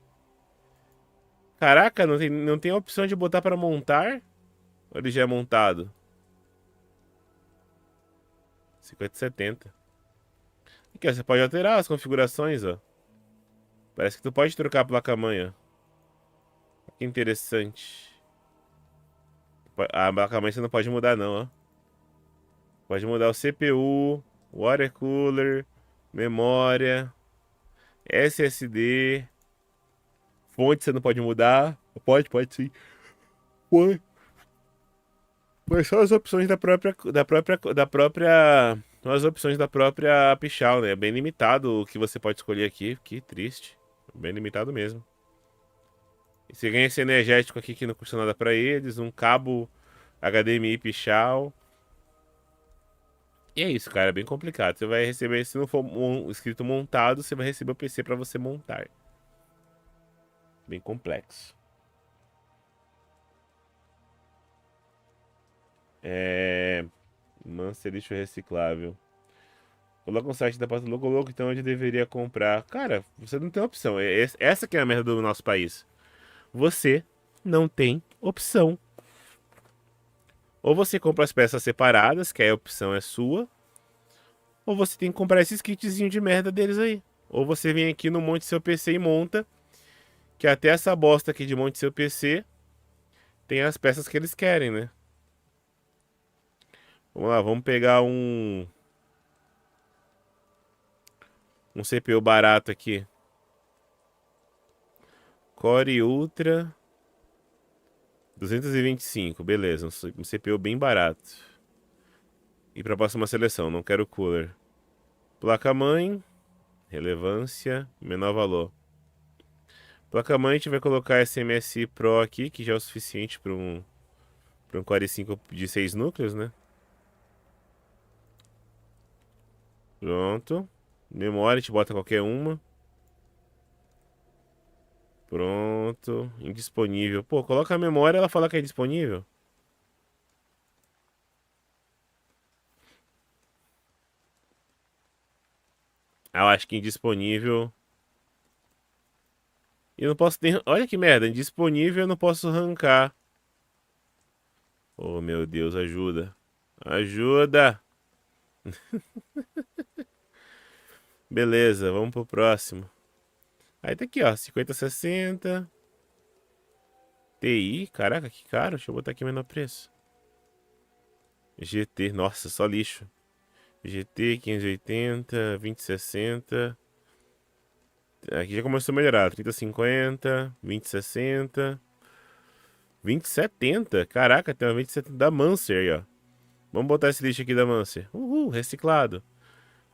Caraca, não tem a opção de botar pra montar? Ou ele já é montado? 5070. Aqui, ó, você pode alterar as configurações, ó. Parece que tu pode trocar a placa-mãe, ó. Que interessante. A placa-mãe você não pode mudar, não, ó. Pode mudar o CPU, water cooler, memória, SSD, fonte você não pode mudar. Pode sim. Pode. Mas só as opções são as opções da própria Pichau, né? É bem limitado o que você pode escolher aqui. Que triste. Bem limitado mesmo. E você ganha esse energético aqui que não custa nada pra eles, um cabo HDMI Pichau. E é isso, cara, é bem complicado. Você vai receber, se não for escrito montado, você vai receber o PC pra você montar. Bem complexo. É... Mancer lixo reciclável. Coloca um site da Pata Louco Louco, então onde deveria comprar. Cara, você não tem opção. Essa que é a merda do nosso país. Você não tem opção. Ou você compra as peças separadas, que aí a opção é sua. Ou você tem que comprar esses kitzinhos de merda deles aí. Ou você vem aqui no Monte Seu PC e monta. Que até essa bosta aqui de Monte Seu PC tem as peças que eles querem, né? Vamos lá, vamos pegar um CPU barato aqui. Core Ultra 225, beleza, um CPU bem barato. E para a próxima seleção, não quero cooler. Placa-mãe, relevância, menor valor. Placa-mãe a gente vai colocar esse MSI Pro aqui, que já é o suficiente para um Core i5 de 6 núcleos, né? Pronto. Memória, a gente bota qualquer uma. Pronto. Indisponível. Pô, coloca a memória, ela fala que é disponível. Ah, eu acho que indisponível. E eu não posso ter. Olha que merda, indisponível eu não posso arrancar. Oh, meu Deus, ajuda. Ajuda! Beleza, vamos pro próximo. Aí tá aqui, ó, 5060. TI, caraca, que caro. Deixa eu botar aqui o menor preço. GT, nossa, só lixo. GT 580, 2060. Aqui já começou a melhorar. 3050, 2060. 2070, caraca, tem uma 2070 da Mancer aí, ó. Vamos botar esse lixo aqui da Mancer. Uhul, reciclado.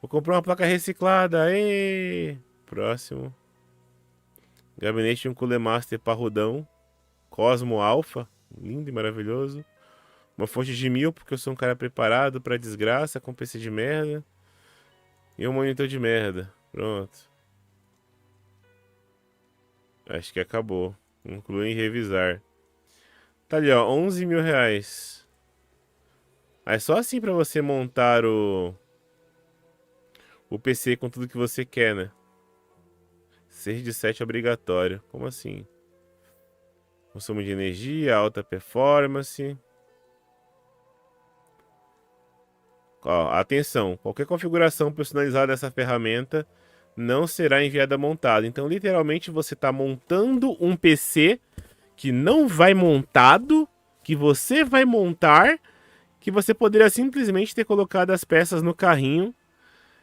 Vou comprar uma placa reciclada. Aê! Próximo. Gabinete de um Cooler Master parrudão. Cosmo Alpha. Lindo e maravilhoso. Uma fonte de 1000, porque eu sou um cara preparado pra desgraça, com PC de merda. E um monitor de merda. Pronto. Acho que acabou. Concluir em revisar. Tá ali, ó. 11 mil reais. É só assim pra você montar o PC com tudo que você quer, né? 6 de 7 obrigatório. Como assim? Consumo de energia, alta performance. Ó, atenção, qualquer configuração personalizada dessa ferramenta não será enviada montada. Então, literalmente, você está montando um PC que não vai montado, que você vai montar, que você poderia simplesmente ter colocado as peças no carrinho,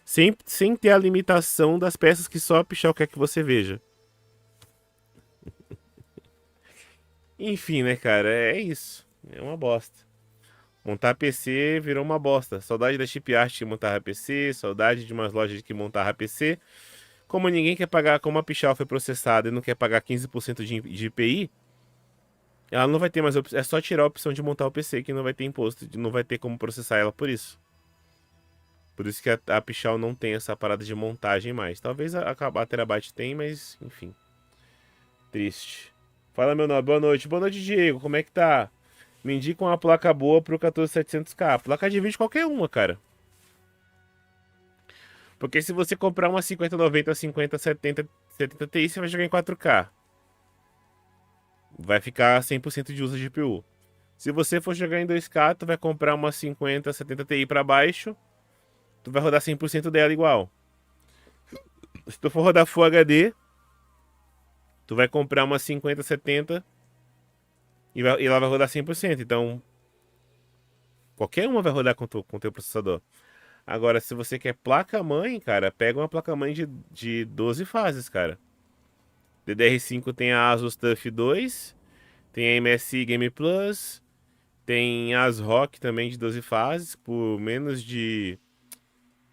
sem ter a limitação das peças que só a Pichau quer que você veja. Enfim, né, cara, é isso. É uma bosta. Montar PC virou uma bosta. Saudade da chip art que montava PC, saudade de umas lojas que montava PC. Como ninguém quer pagar, como a Pichau foi processada e não quer pagar 15% de IPI, ela não vai ter mais opção. É só tirar a opção de montar o PC que não vai ter imposto, não vai ter como processar ela por isso. Por isso que a Pichau não tem essa parada de montagem mais. Talvez a Terabyte tem, mas enfim. Triste. Fala, meu nome, boa noite. Boa noite, Diego. Como é que tá? Me indica uma placa boa pro 14700K. Placa de vídeo qualquer uma, cara. Porque se você comprar uma 5090, 5070, 70 Ti, você vai jogar em 4K. Vai ficar 100% de uso de GPU. Se você for jogar em 2K, tu vai comprar uma 50, 70 Ti pra baixo, tu vai rodar 100% dela igual. Se tu for rodar Full HD, tu vai comprar uma 50, 70 e ela vai rodar 100%. Então, qualquer uma vai rodar com teu processador. Agora, se você quer placa-mãe, cara, pega uma placa-mãe de 12 fases, cara. DDR5 tem a Asus TUF 2, tem a MSI Game Plus, tem a ASRock também de 12 fases, por menos de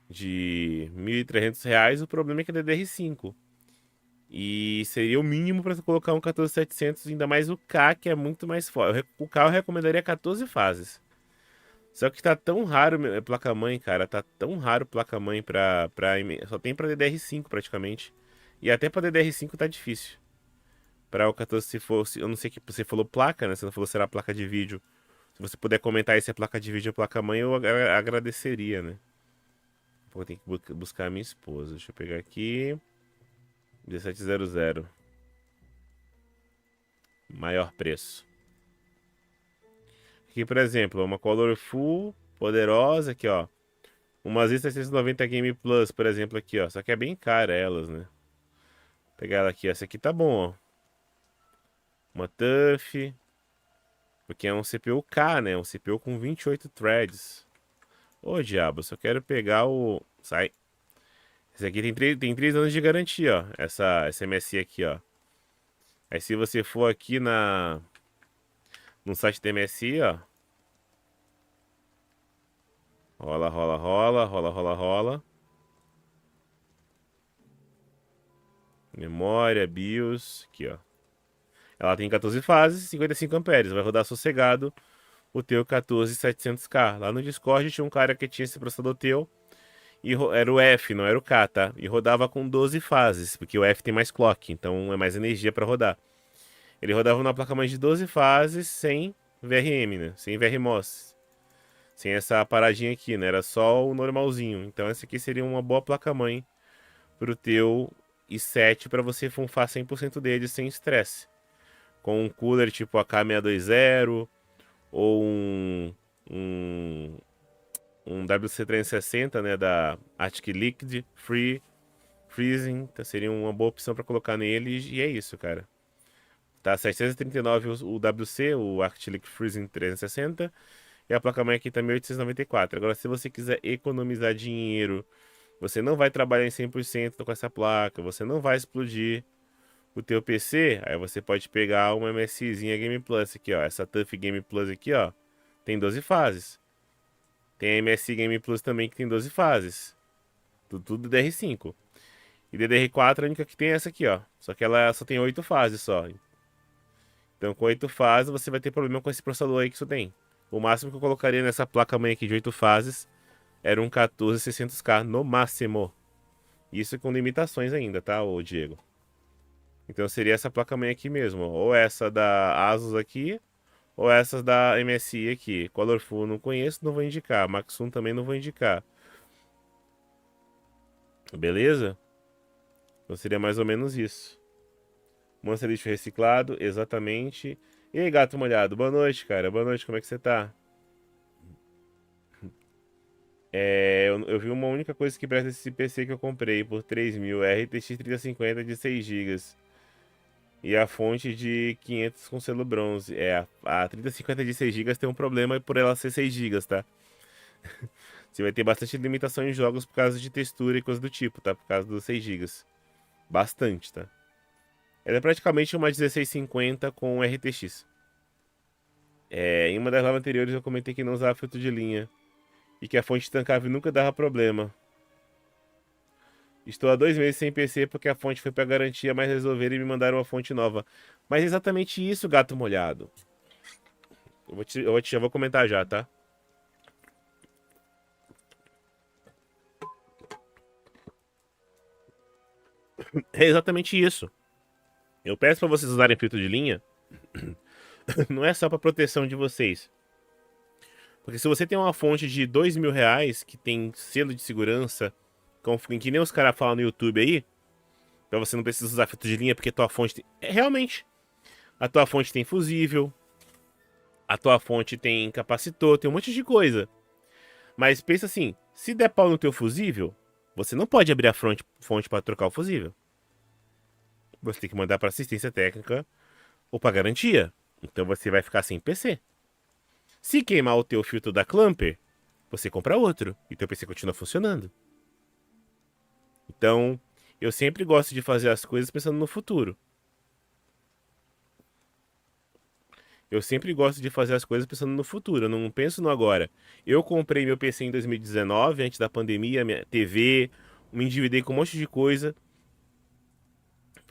R$ 1.300. O problema é que é DDR5. E seria o mínimo para colocar um 14700, ainda mais o K, que é muito mais forte. O K eu recomendaria 14 fases. Só que tá tão raro placa-mãe, cara. Tá tão raro placa-mãe só tem pra DDR5 praticamente. E até pra DDR5 tá difícil. Pra o 14, se for. Eu não sei que você falou placa, né? Você não falou se era placa de vídeo. Se você puder comentar aí se é placa de vídeo ou placa-mãe, eu agradeceria, né? Vou ter que buscar a minha esposa. Deixa eu pegar aqui. 1700. Maior preço. Aqui, por exemplo, uma Color Full poderosa aqui, ó. Uma Z790 Game Plus, por exemplo, aqui, ó. Só que é bem cara elas, né? Vou pegar ela aqui. Essa aqui tá bom, ó. Uma TUF. Porque é um CPU K, né? Um CPU com 28 threads. Ô, diabo, só quero pegar o... Sai. Esse aqui tem 3 anos de garantia, ó. Essa MSI aqui, ó. Aí se você for aqui no site da MSI, ó. Rola, rola, rola, rola, rola, rola. Memória, BIOS, aqui, ó. Ela tem 14 fases, 55 amperes. Vai rodar sossegado o teu 14700K. Lá no Discord tinha um cara que tinha esse processador teu. E era o F, não era o K, tá? E rodava com 12 fases, porque o F tem mais clock, então é mais energia para rodar. Ele rodava numa placa-mãe de 12 fases sem VRM, né? Sem VRMOS. Sem essa paradinha aqui, né? Era só o normalzinho. Então essa aqui seria uma boa placa-mãe pro teu i7 para você funfar 100% dele sem estresse. Com um cooler tipo a K620 ou um WC360, né, da Arctic Liquid Freezing, então seria uma boa opção para colocar nele e é isso, cara. Tá 739 o WC, o Arctic Liquid Freezing 360 e a placa-mãe aqui tá 1894. Agora, se você quiser economizar dinheiro, você não vai trabalhar em 100% com essa placa, você não vai explodir o teu PC, aí você pode pegar uma MSIzinha Game Plus aqui, ó. Essa TUF Game Plus aqui, ó, tem 12 fases. Tem a MSI Game Plus também que tem 12 fases. Tudo DDR5. E DDR4 a única que tem é essa aqui, ó. Só que ela só tem 8 fases só. Então com 8 fases você vai ter problema com esse processador aí que você tem. O máximo que eu colocaria nessa placa-mãe aqui de 8 fases era um 14600K no máximo. Isso com limitações ainda, tá, ô Diego? Então seria essa placa-mãe aqui mesmo. Ou essa da Asus aqui, ou essas da MSI aqui. Colorful não conheço, não vou indicar. Maxun também não vou indicar. Beleza? Então seria mais ou menos isso. Monster lixo reciclado, exatamente. E aí, gato molhado? Boa noite, cara. Boa noite, como é que você tá? Eu vi uma única coisa que presta esse PC que eu comprei por 3 mil. RTX 3050 de 6 GB. E a fonte de 500 com selo bronze. A 3050 de 6 GB tem um problema por ela ser 6 GB, tá? Você vai ter bastante limitação em jogos por causa de textura e coisa do tipo, tá? Por causa dos 6 GB. Bastante, tá? Ela é praticamente uma 1650 com RTX. Em uma das lives anteriores eu comentei que não usava filtro de linha. E que a fonte tancava e nunca dava problema. Estou há 2 meses sem PC porque a fonte foi para garantia, mas resolveram e me mandaram uma fonte nova. Mas é exatamente isso, gato molhado. Já vou comentar já, tá? É exatamente isso. Eu peço para vocês usarem filtro de linha. Não é só para proteção de vocês. Porque se você tem uma fonte de 2 mil reais que tem selo de segurança, que nem os caras falam no YouTube aí, pra você não precisar usar filtro de linha porque tua fonte tem... realmente. A tua fonte tem fusível, a tua fonte tem capacitor, tem um monte de coisa. Mas pensa assim, se der pau no teu fusível, você não pode abrir a fonte para trocar o fusível. Você tem que mandar para assistência técnica ou para garantia. Então você vai ficar sem PC. Se queimar o teu filtro da Clamper, você compra outro e teu PC continua funcionando. Então, eu sempre gosto de fazer as coisas pensando no futuro. Eu sempre gosto de fazer as coisas pensando no futuro, eu não penso no agora. Eu comprei meu PC em 2019, antes da pandemia, minha TV, me endividei com um monte de coisa.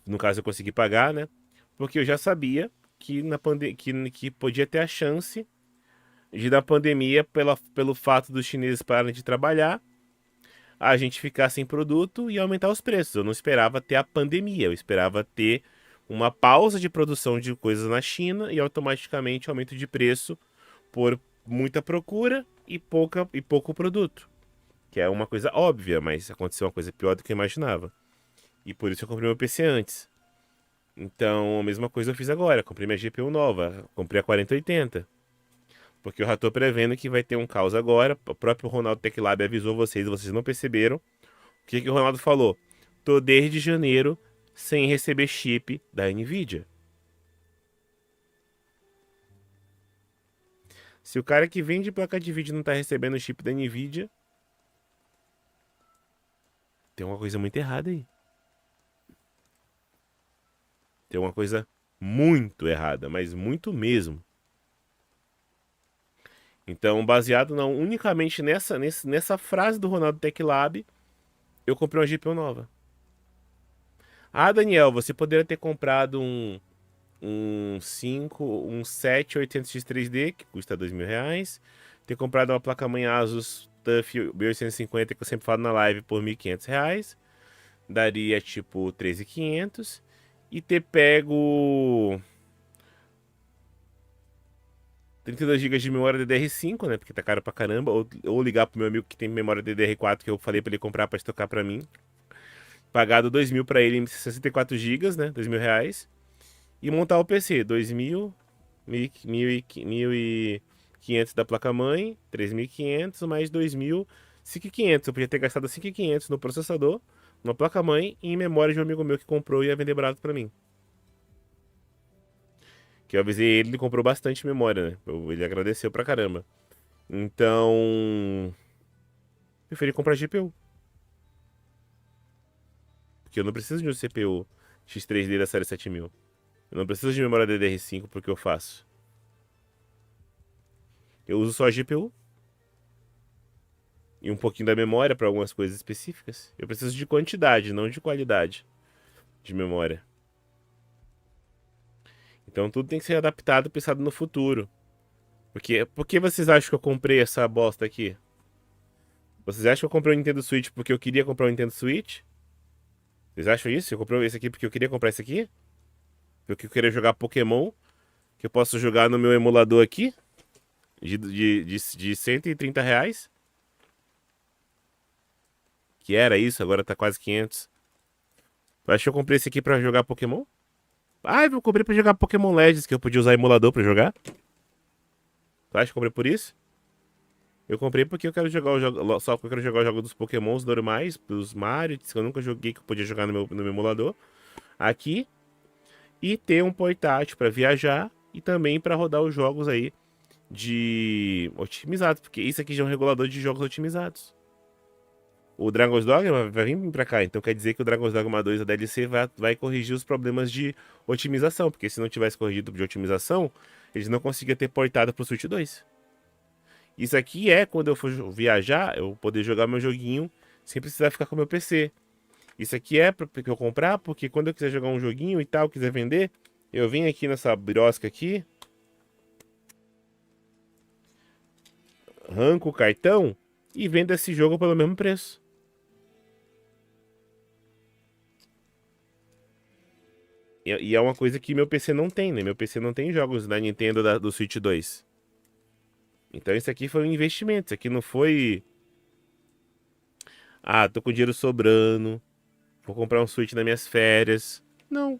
No caso, eu consegui pagar, né? Porque eu já sabia que, que podia ter a chance de, na pandemia, pelo fato dos chineses pararem de trabalhar, a gente ficar sem produto e aumentar os preços. Eu não esperava ter a pandemia, eu esperava ter uma pausa de produção de coisas na China e automaticamente aumento de preço por muita procura e pouco produto. Que é uma coisa óbvia, mas aconteceu uma coisa pior do que eu imaginava. E por isso eu comprei meu PC antes. Então, a mesma coisa eu fiz agora. Comprei minha GPU nova. Comprei a 4080. Porque eu já tô prevendo que vai ter um caos agora. O próprio Ronaldo Tech Lab avisou vocês não perceberam. O que o Ronaldo falou? Tô desde janeiro sem receber chip da Nvidia. Se o cara que vende placa de vídeo não tá recebendo chip da Nvidia, tem uma coisa muito errada aí. Tem uma coisa muito errada, mas muito mesmo. Então, baseado não unicamente nessa frase do Ronaldo Tech Lab, eu comprei uma GPU nova. Ah, Daniel, você poderia ter comprado um 7800X 3D, que custa R$ 2.000. Ter comprado uma placa-mãe Asus TUF B850, que eu sempre falo na live, por R$ 1.500. Daria tipo 13.500. E ter pego 32 GB de memória DDR5, né? Porque tá caro pra caramba. Ou ligar pro meu amigo que tem memória DDR4, que eu falei pra ele comprar pra estocar pra mim. Pagado 2.000 pra ele em 64 GB, né? R$ 2.000. E montar o PC. 2.000, 1.500 da placa-mãe, 3.500 mais 2.000, 5.500. Eu podia ter gastado 5.500 no processador, na placa-mãe e em memória de um amigo meu que comprou e ia vender barato pra mim. Que eu avisei ele, ele comprou bastante memória, né? Ele agradeceu pra caramba. Então, preferi comprar GPU. Porque eu não preciso de um CPU X3D da série 7000. Eu não preciso de memória DDR5 porque eu faço. Eu uso só a GPU. E um pouquinho da memória para algumas coisas específicas. Eu preciso de quantidade, não de qualidade de memória. Então tudo tem que ser adaptado, pensado no futuro. Por que vocês acham que eu comprei essa bosta aqui? Vocês acham que eu comprei o Nintendo Switch porque eu queria comprar o Nintendo Switch? Vocês acham isso? Eu comprei esse aqui porque eu queria comprar esse aqui? Porque eu queria jogar Pokémon, que eu posso jogar no meu emulador aqui, de R$ 130. Que era isso, agora tá quase 500. Tu acha que eu comprei esse aqui pra jogar Pokémon? Ah, eu comprei pra jogar Pokémon Legends, que eu podia usar emulador pra jogar. Tu acha que eu comprei por isso? Eu comprei porque eu quero jogar o jogo, só porque eu quero jogar o jogo dos Pokémons normais, dos Mario, que eu nunca joguei, que eu podia jogar no meu emulador. Aqui. E ter um portátil pra viajar e também pra rodar os jogos aí de otimizados, porque isso aqui já é um regulador de jogos otimizados. O Dragon's Dogma vai vir pra cá, então quer dizer que o Dragon's Dogma 2, a DLC, vai corrigir os problemas de otimização, porque se não tivesse corrigido de otimização, eles não conseguiam ter portado pro Switch 2. Isso aqui é quando eu for viajar, eu poder jogar meu joguinho sem precisar ficar com meu PC. Isso aqui é pra eu comprar, porque quando eu quiser jogar um joguinho e tal, quiser vender, eu venho aqui nessa birosca aqui, arranco o cartão e vendo esse jogo pelo mesmo preço. E é uma coisa que meu PC não tem, né? Meu PC não tem jogos da Nintendo do Switch 2. Então isso aqui foi um investimento. Isso aqui não foi. Ah, tô com dinheiro sobrando. Vou comprar um Switch nas minhas férias. Não.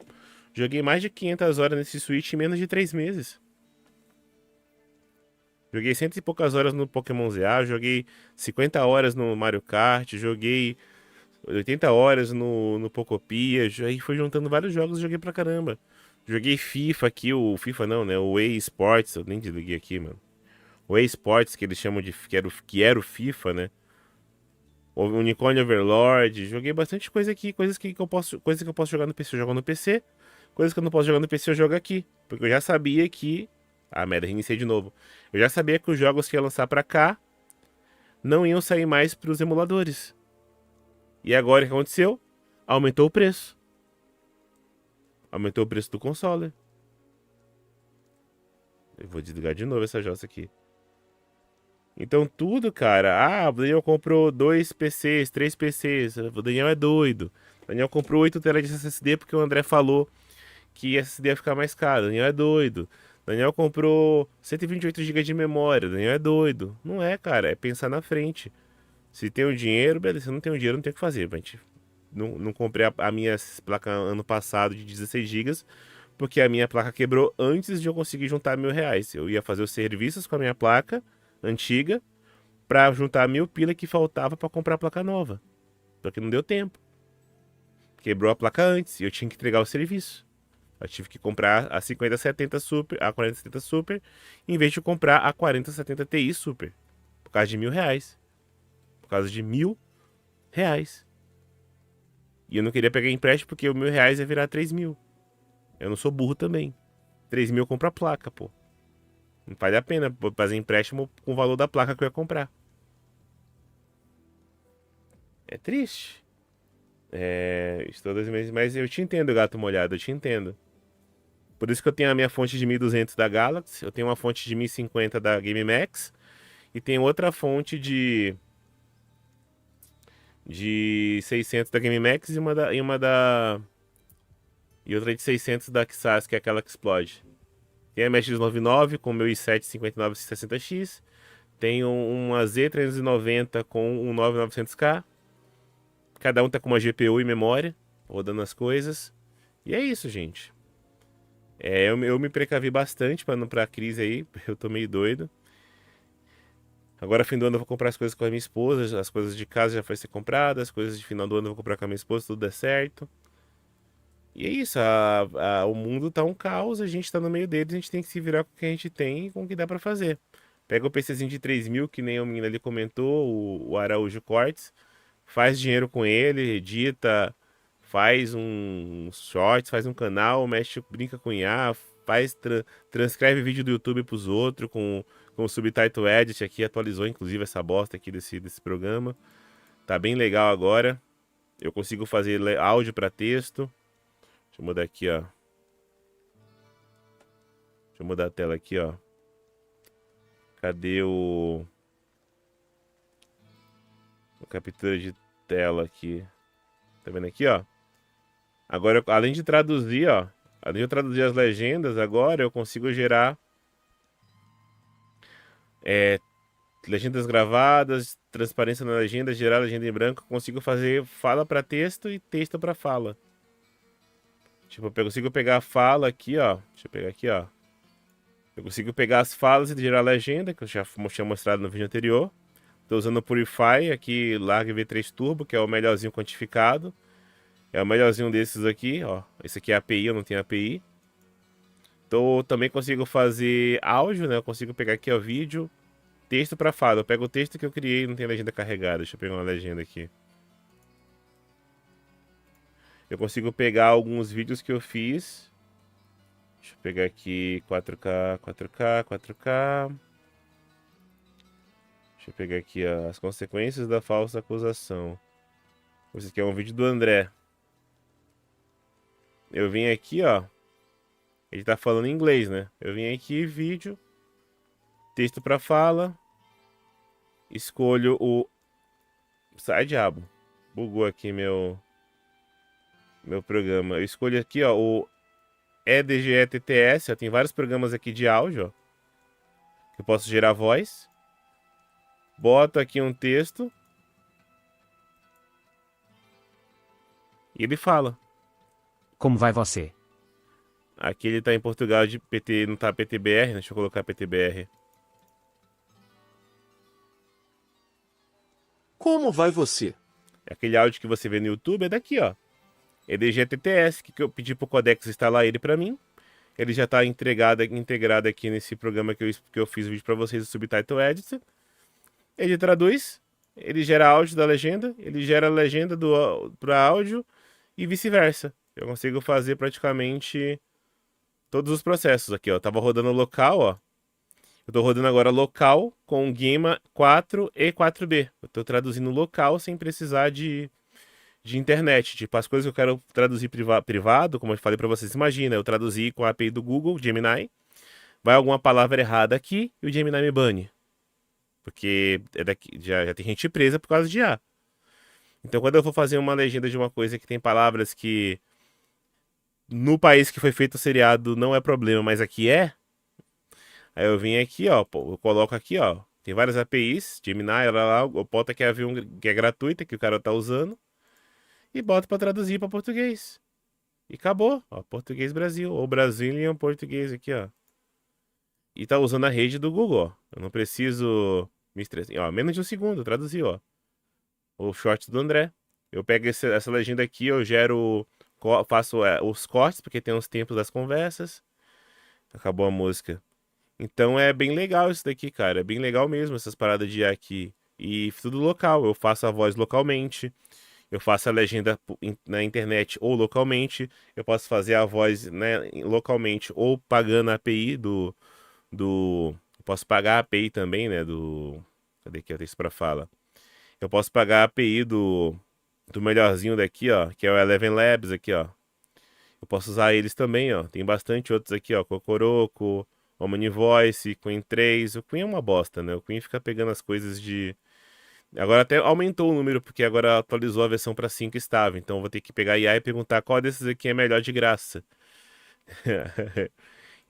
Joguei mais de 500 horas nesse Switch em menos de 3 meses. Joguei cento e poucas horas no Pokémon ZA. Joguei 50 horas no Mario Kart. Joguei 80 horas no Pocopia, aí foi juntando vários jogos e joguei pra caramba. Joguei FIFA aqui, o FIFA não, né? O Wii Sports, eu nem desliguei aqui, mano. O Wii Sports, que eles chamam de. Que era o FIFA, né? O Unicorn Overlord. Joguei bastante coisa aqui, coisas que eu posso jogar no PC, eu jogo no PC. Coisas que eu não posso jogar no PC, eu jogo aqui. Porque eu já sabia que. Ah, merda, reiniciei de novo. Eu já sabia que os jogos que ia lançar pra cá não iam sair mais pros emuladores. E agora o que aconteceu? Aumentou o preço. Aumentou o preço do console. Eu vou desligar de novo essa jossa aqui. Então tudo, cara. Ah, o Daniel comprou 2 PCs, 3 PCs. O Daniel é doido. O Daniel comprou 8 TB de SSD porque o André falou que SSD ia ficar mais caro. O Daniel é doido. Daniel comprou 128 GB de memória. Daniel é doido. Não é, cara. É pensar na frente. Se tem o dinheiro, beleza. Se não tem o dinheiro, não tem o que fazer. Gente, não comprei a minha placa ano passado de 16 GB, porque a minha placa quebrou antes de eu conseguir juntar R$ 1.000. Eu ia fazer os serviços com a minha placa antiga pra juntar 1.000 pila que faltava pra comprar a placa nova. Porque não deu tempo. Quebrou a placa antes e eu tinha que entregar o serviço. Eu tive que comprar a 5070 Super, a 4070 Super, em vez de comprar a 4070 Ti Super. Por causa de R$ 1.000. Por causa de R$ 1.000. E eu não queria pegar empréstimo porque o R$ 1.000 ia virar 3.000. Eu não sou burro também. 3.000 eu compro a placa, pô. Não vale a pena fazer empréstimo com o valor da placa que eu ia comprar. É triste. Estou 2 meses, mas eu te entendo, gato molhado, eu te entendo. Por isso que eu tenho a minha fonte de 1.200 da Galaxy, eu tenho uma fonte de 1.050 da GameMax e tenho outra fonte de 600 da GameMax e outra de 600 da Xas, que é aquela que explode. Tem a MX99 com o meu i7 5960X, tenho uma Z390 com um 9900K. Cada um tá com uma GPU e memória, rodando as coisas. E é isso, gente. Eu me precavi bastante pra não pra crise aí. Eu tô meio doido. Agora, fim do ano, eu vou comprar as coisas com a minha esposa. As coisas de casa já foi ser compradas. As coisas de final do ano eu vou comprar com a minha esposa, tudo der certo. E é isso. O mundo tá um caos. A gente tá no meio deles. A gente tem que se virar com o que a gente tem e com o que dá pra fazer. Pega o PCzinho de 3.000, que nem o menino ali comentou, o Araújo Cortes. Faz dinheiro com ele, edita, faz um shorts, faz um canal, mexe, brinca com IA, transcreve vídeo do YouTube pros outros com o Subtitle Edit aqui, atualizou inclusive essa bosta aqui desse programa. Tá bem legal agora. Eu consigo fazer áudio para texto. Deixa eu mudar aqui, ó. Deixa eu mudar a tela aqui, ó. Cadê o captura de tela aqui? Tá vendo aqui, ó? Agora, além de traduzir, ó, além de eu traduzir as legendas, agora eu consigo gerar legendas gravadas, transparência na legenda, gerar legenda em branco. Eu consigo fazer fala para texto e texto para fala. Tipo, eu consigo pegar a fala aqui, ó. Deixa eu pegar aqui, ó. Eu consigo pegar as falas e gerar legenda, que eu já tinha mostrado no vídeo anterior. Tô usando o Purify aqui, Larga V3 Turbo, que é o melhorzinho quantificado. É o melhorzinho desses aqui, ó. Esse aqui é API, eu não tenho API. Então, também consigo fazer áudio, né? Eu consigo pegar aqui o vídeo, texto para fala. Eu pego o texto que eu criei, não tem legenda carregada. Deixa eu pegar uma legenda aqui. Eu consigo pegar alguns vídeos que eu fiz. Deixa eu pegar aqui 4K, 4K, 4K. Deixa eu pegar aqui ó, as consequências da falsa acusação. Esse aqui é um vídeo do André. Eu vim aqui, ó. Ele tá falando em inglês, né? Eu vim aqui, vídeo, texto para fala. Escolho o... Sai, diabo. Bugou aqui meu programa. Eu escolho aqui, ó, o EDGE-TTS. Ó, tem vários programas aqui de áudio, ó, que eu posso gerar voz. Boto aqui um texto. E ele fala. Como vai você? Aqui ele tá em Portugal de PT, não tá PTBR, deixa eu colocar PTBR. Como vai você? Aquele áudio que você vê no YouTube é daqui, ó. EDGE-TTS, que eu pedi pro Codex instalar ele pra mim. Ele já tá integrado aqui nesse programa que eu fiz o vídeo pra vocês, o Subtitle Editor. Ele traduz, ele gera áudio da legenda, ele gera a legenda para áudio e vice-versa. Eu consigo fazer praticamente todos os processos aqui, ó. Tava rodando local, ó. Eu tô rodando agora local com Gema 4 e 4B. Eu tô traduzindo local sem precisar de internet. Tipo, as coisas que eu quero traduzir privado, como eu falei pra vocês, imagina, eu traduzi com a API do Google, Gemini, vai alguma palavra errada aqui e o Gemini me bane. Porque já tem gente presa por causa de IA. Então, quando eu vou fazer uma legenda de uma coisa que tem palavras que no país que foi feito o seriado não é problema, mas aqui é, Aí eu vim aqui, ó, pô, eu coloco aqui, ó. Tem várias APIs, Gemini, lá, eu boto aqui a V1 que é gratuita, que o cara tá usando, e boto pra traduzir pra português. E acabou, ó, Português Brasil, ou Brazilian Português aqui, ó. E tá usando a rede do Google, ó. Eu não preciso me estressar. Ó, menos de um segundo, traduzi, ó. O short do André. Eu pego essa legenda aqui, eu gero, faço os cortes, porque tem os tempos das conversas. Acabou a música. Então é bem legal isso daqui, cara. É bem legal mesmo essas paradas de IA aqui. E tudo local. Eu faço a voz localmente. Eu faço a legenda na internet ou localmente. Eu posso fazer a voz, né, localmente ou pagando a API eu posso pagar a API também, né? Cadê que eu tenho isso pra fala? Eu posso pagar a API do melhorzinho daqui, ó. Que é o Eleven Labs aqui, ó. Eu posso usar eles também, ó. Tem bastante outros aqui, ó. Cocoroco, Omnivoice, Queen 3. O Queen é uma bosta, né? O Queen fica pegando as coisas de. Agora até aumentou o número, porque agora atualizou a versão para 5 estável. Então eu vou ter que pegar a IA e perguntar qual desses aqui é melhor de graça.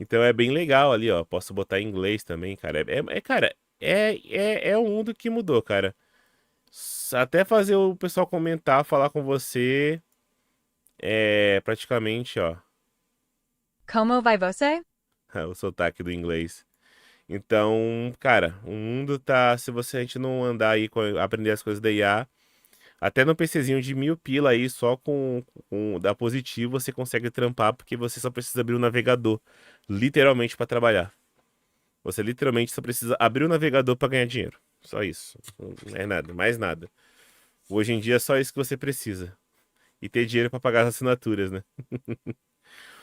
Então é bem legal ali, ó. Posso botar em inglês também, cara. Cara, é um mundo que mudou, cara. Até fazer o pessoal comentar, falar com você, é praticamente, ó, Como vai você? o sotaque do inglês. Então, cara, o mundo tá. Se você a gente não andar aí aprender as coisas da IA, até no PCzinho de 1.000 pila aí, só com da positivo, você consegue trampar, porque você só precisa abrir o navegador, literalmente, para trabalhar. Você literalmente só precisa abrir o navegador para ganhar dinheiro. Só isso. Não é nada, mais nada. Hoje em dia é só isso que você precisa. E ter dinheiro para pagar as assinaturas, né?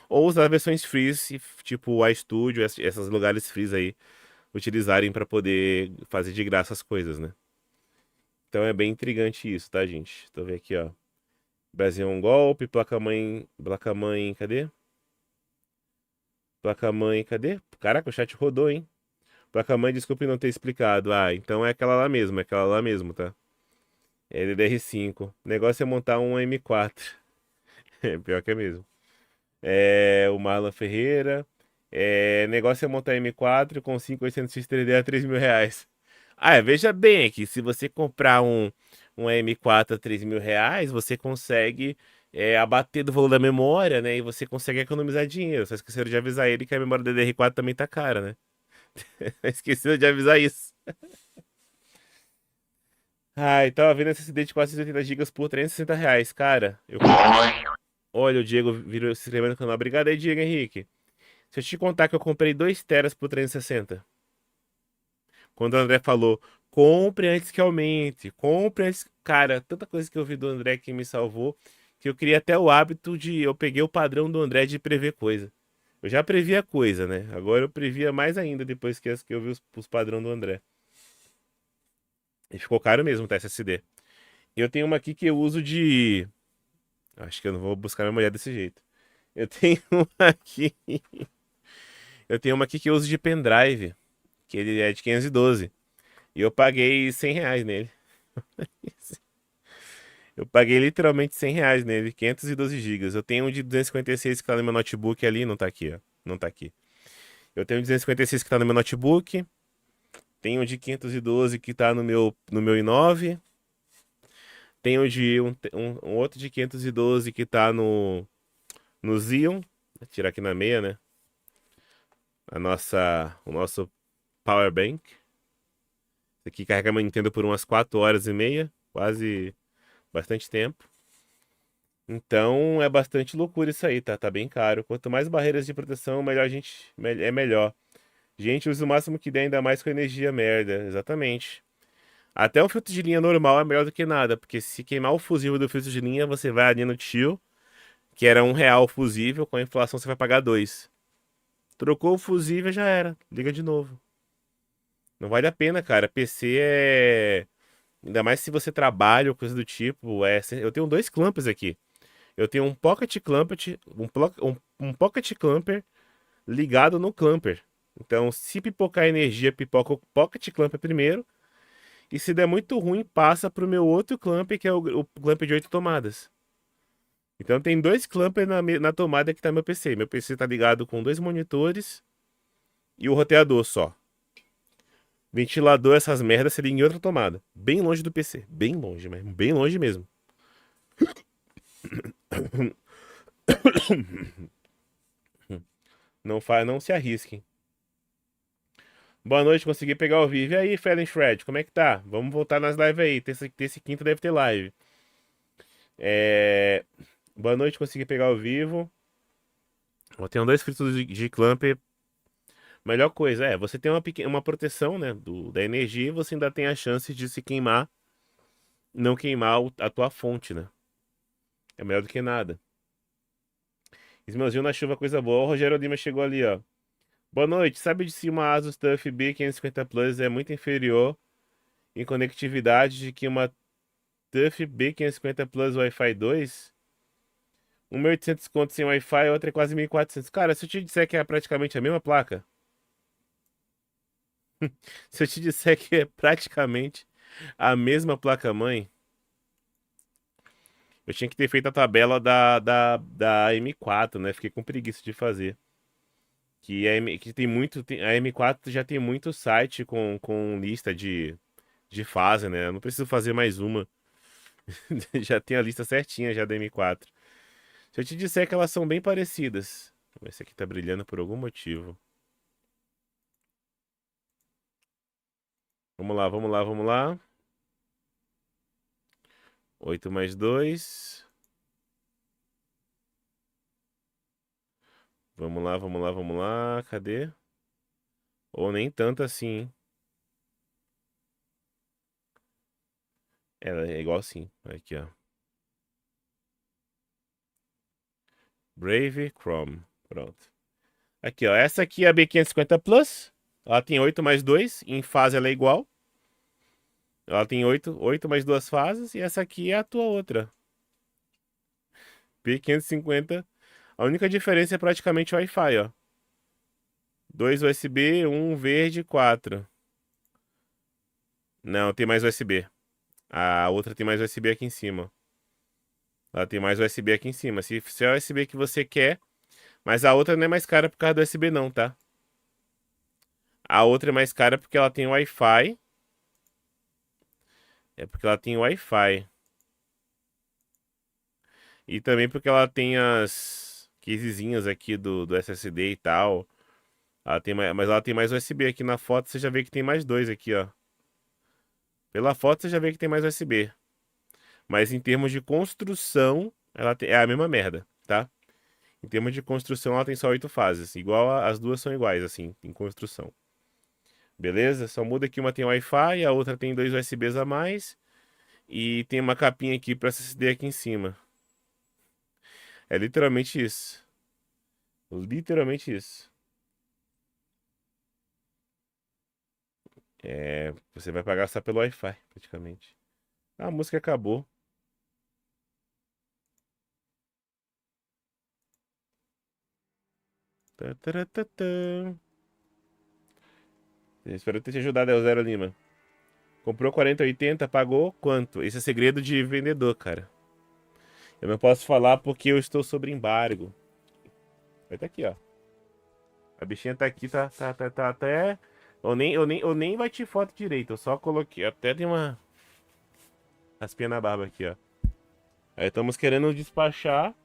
Ou usar versões free, tipo o iStudio, esses lugares free aí, utilizarem para poder fazer de graça as coisas, né? Então é bem intrigante isso, tá, gente? Deixa eu ver aqui, ó. Brasil é um golpe, placa-mãe, cadê? Placa-mãe, cadê? Caraca, o chat rodou, hein? Placa-mãe, desculpe não ter explicado. Ah, então é aquela lá mesmo, é aquela lá mesmo, tá? É DDR5. O negócio é montar um M4. É, pior que é mesmo. É, o Marlon Ferreira. É, negócio é montar M4 com 5800X 3D a R$ 3.000. Ah, veja bem aqui, se você comprar um M4 a R$ 3.000, você consegue abater do valor da memória, né? E você consegue economizar dinheiro. Só esqueceram de avisar ele que a memória DDR4 também tá cara, né? Esqueceram de avisar isso. Ai, tava vendo SSD de 480 GB por R$ 360. Cara, olha, o Diego virou se inscrevendo no canal. Obrigado aí, Diego Henrique. Se eu te contar que eu comprei 2 teras por 360. Quando o André falou, compre antes que aumente, compre antes. Cara, tanta coisa que eu vi do André que me salvou, que eu criei até o hábito de. Eu peguei o padrão do André de prever coisa. Eu já previa coisa, né? Agora eu previa mais ainda depois que eu vi os padrões do André. E ficou caro mesmo, tá? SSD. Eu tenho uma aqui que eu uso de. Acho que eu não vou buscar minha mulher desse jeito. Eu tenho uma aqui. Eu tenho uma aqui que eu uso de pendrive. Que ele é de 512. E eu paguei R$ 100 nele. Eu paguei literalmente R$ 100 nele. 512 gigas. Eu tenho um de 256 que tá no meu notebook ali. Não tá aqui, ó. Não tá aqui. Eu tenho um de 256 que tá no meu notebook. Tenho um de 512 que tá no meu i9. Tenho de um outro de 512 que tá no Xeon. Vou tirar aqui na meia, né? O nosso Power Bank. Esse aqui carrega meu Nintendo por umas 4 horas e meia. Quase bastante tempo. Então é bastante loucura isso aí, tá? Tá bem caro. Quanto mais barreiras de proteção, melhor a gente. É melhor. Gente, use o máximo que der, ainda mais com energia merda. Exatamente. Até um filtro de linha normal é melhor do que nada. Porque se queimar o fusível do filtro de linha, você vai ali no tio, que era R$ 1 o fusível, com a inflação você vai pagar 2. Trocou o fusível, já era. Liga de novo. Não vale a pena, cara. PC é. Ainda mais se você trabalha ou coisa do tipo. Eu tenho 2 clampers aqui. Eu tenho um Pocket Clamper, um Pocket Clamper ligado no Clamper. Então, se pipocar energia, pipoca o Pocket Clamper primeiro. E se der muito ruim, passa pro meu outro Clamper, que é o Clamper de 8 tomadas. Então, tem 2 Clampers na tomada que tá meu PC. Meu PC tá ligado com 2 monitores e o roteador só. Ventilador, essas merdas seria em outra tomada. Bem longe do PC. Bem longe, mas bem longe mesmo. Não se arrisquem. Boa noite, consegui pegar ao vivo. E aí, Felen Shred, como é que tá? Vamos voltar nas lives aí. Terça e quinta deve ter live. Boa noite, consegui pegar ao vivo. Eu tenho 2 fritos de Clamper. Melhor coisa você tem uma proteção, né, da energia e você ainda tem a chance de se queimar, não queimar a tua fonte, né? É melhor do que nada. Ismaelzinho na chuva, coisa boa. O Rogério Lima chegou ali, ó. Boa noite. Sabe se uma Asus TUF B550 Plus é muito inferior em conectividade de que uma TUF B550 Plus Wi-Fi 2? Uma 1.800 conto sem Wi-Fi, a outra é quase 1.400. Cara, se eu te disser que é praticamente a mesma placa, se eu te disser que é praticamente a mesma placa-mãe, eu tinha que ter feito a tabela da M4, né? Fiquei com preguiça de fazer. Que tem muito. A M4 já tem muito site com lista de fase, né? Eu não preciso fazer mais uma. Já tem a lista certinha já da M4. Se eu te disser que elas são bem parecidas. Esse aqui tá brilhando por algum motivo. Vamos lá, vamos lá, vamos lá. 8 mais 2. Vamos lá, vamos lá, vamos lá. Cadê? Ou nem tanto assim, hein? Ela é igual assim. Aqui, ó. Brave Chrome. Pronto. Aqui, ó. Essa aqui é a B550 Plus. Ela tem 8 mais 2. Em fase ela é igual. Ela tem 8 mais 2 fases. E essa aqui é a tua outra. B550. A única diferença é praticamente o Wi-Fi, ó. 2 USB, 1 verde, 4. Não, tem mais USB. A outra tem mais USB aqui em cima. Ela tem mais USB aqui em cima. Se é o USB que você quer. Mas a outra não é mais cara por causa do USB, não, tá? A outra é mais cara porque ela tem Wi-Fi. É porque ela tem Wi-Fi. E também porque ela tem as casezinhas aqui do SSD e tal. Mas ela tem mais USB aqui na foto. Você já vê que tem mais 2 aqui, ó. Pela foto você já vê que tem mais USB. Mas em termos de construção, é a mesma merda, tá? Em termos de construção, ela tem só 8 fases. As duas são iguais, assim, em construção. Beleza? Só muda que uma tem Wi-Fi, a outra tem 2 USBs a mais. E tem uma capinha aqui para SSD aqui em cima. É literalmente isso. Literalmente isso. Você vai pagar só pelo Wi-Fi, praticamente. A música acabou. Tá, tá, tá, tá. Espero ter te ajudado, é o Zero Lima. Comprou 4080, pagou quanto? Esse é segredo de vendedor, cara. Eu não posso falar porque eu estou sob embargo. Vai tá aqui, ó. A bichinha tá aqui, tá até. Eu nem bati foto direito, eu só coloquei. Até tem uma raspinha na barba aqui, ó. Aí estamos querendo despachar.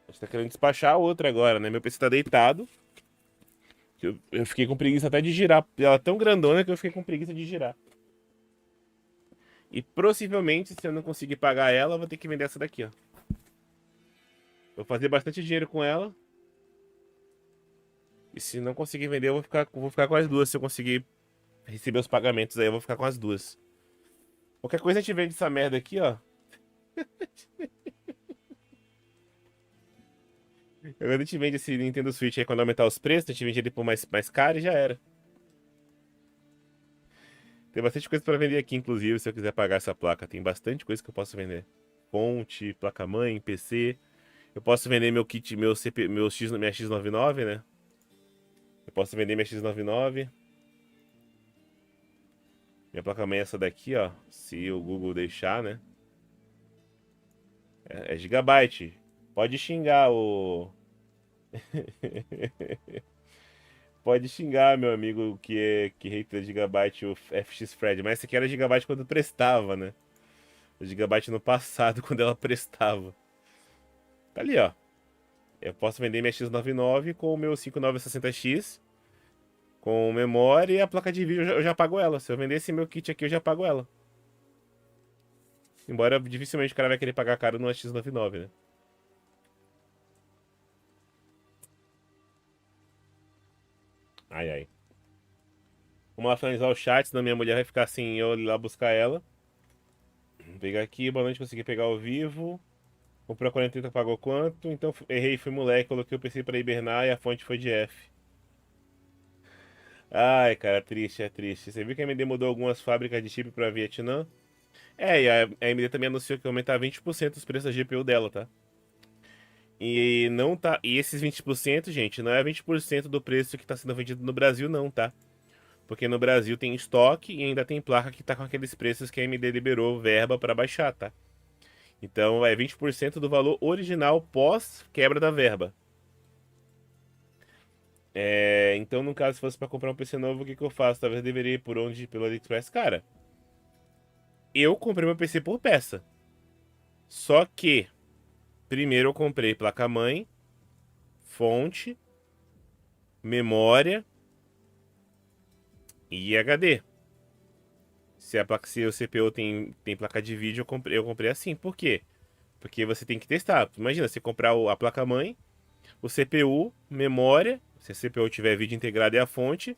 A gente tá querendo despachar a outra agora, né? Meu PC tá deitado. Eu fiquei com preguiça até de girar. Ela é tão grandona que eu fiquei com preguiça de girar. E possivelmente, se eu não conseguir pagar ela, eu vou ter que vender essa daqui, ó. Vou fazer bastante dinheiro com ela. E se não conseguir vender, eu vou ficar com as duas. Se eu conseguir receber os pagamentos aí, eu vou ficar com as duas. Qualquer coisa a gente vende essa merda aqui, ó. Agora a gente vende esse Nintendo Switch aí quando aumentar os preços, a gente vende ele por mais caro e já era. Tem bastante coisa pra vender aqui, inclusive, se eu quiser pagar essa placa. Tem bastante coisa que eu posso vender. Fonte, placa-mãe, PC. Eu posso vender meu kit, minha X99, né? Eu posso vender minha X99. Minha placa-mãe é essa daqui, ó. Se o Google deixar, né? É gigabyte. Pode xingar o Pode xingar, meu amigo, que hater de Gigabyte, o FX Fred, mas esse aqui era Gigabyte quando prestava, né? O Gigabyte no passado, quando ela prestava. Tá ali, ó. Eu posso vender minha X99 com o meu 5960X, com memória e a placa de vídeo eu já pago ela. Se eu vender esse meu kit aqui, eu já pago ela. Embora dificilmente o cara vai querer pagar caro numa X99, né? Ai, ai. Vamos lá finalizar o chat, senão minha mulher vai ficar assim, eu ir lá buscar ela. Vou pegar aqui, boa noite, consegui pegar ao vivo. Comprou a 4030, pagou quanto? Então errei, fui moleque, coloquei o PC pra hibernar e a fonte foi de F. Ai, cara, triste, é triste. Você viu que a AMD mudou algumas fábricas de chip pra Vietnã? É, e a AMD também anunciou que ia aumentar 20% os preços da GPU dela, tá? E não tá. E esses 20%, gente, não é 20% do preço que tá sendo vendido no Brasil, não, tá? Porque no Brasil tem estoque e ainda tem placa que tá com aqueles preços que a AMD liberou verba pra baixar, tá? Então é 20% do valor original pós quebra da verba. Então, no caso, se fosse pra comprar um PC novo, o que que eu faço? Talvez eu deveria ir por onde? Pelo AliExpress. Cara, eu comprei meu PC por peça. Só que, primeiro eu comprei placa-mãe, fonte, memória e HD. Se o CPU tem placa de vídeo, eu comprei assim. Por quê? Porque você tem que testar. Imagina, você comprar a placa-mãe, o CPU, memória, se a CPU tiver vídeo integrado é a fonte,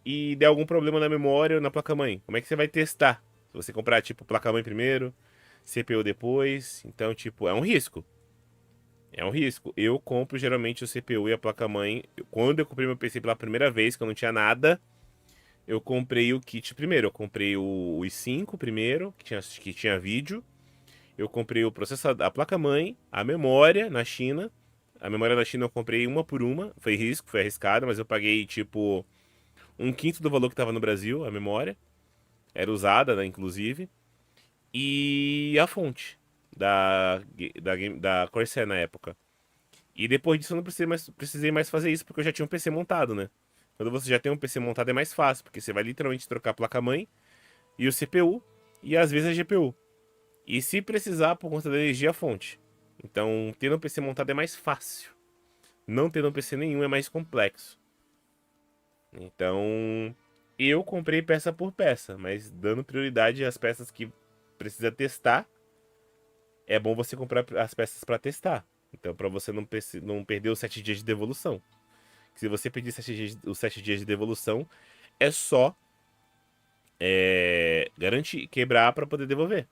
e der algum problema na memória ou na placa-mãe. Como é que você vai testar? Se você comprar, tipo, placa-mãe primeiro, CPU depois. Então, tipo, é um risco. É um risco. Eu compro geralmente o CPU e a placa-mãe. Quando eu comprei meu PC pela primeira vez, que eu não tinha nada, eu comprei o kit primeiro. Eu comprei o i5 primeiro, que tinha vídeo. Eu comprei o processador, a placa-mãe, a memória na China. A memória na China eu comprei uma por uma. Foi risco, foi arriscado, mas eu paguei tipo um quinto do valor que estava no Brasil, a memória. Era usada, né, inclusive. E a fonte da Corsair na época. E depois disso eu não precisei mais fazer isso porque eu já tinha um PC montado, né? Quando você já tem um PC montado é mais fácil, porque você vai literalmente trocar a placa-mãe e o CPU e às vezes a GPU. E se precisar, por conta da energia, a fonte. Então, tendo um PC montado é mais fácil. Não tendo um PC nenhum é mais complexo. Então, eu comprei peça por peça, mas dando prioridade às peças que precisa testar, é bom você comprar as peças para testar. Então, para você não perder os 7 dias de devolução. Se você pedir os 7 dias de devolução, é só garantir quebrar para poder devolver.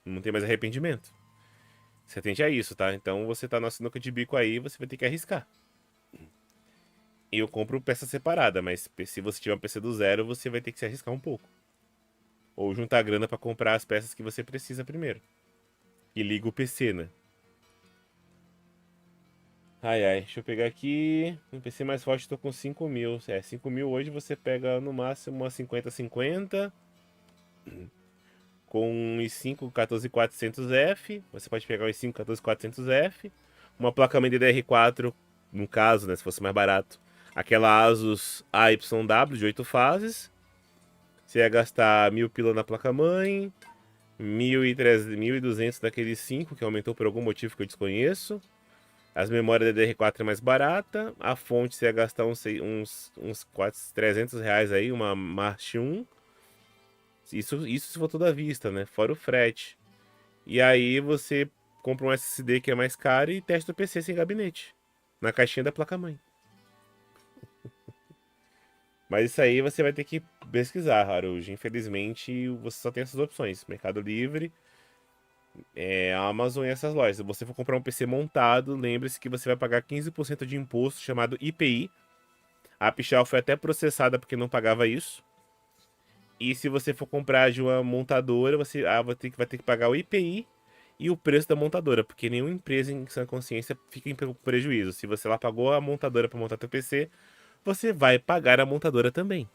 Não tem mais arrependimento. Você atende a isso, tá? Então você tá na sinuca de bico aí, você vai ter que arriscar. Eu compro peça separada, mas se você tiver um PC do zero, você vai ter que se arriscar um pouco. Ou juntar grana para comprar as peças que você precisa primeiro. E liga o PC, né? Ai, ai, deixa eu pegar aqui. Um PC mais forte, tô com 5.000. 5.000 hoje você pega no máximo uma 5050. Com um i5 14400F. Você pode pegar um i5 14400F. Uma placa-mãe DDR4, no caso, né? Se fosse mais barato. Aquela Asus AYW de 8 fases. Você ia gastar 1.000 pila na placa-mãe. 1.200 daquele 5, que aumentou por algum motivo que eu desconheço. As memórias DDR4 é mais barata. A fonte você ia gastar uns 300 reais aí, uma March 1. Isso se for tudo à vista, né? Fora o frete. E aí você compra um SSD que é mais caro e testa o PC sem gabinete. Na caixinha da placa-mãe. Mas isso aí você vai ter que pesquisar, Haruji. Infelizmente, você só tem essas opções. Mercado Livre, Amazon e essas lojas. Se você for comprar um PC montado, lembre-se que você vai pagar 15% de imposto chamado IPI. A Pichal foi até processada porque não pagava isso. E se você for comprar de uma montadora, você vai ter que pagar o IPI e o preço da montadora, porque nenhuma empresa em sã consciência fica em prejuízo. Se você lá pagou a montadora para montar seu PC, você vai pagar a montadora também.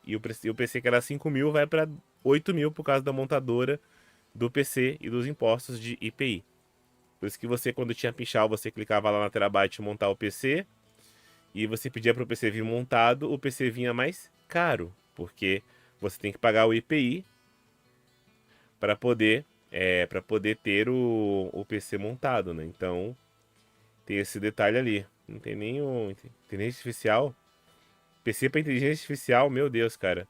E o PC que era 5.000 vai para 8.000 por causa da montadora do PC e dos impostos de IPI. Por isso que você, quando tinha Pinchal, você clicava lá na Terabyte montar o PC. E você pedia para o PC vir montado, o PC vinha mais caro. Porque você tem que pagar o IPI para poder, para poder ter o PC montado, né? Então, tem esse detalhe ali. Não tem nem inteligência artificial. PC para inteligência artificial, meu Deus, cara.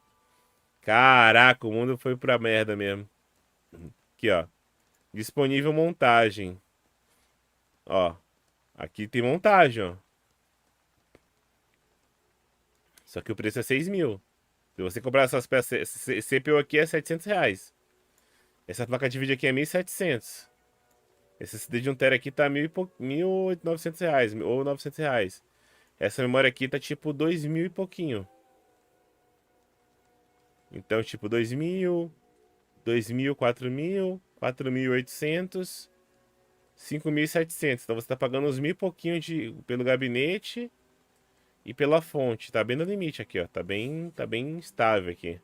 Caraca, o mundo foi pra merda mesmo. Aqui, ó. Disponível montagem. Ó. Aqui tem montagem, ó. Só que o preço é 6 mil. Se você comprar essas peças, esse CPU aqui é 700 reais. Essa placa de vídeo aqui é 1.700. Esse CD de 1 TB aqui tá 1.900 reais, ou 900 reais. Essa memória aqui tá tipo 2 mil e pouquinho. Então, tipo, 2 mil, 2 mil, 4 mil, 4.800, 5.700. Então você tá pagando uns mil e pouquinho pelo gabinete e pela fonte. Tá bem no limite aqui, ó. Tá bem estável aqui.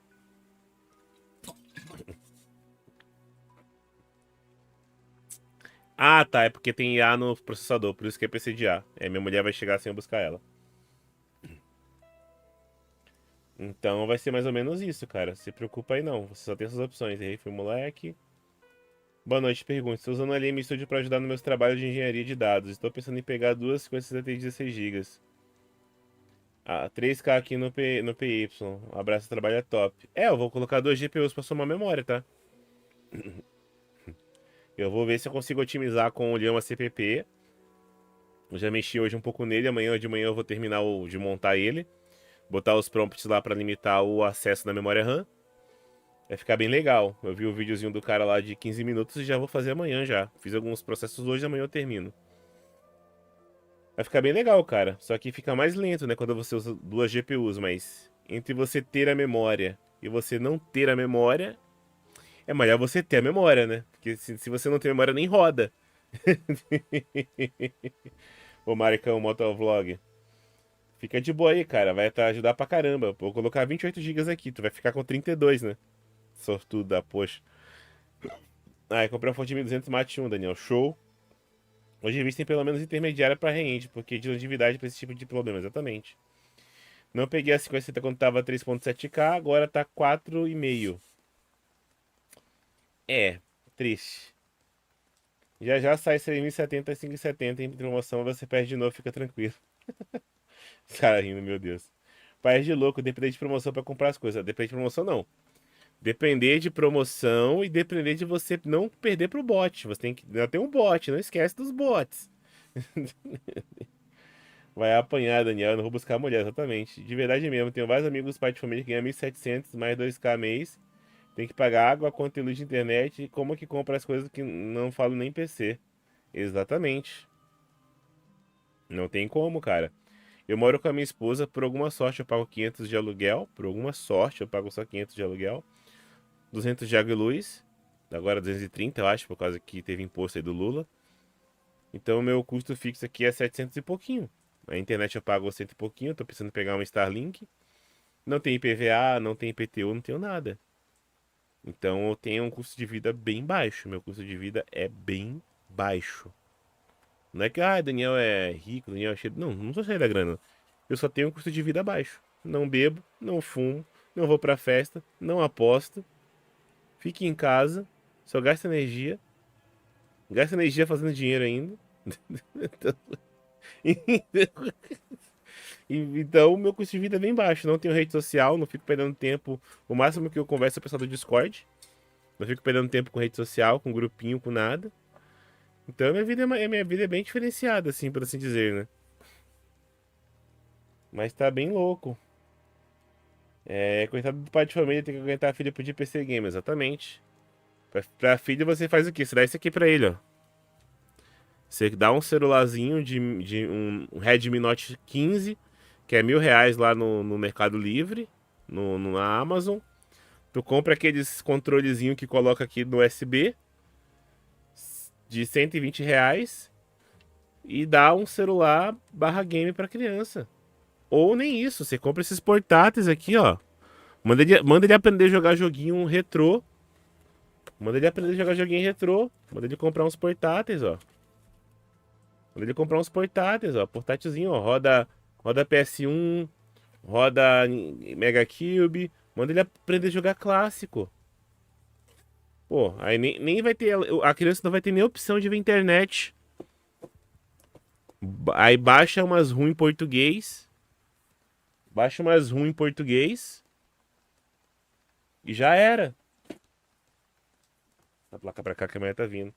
Ah, tá. É porque tem IA no processador, por isso que é PC de IA. É, minha mulher vai chegar sem eu buscar ela. Então vai ser mais ou menos isso, cara. Se preocupa aí não. Você só tem essas opções. Errei, foi moleque. Boa noite, pergunta. Estou usando o LM Studio para ajudar nos meus trabalhos de engenharia de dados. Estou pensando em pegar duas 5060 de 16 GB. Ah, 3K aqui no PY. Um abraço, trabalho é top. Eu vou colocar 2 GPUs para somar memória, tá? Eu vou ver se eu consigo otimizar com o Llama CPP. Eu já mexi hoje um pouco nele. Amanhã de manhã eu vou terminar de montar ele. Botar os prompts lá para limitar o acesso da memória RAM. Vai ficar bem legal. Eu vi o videozinho do cara lá de 15 minutos e já vou fazer amanhã já. Fiz alguns processos hoje, amanhã eu termino. Vai ficar bem legal, cara. Só que fica mais lento, né, quando você usa duas GPUs, mas entre você ter a memória e você não ter a memória, é melhor você ter a memória, né? Porque se você não tem memória, nem roda. Ô, Maricão, Motovlog. Fica de boa aí, cara. Vai ajudar pra caramba. Vou colocar 28 GB aqui. Tu vai ficar com 32, né? Sortudo da poxa. Ah, eu comprei uma fonte 1200 Mate 1, Daniel. Show. Hoje revistem pelo menos intermediária pra rende, porque de longevidade pra esse tipo de problema, exatamente. Não peguei a 5060 quando tava 3.7K, agora tá 4,5. É, triste. Já já sai 6.070 e 5.070 em promoção, você perde de novo, fica tranquilo. Os caras rindo, meu Deus. País de louco, depender de promoção pra comprar as coisas. Depende de promoção, não. Depender de promoção e depender de você não perder pro bot. Você tem que. Tem um bot, não esquece dos bots. Vai apanhar, Daniel. Eu não vou buscar a mulher, exatamente. De verdade mesmo. Tenho vários amigos pai de família que ganham 1.700 mais 2K mês. Tem que pagar água, conta e luz de internet. E como que compra as coisas que não falo nem PC? Exatamente. Não tem como, cara. Eu moro com a minha esposa. Por alguma sorte eu pago 500 de aluguel. Por alguma sorte eu pago só 500 de aluguel. 200 de água e luz. Agora 230, eu acho, por causa que teve imposto aí do Lula. Então o meu custo fixo aqui é 700 e pouquinho. A internet eu pago 100 e pouquinho. Tô precisando pegar uma Starlink. Não tem IPVA, não tem IPTU, não tenho nada. Então eu tenho um custo de vida bem baixo. Meu custo de vida é bem baixo. Não é que, Daniel é rico, Daniel é cheio. Não, não sou cheio da grana. Eu só tenho um custo de vida baixo. Não bebo, não fumo, não vou pra festa, não aposto. Fique em casa, só gasta energia. Gasta energia fazendo dinheiro ainda. Então, meu custo de vida é bem baixo. Não tenho rede social, não fico perdendo tempo. O máximo que eu converso é o pessoal do Discord. Não fico perdendo tempo com rede social, com grupinho, com nada. Então, minha vida é bem diferenciada, assim, por assim dizer, né? Mas tá bem louco. Coitado do pai de família, tem que aguentar a filha pedir PC Game, exatamente. Pra filha você faz o quê? Você dá isso aqui pra ele, ó. Você dá um celularzinho de um Redmi Note 15, que é R$ 1.000 lá no Mercado Livre, na Amazon. Tu compra aqueles controlezinho que coloca aqui no USB, de R$ 120, e dá um celular barra game pra criança. Ou nem isso, você compra esses portáteis aqui, ó. Manda ele aprender a jogar joguinho retrô. Manda ele aprender a jogar joguinho retrô. Manda ele comprar uns portáteis, ó. Manda ele comprar uns portáteis, ó. Portátilzinho, ó. Roda PS1, roda Mega Cube. Manda ele aprender a jogar clássico. Pô, aí nem vai ter. A criança não vai ter nem opção de ver internet. Aí baixa umas ruins em português. Baixa umas ruins em português. E já era. A placa pra cá que a mulher tá vindo.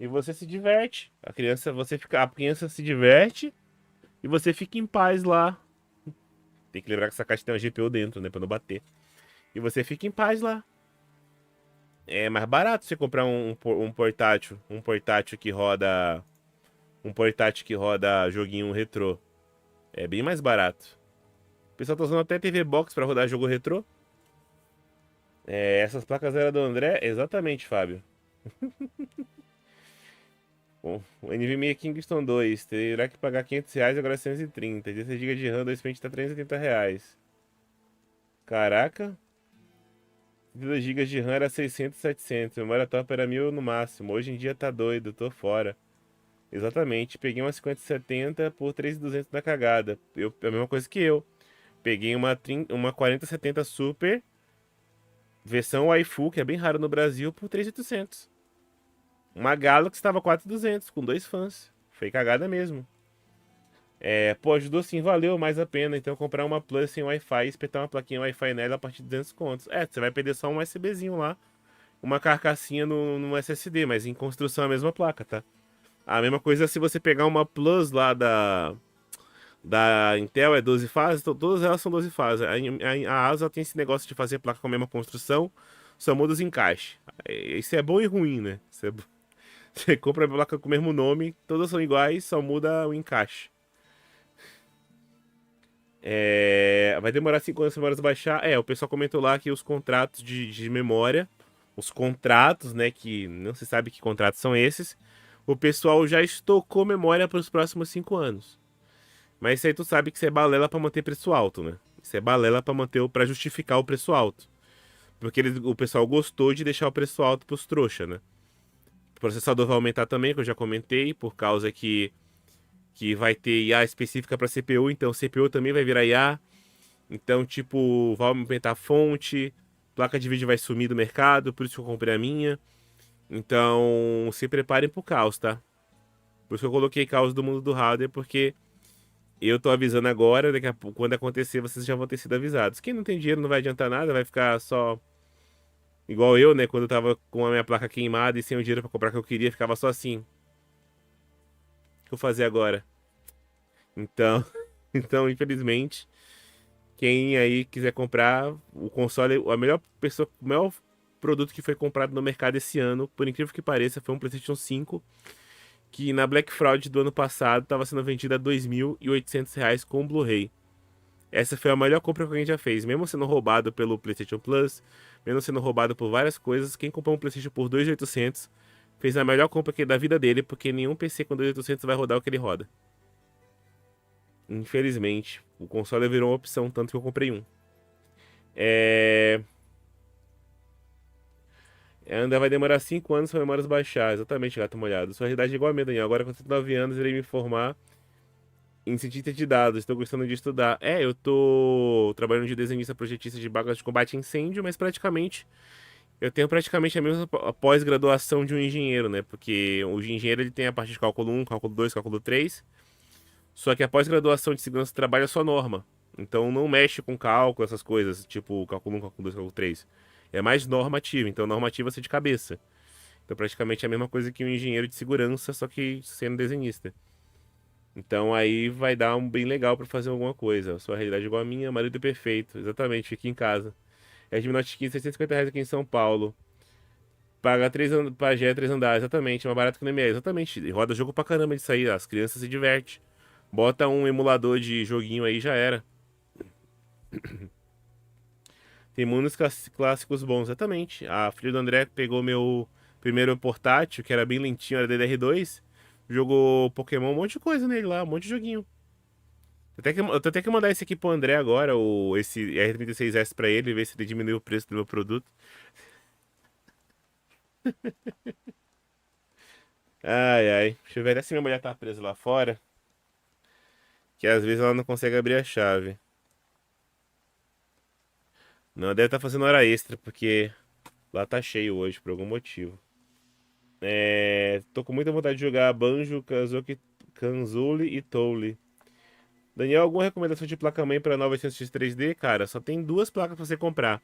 E você se diverte. A criança se diverte e você fica em paz lá. Tem que lembrar que essa caixa tem uma GPU dentro, né, pra não bater. E você fica em paz lá. É mais barato você comprar um portátil que roda joguinho retrô. É bem mais barato. O pessoal tá usando até TV Box pra rodar jogo retrô. É, essas placas eram do André? Exatamente, Fábio. Bom, o NVMe Kingston 2 terá que pagar R$ 500, agora é 130. 16 GB de RAM, 2 pente tá R$ 380. Caraca. 32 GB de RAM era 600, 700. Memória top era 1000 no máximo. Hoje em dia tá doido, tô fora. Exatamente. Peguei uma 5070 por 3.200 na cagada. A mesma coisa que eu. Peguei uma 4070 Super, versão waifu, que é bem raro no Brasil, por 3.800. Uma Galaxy estava 4.200, com 2 fãs. Foi cagada mesmo. É, pô, ajudou sim, valeu mais a pena. Então comprar uma Plus sem Wi-Fi e espetar uma plaquinha Wi-Fi nela a partir de 200 contos. É, você vai perder só um USBzinho lá, uma carcassinha no SSD, mas em construção é a mesma placa, tá? A mesma coisa se você pegar uma Plus lá da Intel, é 12 fases, então todas elas são 12 fases. A ASUS tem esse negócio de fazer placa com a mesma construção, só muda os encaixes. Isso é bom e ruim, né? Você compra a placa com o mesmo nome, todas são iguais, só muda o encaixe. Vai demorar 5 anos para baixar. O pessoal comentou lá que os contratos de memória, os contratos, né, que não se sabe que contratos são esses, o pessoal já estocou memória para os próximos 5 anos. Mas isso aí tu sabe que isso é balela para manter preço alto, né? Isso é balela para justificar o preço alto. Porque o pessoal gostou de deixar o preço alto pros trouxa, né? O processador vai aumentar também, que eu já comentei, por causa que vai ter IA específica para CPU, então CPU também vai virar IA. Então, tipo, vai aumentar a fonte, placa de vídeo vai sumir do mercado, por isso que eu comprei a minha. Então, se preparem pro caos, tá? Por isso que eu coloquei caos do mundo do hardware, porque eu tô avisando agora, daqui a pouco, quando acontecer, vocês já vão ter sido avisados. Quem não tem dinheiro não vai adiantar nada, vai ficar só igual eu, né? Quando eu tava com a minha placa queimada e sem o dinheiro pra comprar o que eu queria, ficava só assim. O que eu fazer agora? Então, infelizmente, quem aí quiser comprar o console, o melhor produto que foi comprado no mercado esse ano, por incrível que pareça, foi um PlayStation 5, que na Black Fraud do ano passado estava sendo vendido a R$ 2.800 com Blu-ray. Essa foi a melhor compra que alguém já fez, mesmo sendo roubado pelo PlayStation Plus, mesmo sendo roubado por várias coisas. Quem comprou um PlayStation por 2.800 fez a melhor compra da vida dele, porque nenhum PC com 2.800 vai rodar o que ele roda. Infelizmente, o console virou uma opção, tanto que eu comprei um. Ainda vai demorar 5 anos para memórias baixar. Exatamente, gato molhado. Sua realidade é igual a minha, Daniel. Agora, com 39 anos, irei me formar em cientista de dados. Estou gostando de estudar. Eu tô trabalhando de desenhista projetista de bagas de combate a incêndio, mas praticamente eu tenho praticamente a mesma pós-graduação de um engenheiro, né? Porque o engenheiro ele tem a parte de cálculo 1, cálculo 2, cálculo 3. Só que a pós-graduação de segurança do trabalho é só norma. Então não mexe com cálculo, essas coisas, tipo cálculo 1, cálculo 2, cálculo 3. É mais normativa, então normativa você de cabeça. Então praticamente é a mesma coisa que um engenheiro de segurança, só que sendo desenhista. Então aí vai dar um bem legal pra fazer alguma coisa. A sua realidade é igual a minha, marido é perfeito. Exatamente, fique em casa. Redmi Note 15, R$ 650 aqui em São Paulo. Paga 3 andares, exatamente. É mais barato que no ME, exatamente. E roda jogo pra caramba disso aí, as crianças se divertem. Bota um emulador de joguinho aí, já era. Tem muitos clássicos bons, exatamente. A filha do André pegou meu primeiro portátil, que era bem lentinho, era DDR2. Jogou Pokémon, um monte de coisa nele lá, um monte de joguinho. Eu tenho até que mandar esse aqui pro André agora, esse R36S pra ele, ver se ele diminui o preço do meu produto. Ai, ai. Deixa eu ver até se minha mulher tá presa lá fora. Que às vezes ela não consegue abrir a chave. Não, deve estar fazendo hora extra, porque lá tá cheio hoje, por algum motivo. Tô com muita vontade de jogar Banjo, Kazooie e Toule. Daniel, alguma recomendação de placa-mãe para 900X 3D? Cara, só tem duas placas para você comprar.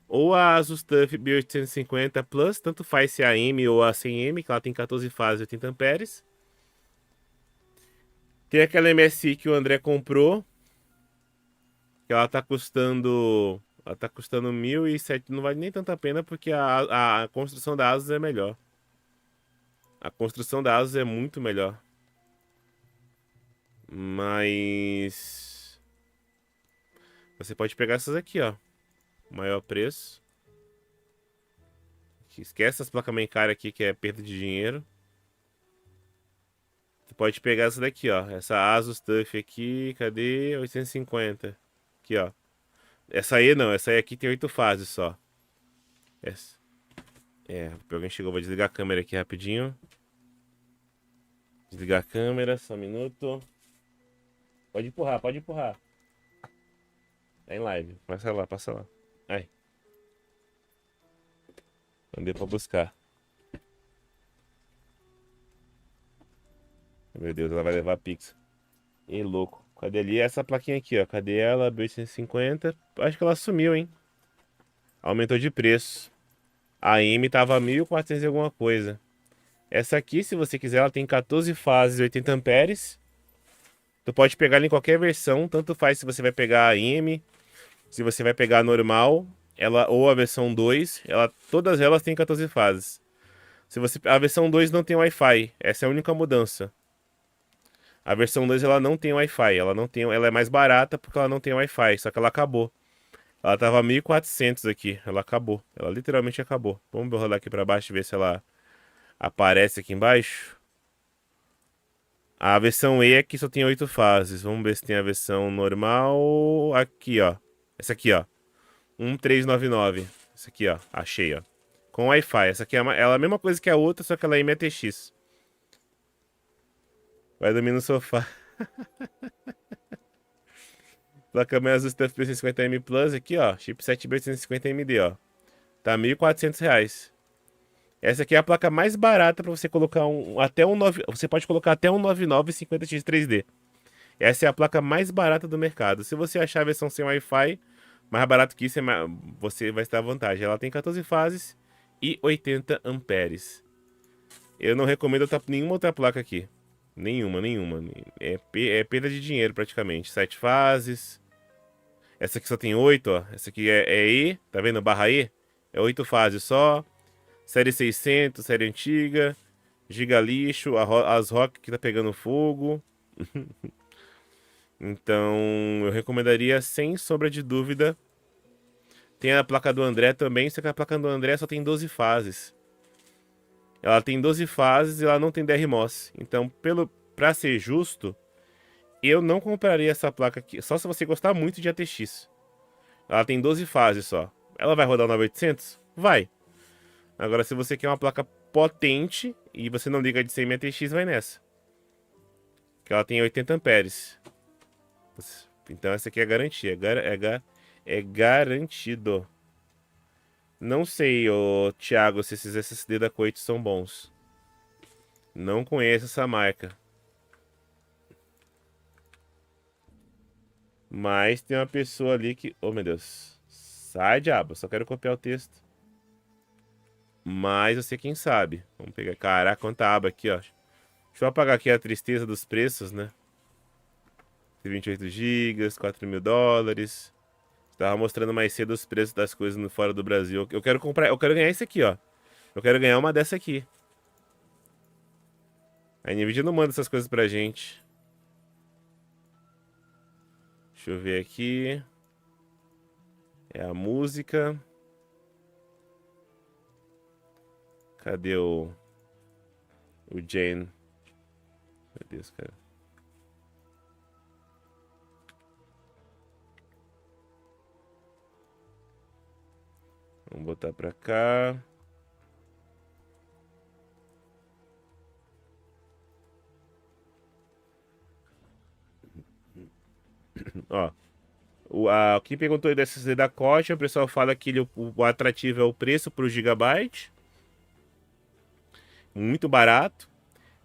Ou a Asus TUF B850 Plus, tanto faz se é a M ou a 100M, que ela tem 14 fases e 80 amperes. Tem aquela MSI que o André comprou, que ela tá custando. Ela tá custando 1.007, não vale nem tanta pena porque a construção da Asus é melhor. A construção da Asus é muito melhor. Mas você pode pegar essas aqui, ó. Maior preço. Esquece essas placas-mãe cara aqui que é perda de dinheiro. Você pode pegar essa daqui, ó. Essa Asus TUF aqui, cadê? 850. Aqui, ó. Essa aí não, essa aí aqui tem 8 fases só. Essa. Alguém chegou, vou desligar a câmera aqui rapidinho. Desligar a câmera, só um minuto. Pode empurrar, pode empurrar. Tá em live. Passa lá, passa lá. Ai. Não deu pra buscar. Meu Deus, ela vai levar a Pix. Ih, louco. Cadê ali essa plaquinha aqui, ó? Cadê ela? B850. Acho que ela sumiu, hein? Aumentou de preço. A M tava 1.400 e alguma coisa. Essa aqui, se você quiser, ela tem 14 fases e 80 amperes. Tu pode pegar ela em qualquer versão, tanto faz se você vai pegar a M, se você vai pegar a normal, ela ou a versão 2, todas elas têm 14 fases. A versão 2 não tem Wi-Fi, essa é a única mudança. A versão 2 ela não tem Wi-Fi, ela é mais barata porque ela não tem Wi-Fi, só que ela acabou. Ela tava 1.400 aqui, ela acabou. Ela literalmente acabou. Vamos rodar aqui pra baixo e ver se ela aparece aqui embaixo. A versão E aqui só tem 8 fases. Vamos ver se tem a versão normal. Aqui, ó. Essa aqui, ó. 1399. Essa aqui, ó. Achei, ó. Com Wi-Fi. Essa aqui ela é a mesma coisa que a outra, só que ela é MTX. Vai dormir no sofá. Placa-mãe Asus TUF B150M Plus aqui, ó. Chipset B850MD, ó. Tá R$ 1.400. Essa aqui é a placa mais barata para você colocar até um 9, você pode colocar até um 9950X 3D. Essa é a placa mais barata do mercado. Se você achar a versão sem Wi-Fi, mais barato que isso, você vai estar à vontade. Ela tem 14 fases e 80 amperes. Eu não recomendo nenhuma outra placa aqui. Nenhuma. É perda de dinheiro praticamente. 7 fases. Essa aqui só tem 8, ó. Essa aqui é E, tá vendo? Barra E. É 8 fases só. Série 600, série antiga. Giga lixo, as rock que tá pegando fogo. Então, eu recomendaria sem sombra de dúvida. Tem a placa do André também, só que a placa do André só tem 12 fases. Ela tem 12 fases e ela não tem DRMOS. Então, pra ser justo, eu não compraria essa placa aqui, só se você gostar muito de ATX. Ela tem 12 fases só. Ela vai rodar o 9800? Vai. Agora, se você quer uma placa potente e você não liga de 100 ATX, vai nessa. Que ela tem 80 amperes. Então essa aqui é garantia. É garantido. Não sei, ô, Thiago, se esses SSD da Coit são bons. Não conheço essa marca. Mas tem uma pessoa ali que... Oh, meu Deus. Sai, diabo. Só quero copiar o texto. Mas eu sei quem sabe. Vamos pegar... Caraca, quanta aba aqui, ó. Deixa eu apagar aqui a tristeza dos preços, né? 28 GB, $4.000. Tava mostrando mais cedo os preços das coisas no fora do Brasil. Eu quero comprar... Eu quero ganhar esse aqui, ó. Eu quero ganhar uma dessa aqui. A Nvidia não manda essas coisas pra gente. Deixa eu ver aqui. É a música. Cadê o Jane? Meu Deus, cara. Vamos botar pra cá. Ó, quem perguntou aí do SSD da Koch, o pessoal fala que o atrativo é o preço por gigabyte. Muito barato.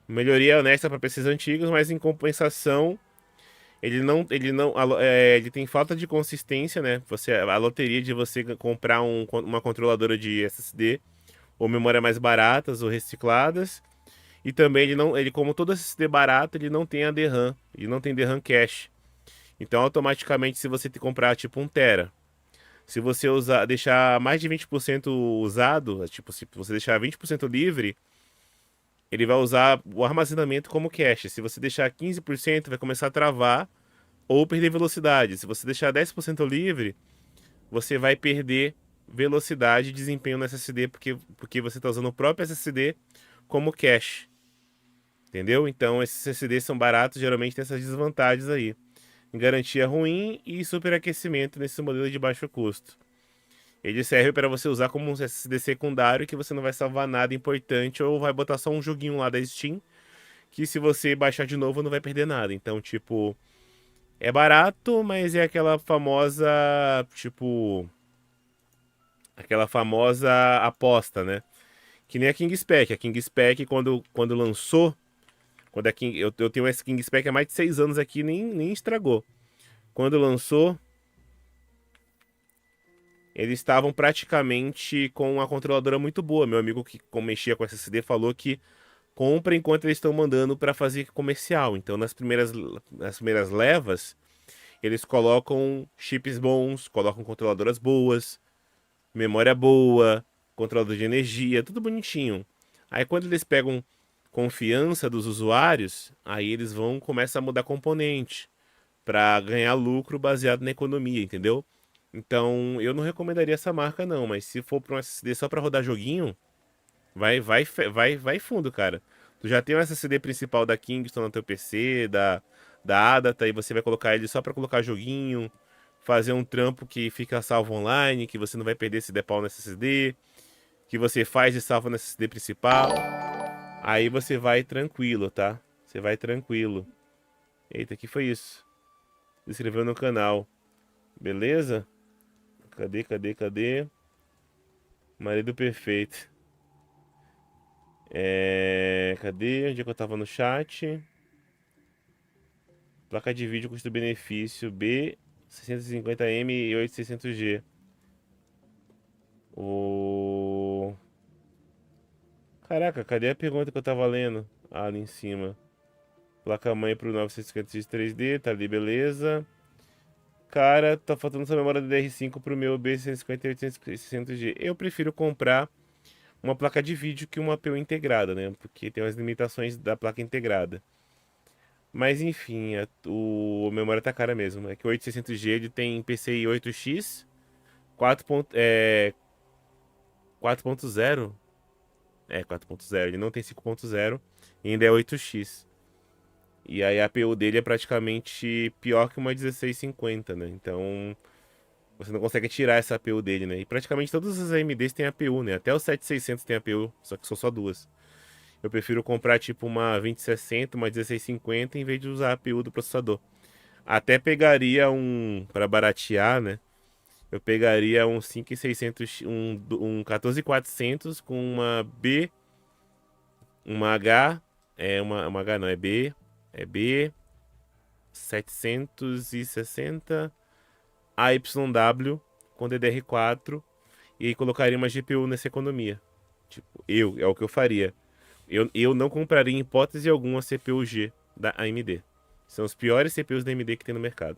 Melhoria honesta para PCs antigos, mas em compensação, ele tem falta de consistência, né? A loteria de você comprar uma controladora de SSD ou memória mais baratas ou recicladas. E também ele como todo SSD barato, ele não tem a DRAM, ele não tem DRAM cache. Então, automaticamente, se você comprar tipo 1 TB, se você deixar mais de 20% usado, tipo, se você deixar 20% livre, ele vai usar o armazenamento como cache. Se você deixar 15%, vai começar a travar ou perder velocidade. Se você deixar 10% livre, você vai perder velocidade e desempenho no SSD, porque você está usando o próprio SSD como cache. Entendeu? Então, esses SSDs são baratos, geralmente tem essas desvantagens aí. Garantia ruim e superaquecimento nesse modelo de baixo custo. Ele serve para você usar como um SSD secundário que você não vai salvar nada importante ou vai botar só um joguinho lá da Steam que se você baixar de novo não vai perder nada. Então, tipo, é barato, mas é aquela famosa, tipo, aquela famosa aposta, né? Que nem a King Spec. A King Spec, quando lançou, eu tenho esse King Spec há mais de 6 anos aqui, nem estragou. Quando lançou, eles estavam praticamente com uma controladora muito boa. Meu amigo que mexia com SSD falou que compra enquanto eles estão mandando para fazer comercial. Então, nas primeiras levas, eles colocam chips bons, colocam controladoras boas, memória boa, controlador de energia, tudo bonitinho. Aí, quando eles pegam confiança dos usuários, aí eles começam a mudar componente para ganhar lucro baseado na economia, entendeu? Então, eu não recomendaria essa marca não, mas se for para um SSD só para rodar joguinho, vai fundo, cara. Tu já tem o SSD principal da Kingston no teu PC, da Adata, e você vai colocar ele só para colocar joguinho, fazer um trampo que fica salvo online, que você não vai perder se der pau no SSD, que você faz e salva no SSD principal. Aí você vai tranquilo, tá? Você vai tranquilo. Eita, que foi isso? Se inscreveu no canal. Beleza? Cadê? Marido perfeito. Cadê? Onde é que eu tava no chat? Placa de vídeo custo-benefício B650M e 8600G. O... Caraca, cadê a pergunta que eu tava lendo? Ah, ali em cima. Placa-mãe pro 956 3D, tá ali, beleza. Cara, tá faltando essa memória DDR5 pro meu B150 e 8600G. Eu prefiro comprar uma placa de vídeo que uma APU integrada, né? Porque tem as limitações da placa integrada. Mas enfim, a memória tá cara mesmo. É que o 8600G ele tem PCI 8X, 4.0. 4.0. Ele não tem 5.0 e ainda é 8X. E aí a APU dele é praticamente pior que uma 1650, né? Então você não consegue tirar essa APU dele, né? E praticamente todos os AMDs têm APU, né? Até o 7600 tem APU, só que são só duas. Eu prefiro comprar tipo uma 2060, uma 1650 em vez de usar a APU do processador. Até pegaria para baratear, né? Eu pegaria um 5600, um 14400 com uma H, uma H não, é B 760 AYW com DDR4 e aí colocaria uma GPU nessa economia. Tipo, é o que eu faria. Eu não compraria em hipótese alguma CPU G da AMD. São os piores CPUs da AMD que tem no mercado.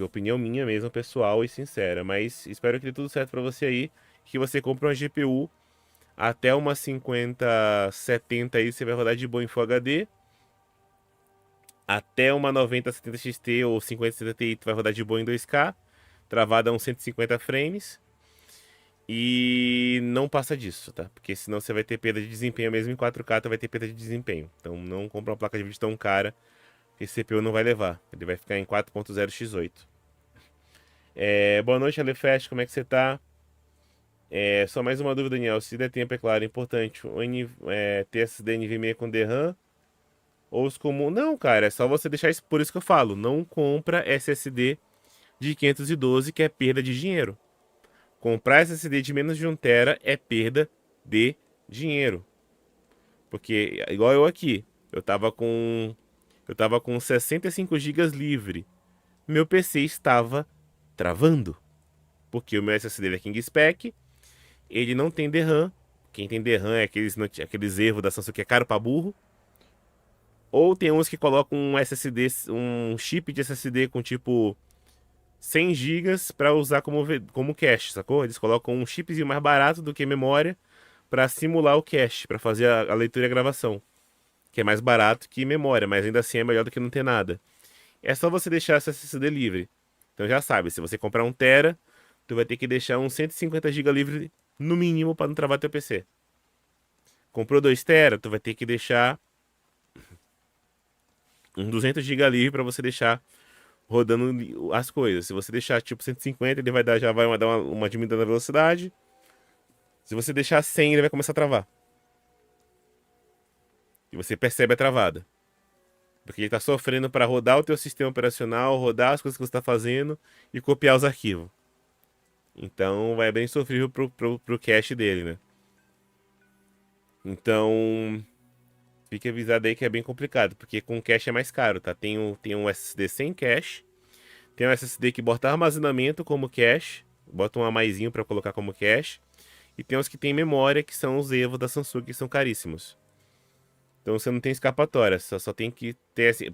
Opinião minha mesmo, pessoal e sincera. Mas espero que dê tudo certo pra você aí. Que você compre uma GPU até uma 5070 aí, você vai rodar de boa em Full HD. Até uma 9070 XT ou 5070 Ti, tu vai rodar de boa em 2K. Travada a uns 150 frames. E não passa disso, tá? Porque senão você vai ter perda de desempenho mesmo em 4K, tu vai ter perda de desempenho. Então não compra uma placa de vídeo tão cara que esse CPU não vai levar. Ele vai ficar em 4.0 X8. Boa noite, Alefest, como é que você tá? Só mais uma dúvida, Daniel. Se der tempo, é claro, é importante ter SSD NVMe com DRAM ou os comuns. Não, cara, é só você deixar isso. Por isso que eu falo, não compra SSD de 512 que é perda de dinheiro. Comprar SSD de menos de 1 tera é perda de dinheiro. Porque, igual eu aqui, eu tava com 65 gigas livre. Meu PC estava travando. Porque o meu SSD é King Spec, ele não tem DRAM. Quem tem DRAM é aqueles erros da Samsung que é caro pra burro. Ou tem uns que colocam um SSD, um chip de SSD com tipo 100 gigas para usar como cache, sacou? Eles colocam um chipzinho mais barato do que memória para simular o cache, para fazer a leitura e a gravação, que é mais barato que memória, mas ainda assim é melhor do que não ter nada. É só você deixar esse SSD livre. Então já sabe, se você comprar 1 tera, tu vai ter que deixar uns 150 GB livre no mínimo para não travar teu PC. Comprou 2 tera, tu vai ter que deixar uns 200 GB livre para você deixar rodando as coisas. Se você deixar tipo 150, ele já vai dar uma diminuída na velocidade. Se você deixar 100, ele vai começar a travar. E você percebe a travada. Porque ele está sofrendo para rodar o teu sistema operacional, rodar as coisas que você está fazendo e copiar os arquivos. Então vai bem sofrível pro cache dele, né? Então fique avisado aí que é bem complicado, porque com cache é mais caro, tá? Tem um SSD sem cache, tem um SSD que bota armazenamento como cache, bota um a maisinho para colocar como cache, e tem os que tem memória, que são os Evo da Samsung, que são caríssimos. Então você não tem escapatória, só tem que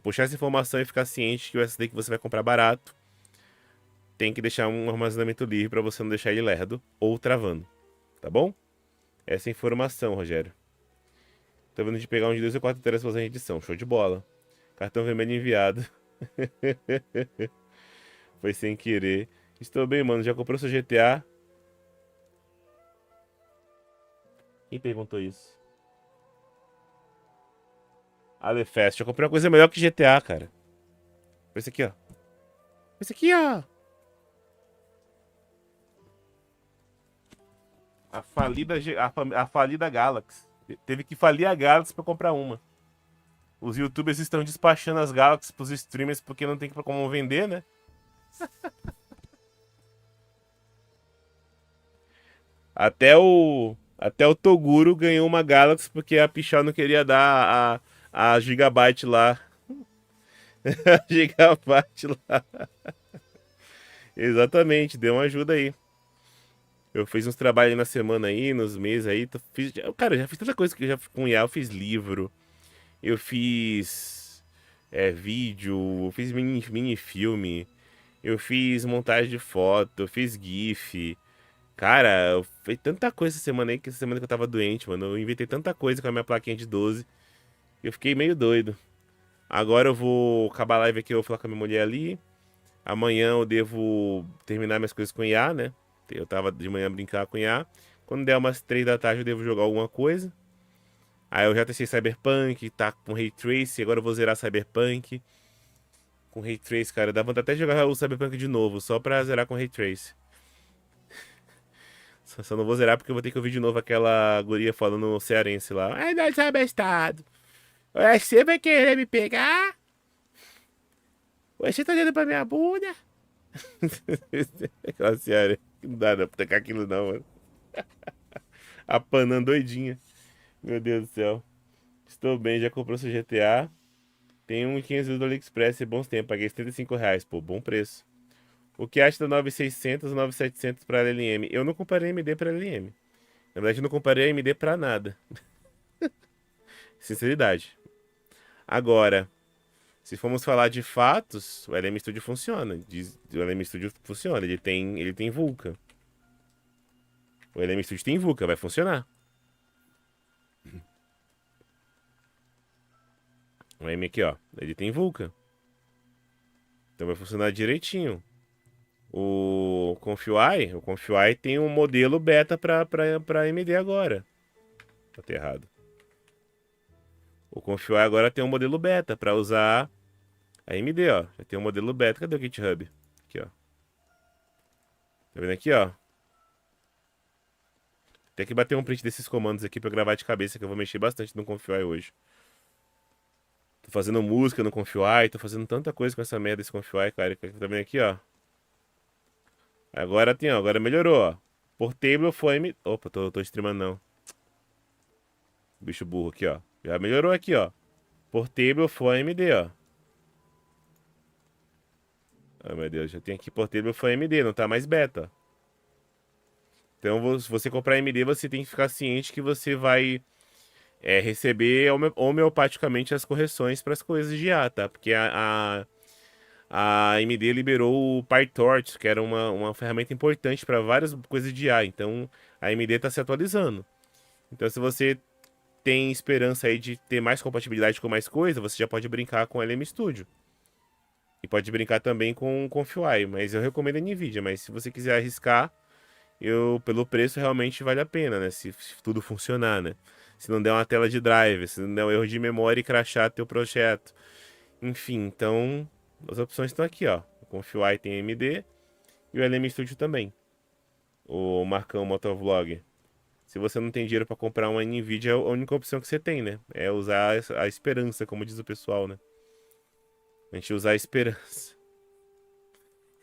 puxar essa informação e ficar ciente que o SSD que você vai comprar barato tem que deixar um armazenamento livre para você não deixar ele lerdo ou travando, tá bom? Essa é a informação, Rogério. Tô vendo de pegar um de 2 ou 4 teras pra fazer a edição. Show de bola. Cartão vermelho enviado. Foi sem querer. Estou bem, mano. Já comprou seu GTA? Quem perguntou isso? Alefest. Eu comprei uma coisa melhor que GTA, cara. Esse aqui, ó. Esse aqui, ó. A falida Galaxy. Teve que falir a Galaxy pra comprar uma. Os youtubers estão despachando as Galaxy pros streamers porque não tem como vender, né? Até o Toguro ganhou uma Galaxy porque a Pichal não queria dar a Gigabyte lá. A Gigabyte lá. Exatamente, deu uma ajuda aí. Eu fiz uns trabalhos na semana aí, nos meses aí. Cara, eu já fiz tanta coisa que eu já com IA. Eu fiz livro, eu fiz vídeo, eu fiz mini filme, eu fiz montagem de foto, eu fiz GIF. Cara, eu fiz tanta coisa essa semana aí, que essa semana que eu tava doente, mano. Eu inventei tanta coisa com a minha plaquinha de 12. Eu fiquei meio doido. Agora eu vou acabar a live aqui, eu vou falar com a minha mulher ali. Amanhã eu devo terminar minhas coisas com IA, né? Eu tava de manhã brincar com IA. Quando der umas 3 da tarde eu devo jogar alguma coisa. Aí eu já testei Cyberpunk, tá com Ray Tracing, agora eu vou zerar Cyberpunk. Com Ray Tracing, cara, dá vontade até de jogar o Cyberpunk de novo, só pra zerar com Ray Tracing. Só não vou zerar porque eu vou ter que ouvir de novo aquela guria falando cearense lá. Ai, não sabe estado. Você vai querer me pegar? Você tá olhando pra minha bunda? Aquela cearense. Não dá não pra tocar aquilo não, mano. Apanando doidinha. Meu Deus do céu. Estou bem, já comprou seu GTA. Tem um 500 do AliExpress e bons tempos. Paguei R$ 75, pô, bom preço. O que acha da 9600 ou 9700 para LLM? Eu não comparei AMD para LLM. Na verdade, eu não comparei AMD para nada. Sinceridade. Agora, se formos falar de fatos, o LM Studio funciona. O LM Studio funciona. Ele tem Vulkan. O LM Studio tem Vulkan, vai funcionar. O M aqui, ó. Ele tem Vulkan. Então vai funcionar direitinho. O Confui tem um modelo beta pra AMD agora. Tá errado. O Confui agora tem um modelo beta pra usar a AMD, ó. Já tem um modelo beta. Cadê o GitHub? Aqui, ó. Tá vendo aqui, ó? Tem que bater um print desses comandos aqui pra eu gravar de cabeça, que eu vou mexer bastante no Confui hoje. Tô fazendo música no Confio, tô fazendo tanta coisa com essa merda desse Confio, cara. Tá vendo aqui, ó. Agora tem, ó. Agora melhorou, ó. Portable foi... Opa, tô streamando não. Bicho burro aqui, ó. Já melhorou aqui, ó. Portable foi AMD, ó. Ai, meu Deus. Já tem aqui Portable foi AMD, não tá mais beta. Então, se você comprar AMD, você tem que ficar ciente que você vai receber homeopaticamente as correções para as coisas de IA, tá? Porque a AMD liberou o PyTorch, que era uma ferramenta importante para várias coisas de IA. Então, a AMD está se atualizando. Então, se você tem esperança aí de ter mais compatibilidade com mais coisa, você já pode brincar com LM Studio. E pode brincar também com o Confio, mas eu recomendo a NVIDIA. Mas se você quiser arriscar, pelo preço realmente vale a pena, né? Se tudo funcionar, né? Se não der uma tela de drive, se não der um erro de memória e crashar teu projeto. Enfim, então as opções estão aqui, ó. O Confio tem AMD e o LM Studio também. O Marcão Motovlog. Se você não tem dinheiro para comprar uma NVIDIA, é a única opção que você tem, né? É usar a esperança, como diz o pessoal, né? A gente usar a esperança.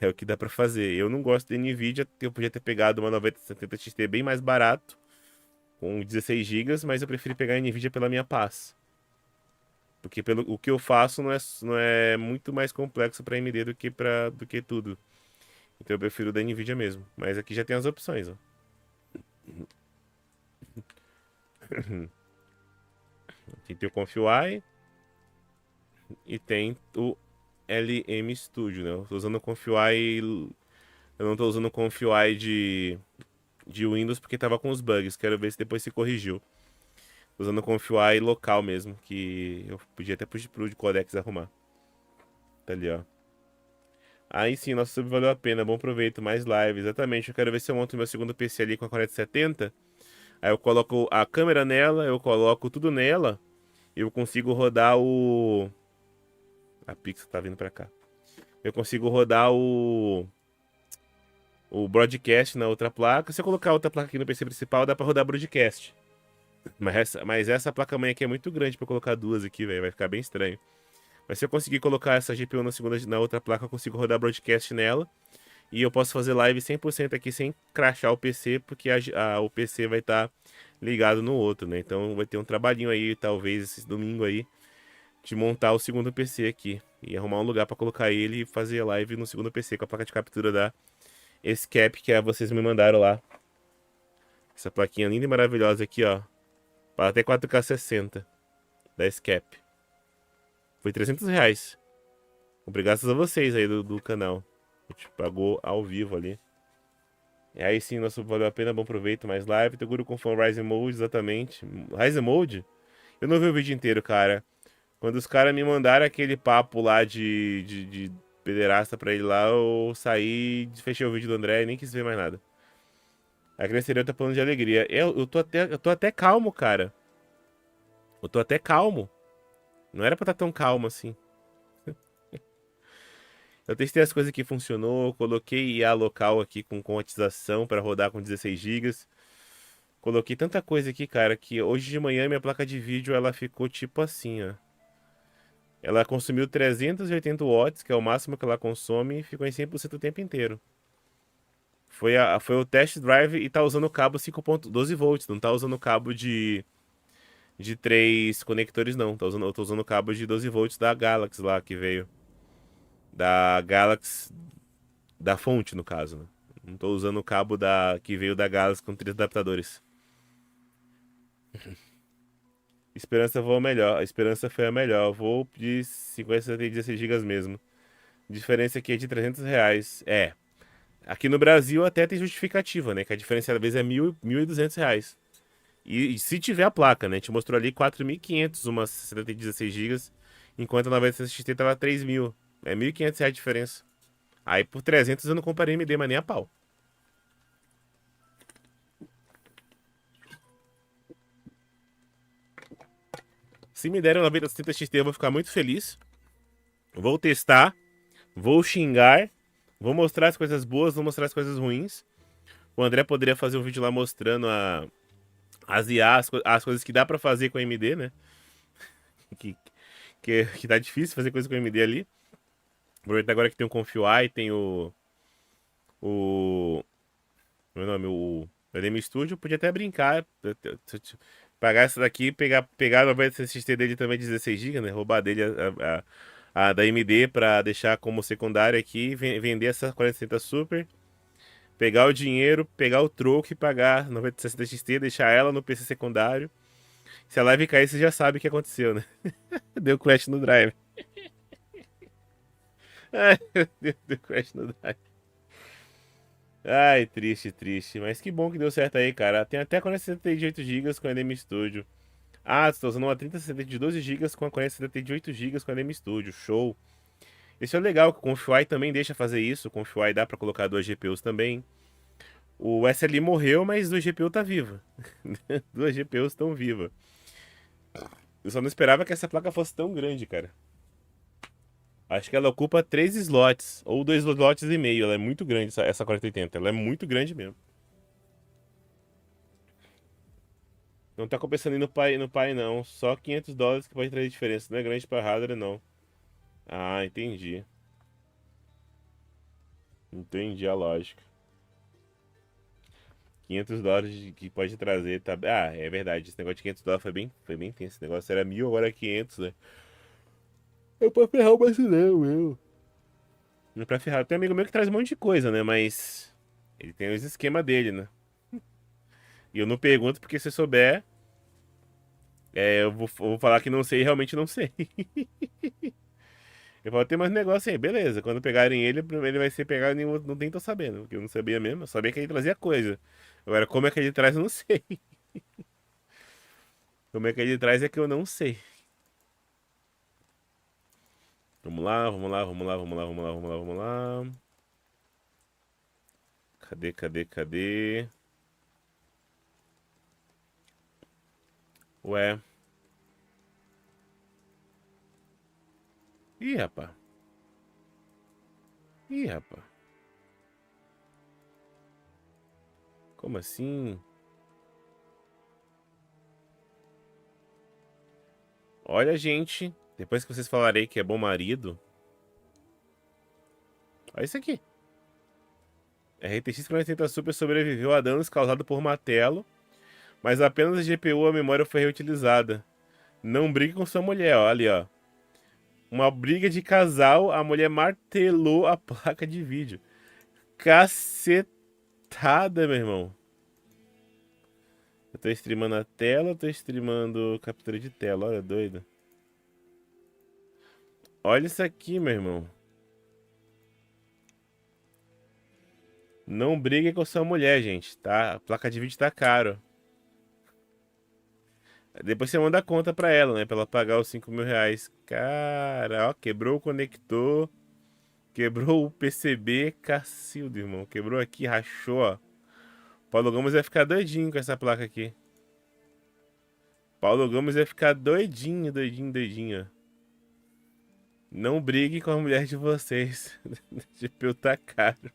É o que dá pra fazer. Eu não gosto de NVIDIA, eu podia ter pegado uma 9070 XT bem mais barato, com 16 GB, mas eu prefiro pegar a NVIDIA pela minha paz. Porque o que eu faço não é muito mais complexo para AMD do que tudo. Então eu prefiro da NVIDIA mesmo. Mas aqui já tem as opções, ó. Aqui tem o Confio e tem o LM Studio, né? Eu tô usando o Confio eu não tô usando o Confio de Windows porque tava com os bugs. Quero ver se depois se corrigiu. Tô usando o Confio local mesmo, que eu podia até pro Codex arrumar. Tá ali, ó. Aí sim, nosso sub valeu a pena. Bom proveito, mais live. Exatamente, eu quero ver se eu monto meu segundo PC ali com a 4070. Aí eu coloco a câmera nela, eu coloco tudo nela. E eu consigo rodar o... A Pixel tá vindo pra cá. Eu consigo rodar o broadcast na outra placa. Se eu colocar outra placa aqui no PC principal, dá pra rodar broadcast. Mas essa placa-mãe aqui é muito grande pra colocar duas aqui, velho. Vai ficar bem estranho. Mas se eu conseguir colocar essa GPU na outra placa, eu consigo rodar broadcast nela. E eu posso fazer live 100% aqui sem crashar o PC, porque o PC vai estar ligado no outro, né? Então vai ter um trabalhinho aí, talvez, esse domingo aí, de montar o segundo PC aqui. E arrumar um lugar pra colocar ele e fazer live no segundo PC com a placa de captura da Escape, que vocês me mandaram lá. Essa plaquinha linda e maravilhosa aqui, ó. Para até 4K 60 da Escape. Foi R$300. Obrigado a vocês aí do canal. A gente pagou ao vivo ali. E aí sim, nosso valeu a pena, bom proveito, mais live. Teguro com fã Rising Mode, exatamente. Rising Mode? Eu não vi o vídeo inteiro, cara. Quando os caras me mandaram aquele papo lá de pederasta pra ele lá, eu saí, fechei o vídeo do André e nem quis ver mais nada. A criança tá falando de alegria. Eu tô até calmo, cara. Eu tô até calmo. Não era pra estar tão calmo assim. Eu testei as coisas que funcionou, coloquei IA local aqui com coatização para rodar com 16 GB. Coloquei tanta coisa aqui, cara, que hoje de manhã minha placa de vídeo ela ficou tipo assim, ó. Ela consumiu 380 watts, que é o máximo que ela consome, e ficou em 100% o tempo inteiro. Foi o test drive e tá usando o cabo 5.12 volts, não tá usando o cabo de 3 conectores não, eu tô usando o cabo de 12 volts da Galaxy lá que veio. Da Galaxy, da fonte no caso, né? Não tô usando o cabo que veio da Galaxy com 3 adaptadores. Esperança foi a melhor. A Esperança foi a melhor. Eu vou de 50 e 16 GB mesmo. A diferença aqui é de R$300. Aqui no Brasil até tem justificativa, né? Que a diferença às vezes é R$1.200. E se tiver a placa, né? A gente mostrou ali 4.500 uma 16 GB, enquanto a 960 XT tava 3.000. É R$1.500 a diferença. Aí por 300 eu não comparei AMD, mas nem a pau. Se me derem 9070 XT eu vou ficar muito feliz. Vou testar. Vou xingar. Vou mostrar as coisas boas, vou mostrar as coisas ruins. O André poderia fazer um vídeo lá mostrando as IA, as coisas que dá pra fazer com a AMD, né? Que que tá difícil fazer coisa com AMD ali. Aproveitar agora que tem o Confio, tem o meu nome, o ADM Studio, podia até brincar, pagar essa daqui, pegar a 90 XT dele também de 16 GB, né? Roubar dele a da AMD pra deixar como secundária aqui, vender essa 4060 Super, pegar o dinheiro, pegar o troco e pagar 9060 XT, deixar ela no PC secundário. Se a live cair, você já sabe o que aconteceu, né? Deu crash no drive. Ai, deu crash no drive. Ai, triste, triste. Mas que bom que deu certo aí, cara. Tem até 48 GB com a NM Studio. Ah, você tá usando uma 3070 de 12 GB com a 4070 de 8 GB com a NM Studio. Show. Isso é legal, que o Confio também deixa fazer isso. O Confio dá pra colocar duas GPUs também. O SLI morreu, mas duas GPU tá viva. Duas GPUs estão vivas. Eu só não esperava que essa placa fosse tão grande, cara. Acho que ela ocupa 3 slots, ou 2 slots e meio. Ela é muito grande, essa 4080. Ela é muito grande mesmo. Não tá compensando ir no pai não. Só $500 que pode trazer diferença. Não é grande pra hardware, não. Ah, entendi. Entendi a lógica. $500 que pode trazer, tá... Ah, é verdade. Esse negócio de $500 foi bem tenso. Esse negócio era 1.000, agora é 500, né? É pra ferrar o brasileiro, meu. Não é pra ferrar. Tem um amigo meu que traz um monte de coisa, né? Mas ele tem os esquemas dele, né? E eu não pergunto porque se eu souber, eu vou falar que não sei e realmente não sei. Eu falo, tem mais negócio aí, beleza. Quando pegarem ele vai ser pegado e não nem tô sabendo. Porque eu não sabia mesmo. Eu sabia que ele trazia coisa. Agora, como é que ele traz, eu não sei. Como é que ele traz é que eu não sei. Vamos lá, vamos lá, vamos lá, vamos lá, vamos lá, vamos lá, vamos lá. Cadê, cadê, cadê? Ué. Ih, rapaz. Ih, rapaz. Como assim? Olha, gente. Depois que vocês falarem que é bom marido. Olha isso aqui. A RTX 4080 Super sobreviveu a danos causados por martelo, mas apenas a GPU, a memória foi reutilizada. Não brigue com sua mulher, ó, ali, ó. Uma briga de casal, a mulher martelou a placa de vídeo. Cacetada, meu irmão. Eu tô streamando a tela, eu tô streamando captura de tela, olha, doido. Olha isso aqui, meu irmão. Não brigue com sua mulher, gente, tá? A placa de vídeo tá caro. Depois você manda a conta pra ela, né? Pra ela pagar os R$ 5.000. Cara, ó, quebrou o conector. Quebrou o PCB, cacildo, irmão. Quebrou aqui, rachou, ó. Paulo Gomes vai ficar doidinho com essa placa aqui. Paulo Gomes vai ficar doidinho, doidinho, doidinho, ó. Não brigue com a mulher de vocês. O GPU tá caro.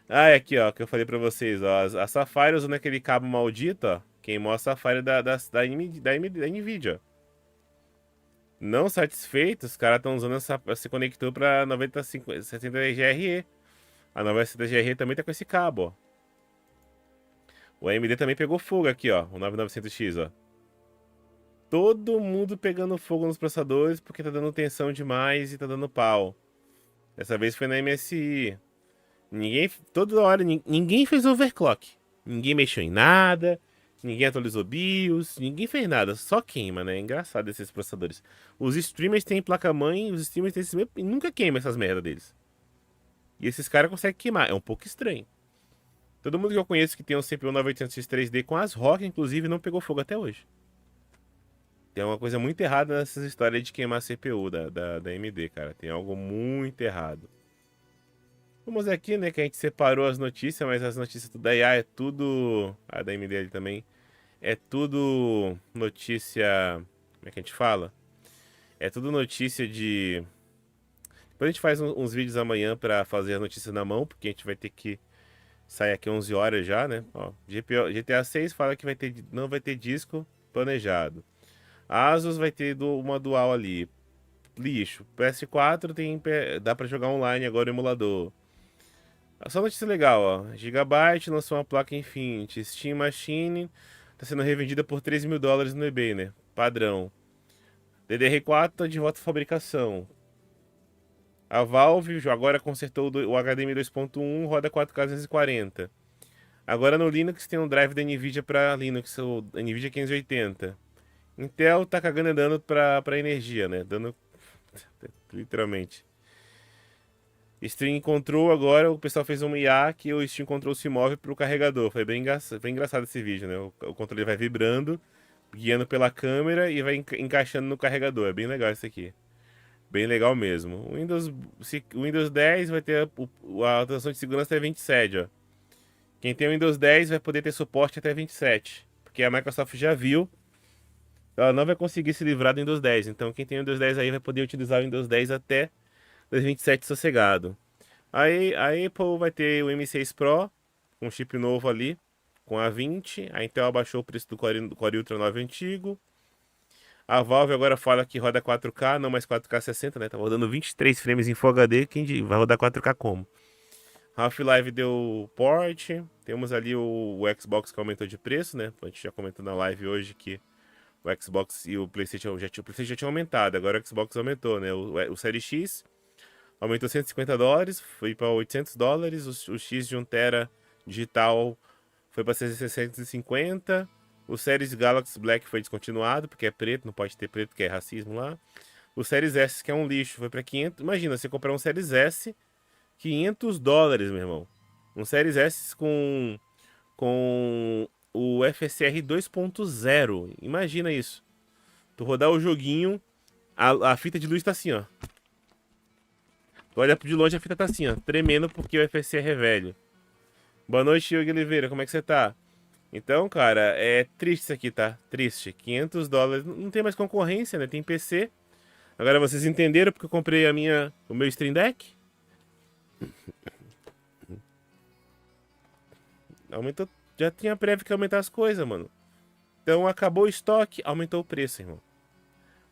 Ah, aqui, ó, que eu falei pra vocês, ó. A Sapphire usando aquele cabo maldito, ó. Queimou a Sapphire da Nvidia, ó. Não satisfeitos, os caras estão usando esse conector pra 9060 GRE. A 9060 GRE também tá com esse cabo, ó. O AMD também pegou fogo aqui, ó. O 9900X, ó. Todo mundo pegando fogo nos processadores porque tá dando tensão demais e tá dando pau. Dessa vez foi na MSI. Toda hora, ninguém fez overclock. Ninguém mexeu em nada. Ninguém atualizou BIOS. Ninguém fez nada. Só queima, né? É engraçado esses processadores. Os streamers têm placa-mãe. Os streamers têm e nunca queima essas merdas deles. E esses caras conseguem queimar. É um pouco estranho. Todo mundo que eu conheço que tem um CPU 9800X 3D com as ROG, inclusive, não pegou fogo até hoje. Tem uma coisa muito errada nessas histórias de queimar a CPU da AMD, cara. Tem algo muito errado. Vamos aqui, né, que a gente separou as notícias, mas as notícias da IA é tudo... A da AMD ali também. É tudo notícia... Como é que a gente fala? É tudo notícia de... Depois a gente faz uns vídeos amanhã pra fazer as notícias na mão, porque a gente vai ter que Sai aqui 11 horas já, né? Ó, GTA 6 fala que não vai ter disco planejado. Asus vai ter uma dual ali. Lixo. PS4 dá pra jogar online agora o emulador. Só notícia legal, ó. Gigabyte lançou uma placa Infinity. Steam Machine tá sendo revendida por $3.000 no eBay, né? Padrão. DDR4 tá de volta à fabricação. A Valve agora consertou o HDMI 2.1, roda 4K 240. Agora no Linux tem um drive da Nvidia para Linux, o Nvidia 580. Intel tá cagando e dando pra energia, né? Dando literalmente. Steam Control agora, o pessoal fez um IA que o Steam Control se move pro carregador. Foi bem engraçado esse vídeo, né? O controle vai vibrando, guiando pela câmera e vai encaixando no carregador. É bem legal isso aqui. Bem legal mesmo. O Windows 10 vai ter a atualização de segurança até 27, ó. Quem tem o Windows 10 vai poder ter suporte até 27. Porque a Microsoft já viu. Ela não vai conseguir se livrar do Windows 10. Então quem tem o Windows 10 aí vai poder utilizar o Windows 10 até 2027 sossegado. Aí a Apple vai ter o M6 Pro, com chip novo ali, com a 20. A Intel abaixou o preço do Core Ultra 9 antigo. A Valve agora fala que roda 4K, não mais 4K 60, né? Tá rodando 23 frames em Full HD, vai rodar 4K como? Half-Life deu port. Temos ali o Xbox que aumentou de preço, né? A gente já comentou na live hoje que o Xbox e o PlayStation já tinham aumentado, agora o Xbox aumentou, né? O Series X aumentou $150, foi para $800. O X de 1TB digital foi para 650. O Series Galaxy Black foi descontinuado, porque é preto, não pode ter preto, que é racismo lá. O Series S, que é um lixo, foi para 500. Imagina, você comprar um Series S, $500, meu irmão. Um Series S com o FSR 2.0. Imagina isso. Tu rodar o joguinho, a fita de luz tá assim, ó. Tu olha de longe, a fita tá assim, ó, tremendo porque o FSR é velho. Boa noite, Yogi Oliveira, como é que você tá? Então, cara, é triste isso aqui, tá? Triste. $500. Não tem mais concorrência, né? Tem PC. Agora vocês entenderam porque eu comprei o meu Stream Deck? Aumentou. Já tinha prévio que aumentar as coisas, mano. Então acabou o estoque, aumentou o preço, irmão.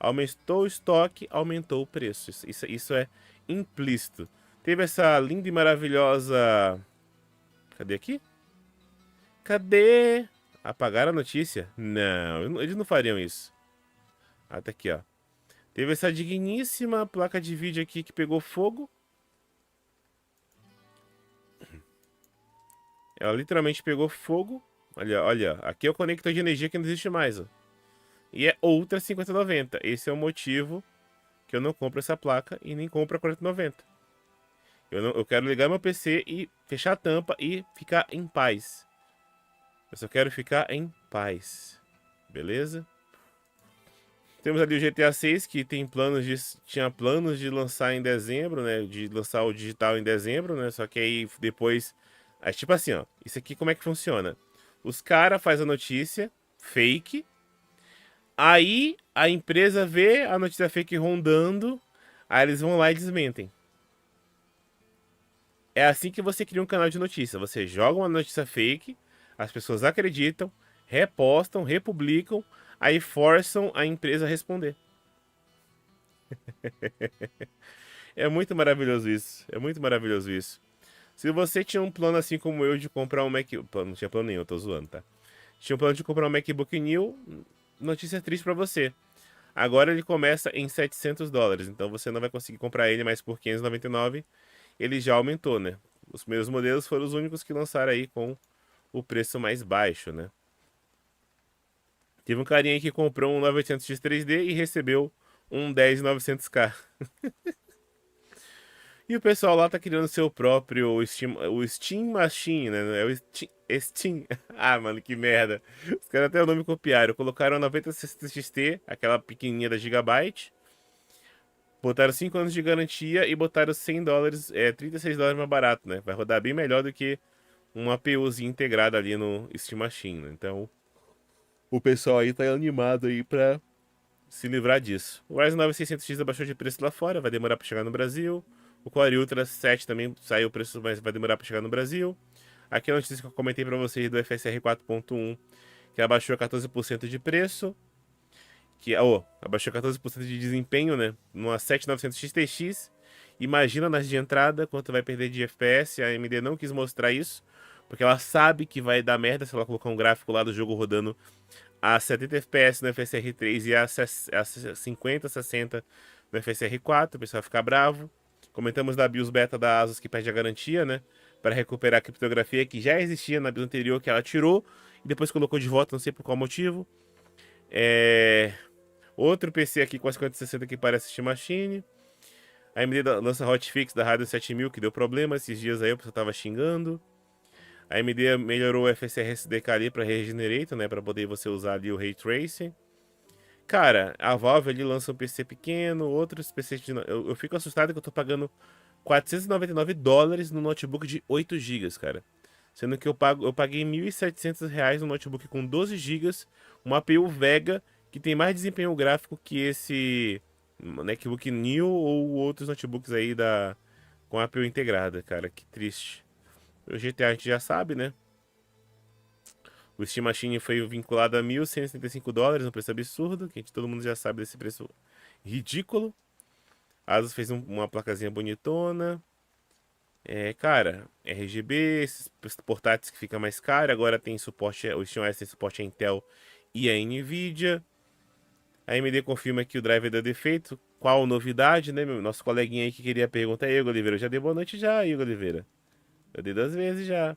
Aumentou o estoque, aumentou o preço. Isso é implícito. Teve essa linda e maravilhosa. Cadê aqui? Cadê? Apagaram a notícia? Não, eles não fariam isso. Ah, tá aqui, ó. Teve essa digníssima placa de vídeo aqui que pegou fogo. Ela literalmente pegou fogo. Olha, olha. Aqui é o conector de energia que não existe mais, ó. E é outra 5090. Esse é o motivo que eu não compro essa placa e nem compro a 4090. Eu quero ligar meu PC e fechar a tampa e ficar em paz. Eu só quero ficar em paz. Beleza? Temos ali o GTA 6 que tinha planos de lançar em dezembro, né? De lançar o digital em dezembro, né? Só que aí depois... Aí, tipo assim, ó. Isso aqui como é que funciona? Os caras fazem a notícia fake. Aí a empresa vê a notícia fake rondando. Aí eles vão lá e desmentem. É assim que você cria um canal de notícia. Você joga uma notícia fake, as pessoas acreditam, repostam, republicam, aí forçam a empresa a responder. É muito maravilhoso isso. É muito maravilhoso isso. Se você tinha um plano assim como eu de comprar um Mac... Não tinha plano nenhum, eu tô zoando, tá? Tinha um plano de comprar um MacBook New, notícia triste pra você. Agora ele começa em $700, então você não vai conseguir comprar ele mais por $599. Ele já aumentou, né? Os primeiros modelos foram os únicos que lançaram aí com o preço mais baixo, né? Teve um carinha aí que comprou um 9800X 3D e recebeu um 10900K. E o pessoal lá tá criando seu próprio o Steam Machine, né? É o Steam. Ah, mano, que merda. Os caras até o nome copiaram. Colocaram 9060 XT, aquela pequenininha da Gigabyte. Botaram 5 anos de garantia e botaram $100, $36 mais barato, né? Vai rodar bem melhor do que uma APUzinha integrada ali no Steam Machine, né? Então, o pessoal aí tá animado aí pra se livrar disso. O Ryzen 9 600X abaixou de preço lá fora, vai demorar pra chegar no Brasil. O Core Ultra 7 também saiu o preço, mas vai demorar pra chegar no Brasil. Aqui é a notícia que eu comentei para vocês do FSR 4.1, que abaixou 14% de preço, abaixou 14% de desempenho, né? Numa 7900 XTX. Imagina nas de entrada quanto vai perder de FPS. A AMD não quis mostrar isso, porque ela sabe que vai dar merda se ela colocar um gráfico lá do jogo rodando a 70 FPS no FSR 3 e a 50, 60 no FSR 4. O pessoal vai ficar bravo. Comentamos da BIOS beta da ASUS que perde a garantia, né? Para recuperar a criptografia que já existia na BIOS anterior, que ela tirou e depois colocou de volta, não sei por qual motivo. Outro PC aqui com a 5060 que parece Steam Machine. A AMD lança hotfix da Radeon 7000 que deu problema esses dias aí, o pessoal tava xingando. A AMD melhorou o FSR SDK ali para Regenerator, né, para poder você usar ali o Ray Tracing. Cara, a Valve ali lança um PC pequeno, outros PCs eu fico assustado que eu tô pagando $499 no notebook de 8 GB, cara. Sendo que eu paguei R$ 1.700 no notebook com 12 GB, uma APU Vega que tem mais desempenho gráfico que esse MacBook Neo ou outros notebooks aí com a APU integrada, cara. Que triste. O GTA a gente já sabe, né? O Steam Machine foi vinculado a $1.175, um preço absurdo, que todo mundo já sabe desse preço ridículo. A Asus fez uma placazinha bonitona. Cara, RGB, esses portáteis que fica mais caro. Agora tem suporte, o SteamOS tem suporte a Intel e a Nvidia. A AMD confirma que o driver deu defeito. Qual novidade, né? Nosso coleguinha aí que queria perguntar, Igor Oliveira. Eu já dei boa noite já, Igor Oliveira. Eu dei 2 vezes já.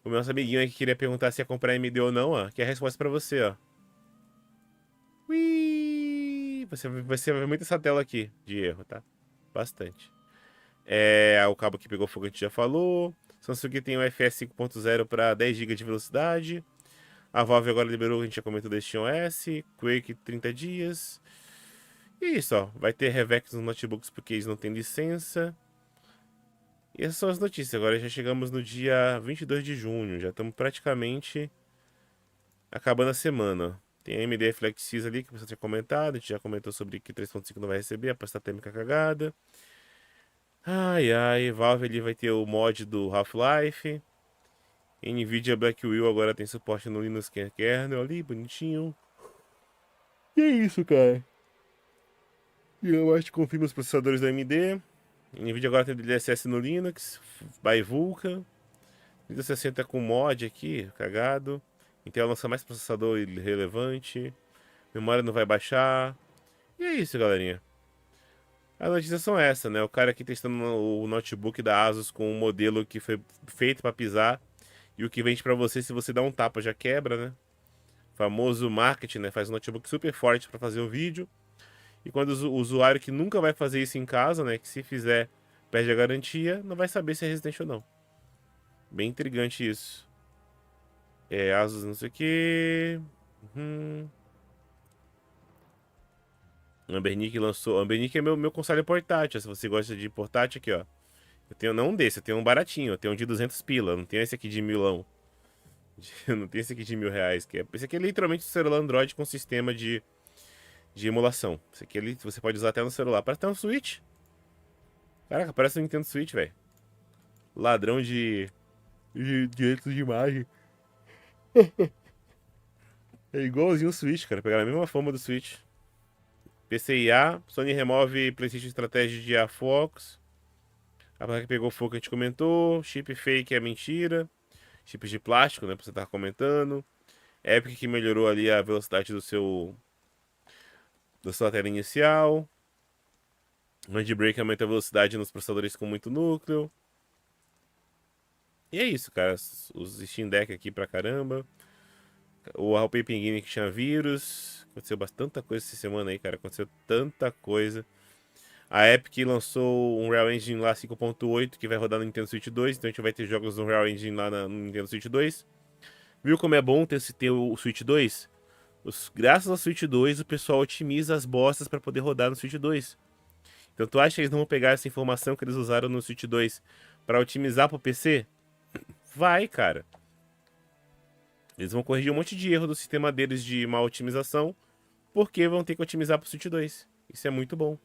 O nosso amiguinho aí que queria perguntar se ia comprar AMD ou não, ó. Que é a resposta pra você, ó. Ui! Você vai ver muito essa tela aqui de erro, tá? Bastante. O cabo que pegou fogo a gente já falou. Samsung tem o FS 5.0 para 10 GB de velocidade. A Valve agora liberou, a gente já comentou da SteamOS. Quake 30 dias. E é isso, ó. Vai ter Revex nos notebooks porque eles não têm licença. E essas são as notícias. Agora já chegamos no dia 22 de junho. Já estamos praticamente acabando a semana. Tem a AMD FlexX ali que você tinha comentado. A gente já comentou sobre que 3.5 não vai receber. A pasta térmica cagada. Ai, ai. Valve ali vai ter o mod do Half-Life. Nvidia Blackwell agora tem suporte no Linux kernel ali, bonitinho. E é isso, cara. E eu acho que confirma os processadores da AMD. Nvidia agora tem DLSS no Linux, by Vulkan. 3060 com mod aqui, cagado. Intel lança mais processador relevante. Memória não vai baixar. E é isso, galerinha. As notícias são essas, né? O cara aqui testando o notebook da Asus com um modelo que foi feito para pisar. E o que vende para você, se você dá um tapa, já quebra, né? Famoso marketing, né? Faz um notebook super forte para fazer o vídeo. E quando o usuário que nunca vai fazer isso em casa, né? Que se fizer, perde a garantia, não vai saber se é resistente ou não. Bem intrigante isso. Asus não sei o que. Ambernic lançou. Ambernic é meu console portátil. Se você gosta de portátil, aqui, ó. Eu tenho não um desse, eu tenho um baratinho. Eu tenho um de 200 pila. Não tenho esse aqui de milão. Não tem esse aqui de R$ 1.000. Esse aqui é literalmente um celular Android com sistema de emulação. Esse aqui você pode usar até no celular. Parece até um Switch. Caraca, parece um Nintendo Switch, velho. Ladrão de direitos de imagem. É igualzinho o Switch, cara. Pegaram a mesma forma do Switch. PCIA. Sony remove PlayStation Strategy de A-Fox. A placa que pegou fogo que a gente comentou. Chip fake é mentira. Chips de plástico, né? Pra você estar comentando. Epic que melhorou ali a velocidade da sua tela inicial. Handbrake aumenta a velocidade nos processadores com muito núcleo. E é isso, cara. Os Steam Deck aqui pra caramba. O Alpay Penguin que tinha vírus. Aconteceu bastante coisa essa semana aí, cara. Aconteceu tanta coisa. A Epic lançou um Real Engine lá 5.8 que vai rodar no Nintendo Switch 2. Então a gente vai ter jogos no Real Engine lá no Nintendo Switch 2. Viu como é bom ter o Switch 2? Graças ao Switch 2, o pessoal otimiza as bostas para poder rodar no Switch 2. Então tu acha que eles não vão pegar essa informação que eles usaram no Switch 2 para otimizar pro PC? Vai, cara. Eles vão corrigir um monte de erro do sistema deles de má otimização, porque vão ter que otimizar pro Switch 2. Isso é muito bom.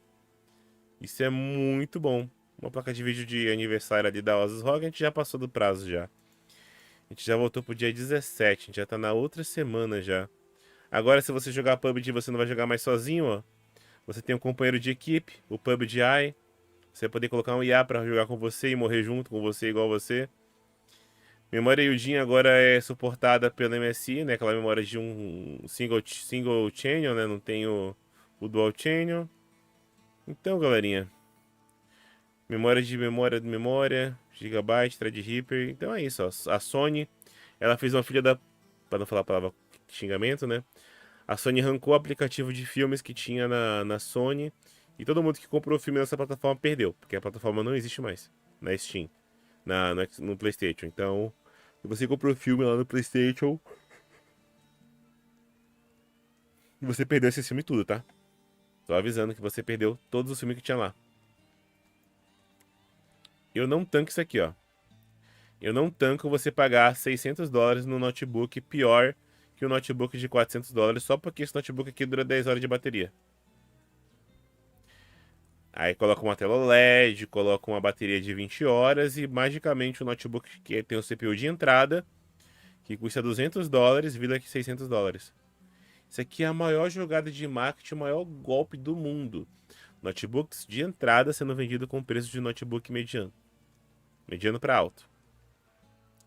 Isso é muito bom. Uma placa de vídeo de aniversário ali da Asus ROG, a gente já passou do prazo já. A gente já voltou pro dia 17, a gente já tá na outra semana já. Agora, se você jogar PUBG, você não vai jogar mais sozinho, ó. Você tem um companheiro de equipe, o PUBG. Você vai poder colocar um IA pra jogar com você e morrer junto com você, igual você. Memória UDIN agora é suportada pelo MSI, né? Aquela memória de um single channel, né? Não tem o dual channel. Então, galerinha. Memória de memória, Gigabyte, Threadripper. Então é isso, ó. A Sony, ela fez uma filha da... Pra não falar a palavra xingamento, né? A Sony arrancou o aplicativo de filmes que tinha na Sony. E todo mundo que comprou filme nessa plataforma perdeu. Porque a plataforma não existe mais na Steam, no PlayStation. Então, se você comprou filme lá no PlayStation, você perdeu esse filme tudo, tá? Tô avisando que você perdeu todos os filmes que tinha lá. Eu não tanco isso aqui, ó. Eu não tanco você pagar $600 no notebook pior que o notebook de $400 só porque esse notebook aqui dura 10 horas de bateria. Aí coloca uma tela LED, coloca uma bateria de 20 horas e magicamente o notebook que tem o CPU de entrada, que custa $200, vira aqui $600. Isso aqui é a maior jogada de marketing, o maior golpe do mundo. Notebooks de entrada sendo vendido com preço de notebook mediano. Mediano para alto.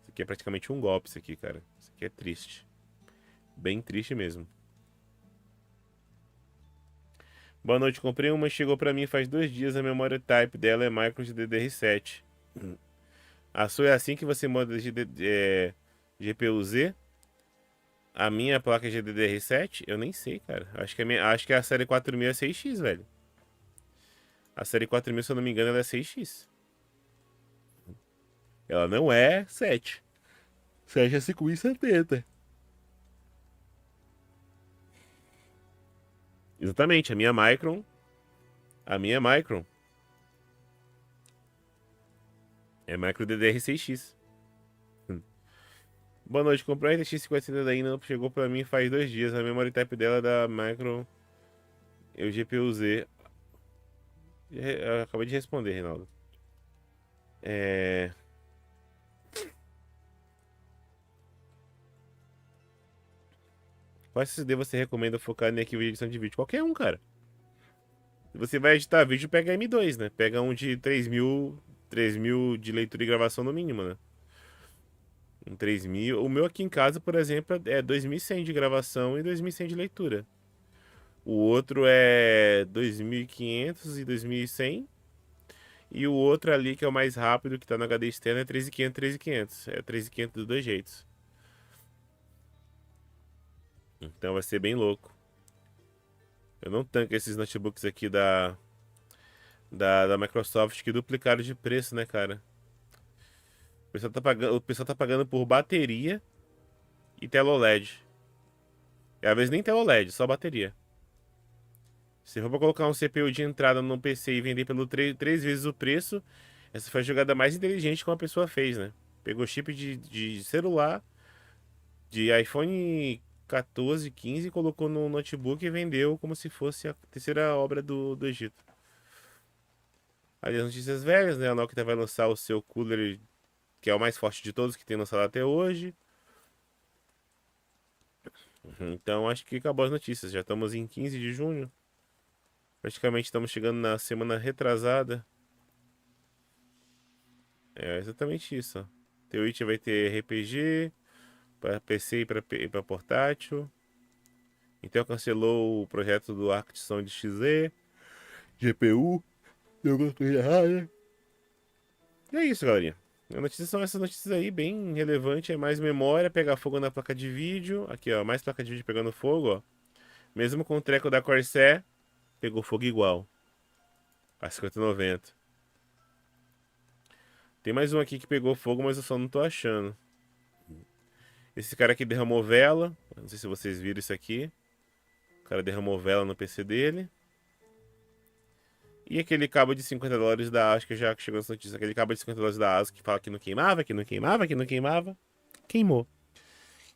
Isso aqui é praticamente um golpe, isso aqui, cara. Isso aqui é triste. Bem triste mesmo. Boa noite, comprei uma, chegou pra mim faz 2 dias, a memória type dela é micro de DDR7. A sua é assim que você manda de GPU-Z? A minha placa é GDDR7? Eu nem sei, cara. Acho que a série 4000 é 6X, velho. A série 4000, se eu não me engano, ela é 6X. Ela não é 7. 7 é 5070. Exatamente, a minha Micron. A minha Micron. É Micro DDR6X. Boa noite, comprei a RTX 5070 da Intel, chegou pra mim faz 2 dias. A memory type dela é da Micron. E o GPU-Z. Eu acabei de responder, Reinaldo. Qual SSD você recomenda focar em arquivo de edição de vídeo? Qualquer um, cara. Se você vai editar vídeo, pega M2, né? Pega um de 3000 de leitura e gravação no mínimo, né? Um 3000. O meu aqui em casa, por exemplo, é 2100 de gravação e 2100 de leitura. O outro é 2500 e 2100. E o outro ali, que é o mais rápido, que tá no HD externo, é 3500, 3500. É 3500 dos dois jeitos. Então vai ser bem louco. Eu não tanco esses notebooks aqui da Microsoft que duplicaram de preço, né, cara? O pessoal tá pagando por bateria e tela OLED. E às vezes nem tela OLED, só bateria. Se for pra colocar um CPU de entrada no PC e vender pelo 3 vezes o preço, essa foi a jogada mais inteligente que uma pessoa fez, né? Pegou chip de celular, de iPhone 14, 15, colocou no notebook e vendeu como se fosse a terceira obra do Egito. Ali as notícias velhas, né? A Nokia vai lançar o seu cooler, que é o mais forte de todos que tem lançado até hoje. Então acho que acabou as notícias. Já estamos em 15 de junho. Praticamente estamos chegando na semana retrasada. É exatamente isso, ó. Twitch vai ter RPG para PC e para portátil. Intel cancelou o projeto do Arc Sound XZ, GPU, deu alguma coisa errada. E é isso, galerinha. As notícias são essas notícias aí, bem relevantes. É mais memória, pegar fogo na placa de vídeo. Aqui, ó, mais placa de vídeo pegando fogo, ó. Mesmo com o treco da Corsair, pegou fogo igual. A 5090. Tem mais um aqui que pegou fogo, mas eu só não tô achando. Esse cara aqui derramou vela. Não sei se vocês viram isso aqui. O cara derramou vela no PC dele. E aquele cabo de $50 da ASUS, que já chegou nessa notícia. Aquele cabo de $50 da ASUS que fala que não queimava, que não queimava, que não queimava. Queimou.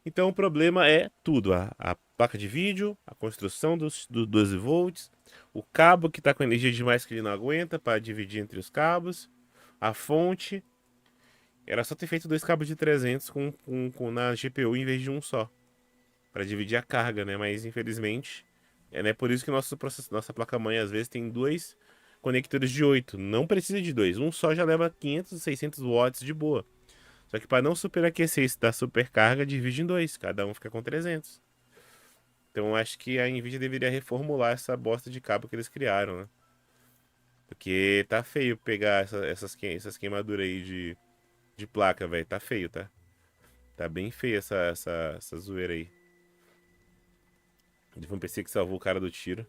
Então o problema é tudo. A placa de vídeo, a construção dos 12 volts, O cabo que tá com energia demais que ele não aguenta para dividir entre os cabos. A fonte. Era só ter feito 2 cabos de 300 na GPU em vez de um só. Para dividir a carga, né? Mas infelizmente, né, por isso que nossa placa-mãe às vezes tem 2 conectores de 8. Não precisa de 2. Um só já leva 500, 600 watts de boa. Só que para não superaquecer isso da supercarga, divide em 2. Cada um fica com 300. Então eu acho que a Nvidia deveria reformular essa bosta de cabo que eles criaram, né? Porque tá feio pegar essas queimaduras aí de placa, velho. Tá feio, tá? Tá bem feio essa zoeira aí. Foi um PC que salvou o cara do tiro.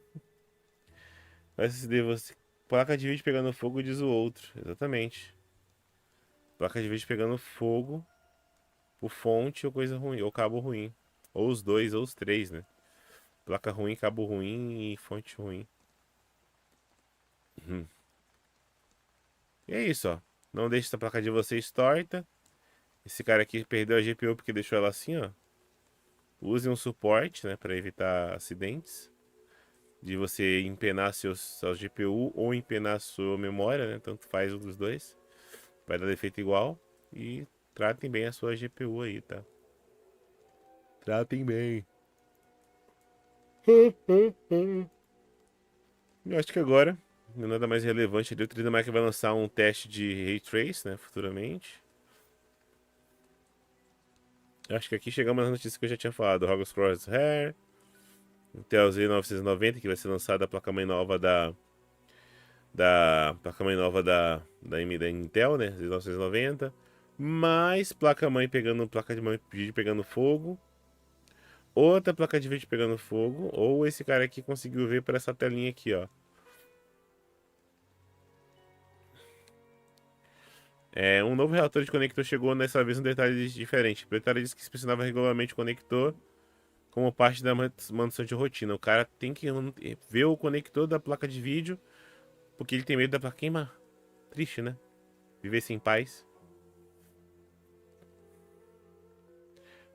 SSD, você. Placa de vídeo pegando fogo, diz o outro. Exatamente. Placa de vídeo pegando fogo. Por fonte ou coisa ruim. Ou cabo ruim. Ou os dois, ou os três, né? Placa ruim, cabo ruim e fonte ruim. Uhum. E é isso, ó. Não deixe essa placa de vocês torta. Esse cara aqui perdeu a GPU porque deixou ela assim, ó. Use um suporte, né, para evitar acidentes. De você empenar sua GPU ou empenar sua memória, né? Tanto faz um dos dois. Vai dar defeito igual. E tratem bem a sua GPU aí, tá? Tratem bem. Eu acho que agora, nada mais relevante ali, o 3D Mark vai lançar um teste de Ray Trace, né, futuramente. Eu acho que aqui chegamos nas notícias que eu já tinha falado. Hogwarts Crosshair, Intel Z990, que vai ser lançada a placa-mãe nova da placa-mãe nova da Intel, né, Z990. Mais placa-mãe placa de vídeo pegando fogo. Outra placa de vídeo pegando fogo. Ou esse cara aqui conseguiu ver por essa telinha aqui, ó. Um novo relatório de conector chegou nessa vez um detalhe diferente. O detalhe disse que inspecionava regularmente o conector como parte da manutenção de rotina. O cara tem que ver o conector da placa de vídeo porque ele tem medo da placa queimar. Triste, né? Viver sem paz.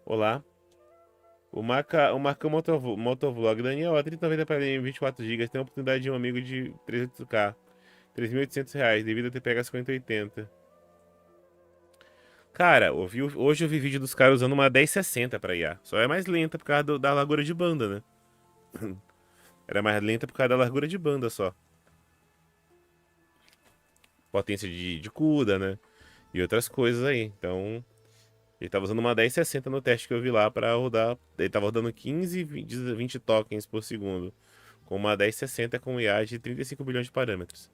Olá. O Marcão Motovlog. Daniel, a 3090 para ele em 24 GB tem a oportunidade de um amigo de 300k. R$ 3.800 devido a ter pego a 5080. Cara, hoje eu vi vídeo dos caras usando uma 1060 pra IA. Só é mais lenta por causa da largura de banda, né? Era mais lenta por causa da largura de banda só. Potência de CUDA, né? E outras coisas aí. Então, ele tava usando uma 1060 no teste que eu vi lá pra rodar. Ele tava rodando 15, 20 tokens por segundo. Com uma 1060 com IA de 35 bilhões de parâmetros.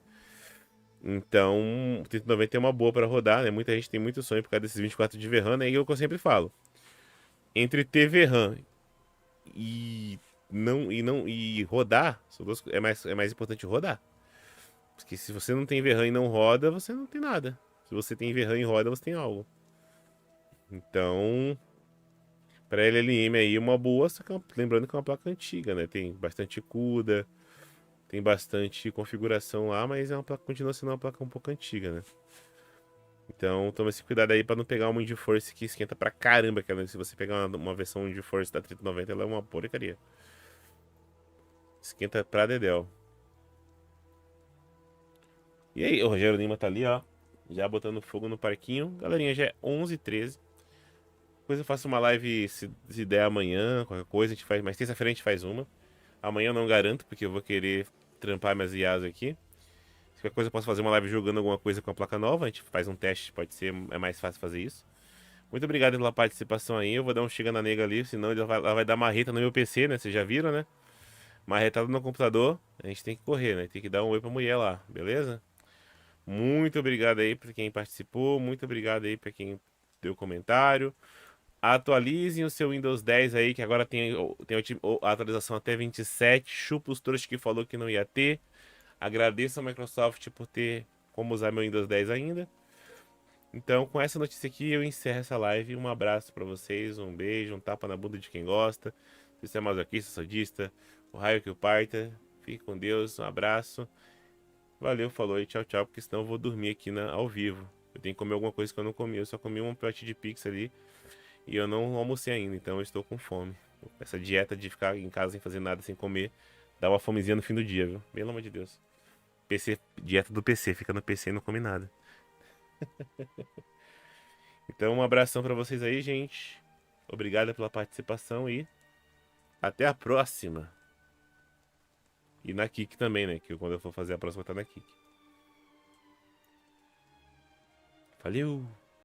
Então, o 3090 é uma boa para rodar, né? Muita gente tem muito sonho por causa desses 24 de VRAM, né? E é o que eu sempre falo. Entre ter VRAM e rodar, é mais importante rodar. Porque se você não tem VRAM e não roda, você não tem nada. Se você tem VRAM e roda, você tem algo. Então, para LLM aí uma boa, só que lembrando que é uma placa antiga, né? Tem bastante CUDA, tem bastante configuração lá, mas continua sendo uma placa um pouco antiga, né? Então toma esse cuidado aí pra não pegar uma GeForce que esquenta pra caramba. Se você pegar uma versão GeForce da 3090, ela é uma porcaria. Esquenta pra dedéu. E aí, o Rogério Lima tá ali, ó. Já botando fogo no parquinho. Galerinha, já é 11h13. Depois eu faço uma live, se der amanhã, qualquer coisa, a gente faz. Mas terça-feira a gente faz uma. Amanhã eu não garanto, porque eu vou querer trampar minhas IAs aqui. Se qualquer coisa eu posso fazer uma live jogando alguma coisa com a placa nova. A gente faz um teste, pode ser, é mais fácil fazer isso. Muito obrigado pela participação aí. Eu vou dar um chega na nega ali, senão ela vai dar marreta no meu PC, né? Vocês já viram, né? Marretada no computador. A gente tem que correr, né? Tem que dar um oi pra mulher lá, beleza? Muito obrigado aí pra quem participou. Muito obrigado aí pra quem deu comentário. Atualizem o seu Windows 10 aí, que agora tem a atualização até 27. Chupa os trouxas que falou que não ia ter. Agradeço a Microsoft por ter como usar meu Windows 10 ainda. Então, com essa notícia aqui, eu encerro essa live. Um abraço pra vocês, um beijo, um tapa na bunda de quem gosta. Se você é masoquista, sadista, o raio que o parta. Fique com Deus, um abraço. Valeu, falou e tchau, tchau, porque senão eu vou dormir aqui ao vivo. Eu tenho que comer alguma coisa que eu não comi. Eu só comi um pote de pizza ali e eu não almocei ainda, então eu estou com fome. Essa dieta de ficar em casa sem fazer nada, sem comer, Dá uma fomezinha no fim do dia, viu? Pelo amor de Deus. PC, dieta do PC, fica no PC e não come nada. Então, um abração pra vocês aí, gente. Obrigado pela participação e até a próxima. E na Kik também, né? Que quando eu for fazer a próxima tá na Kik. Valeu!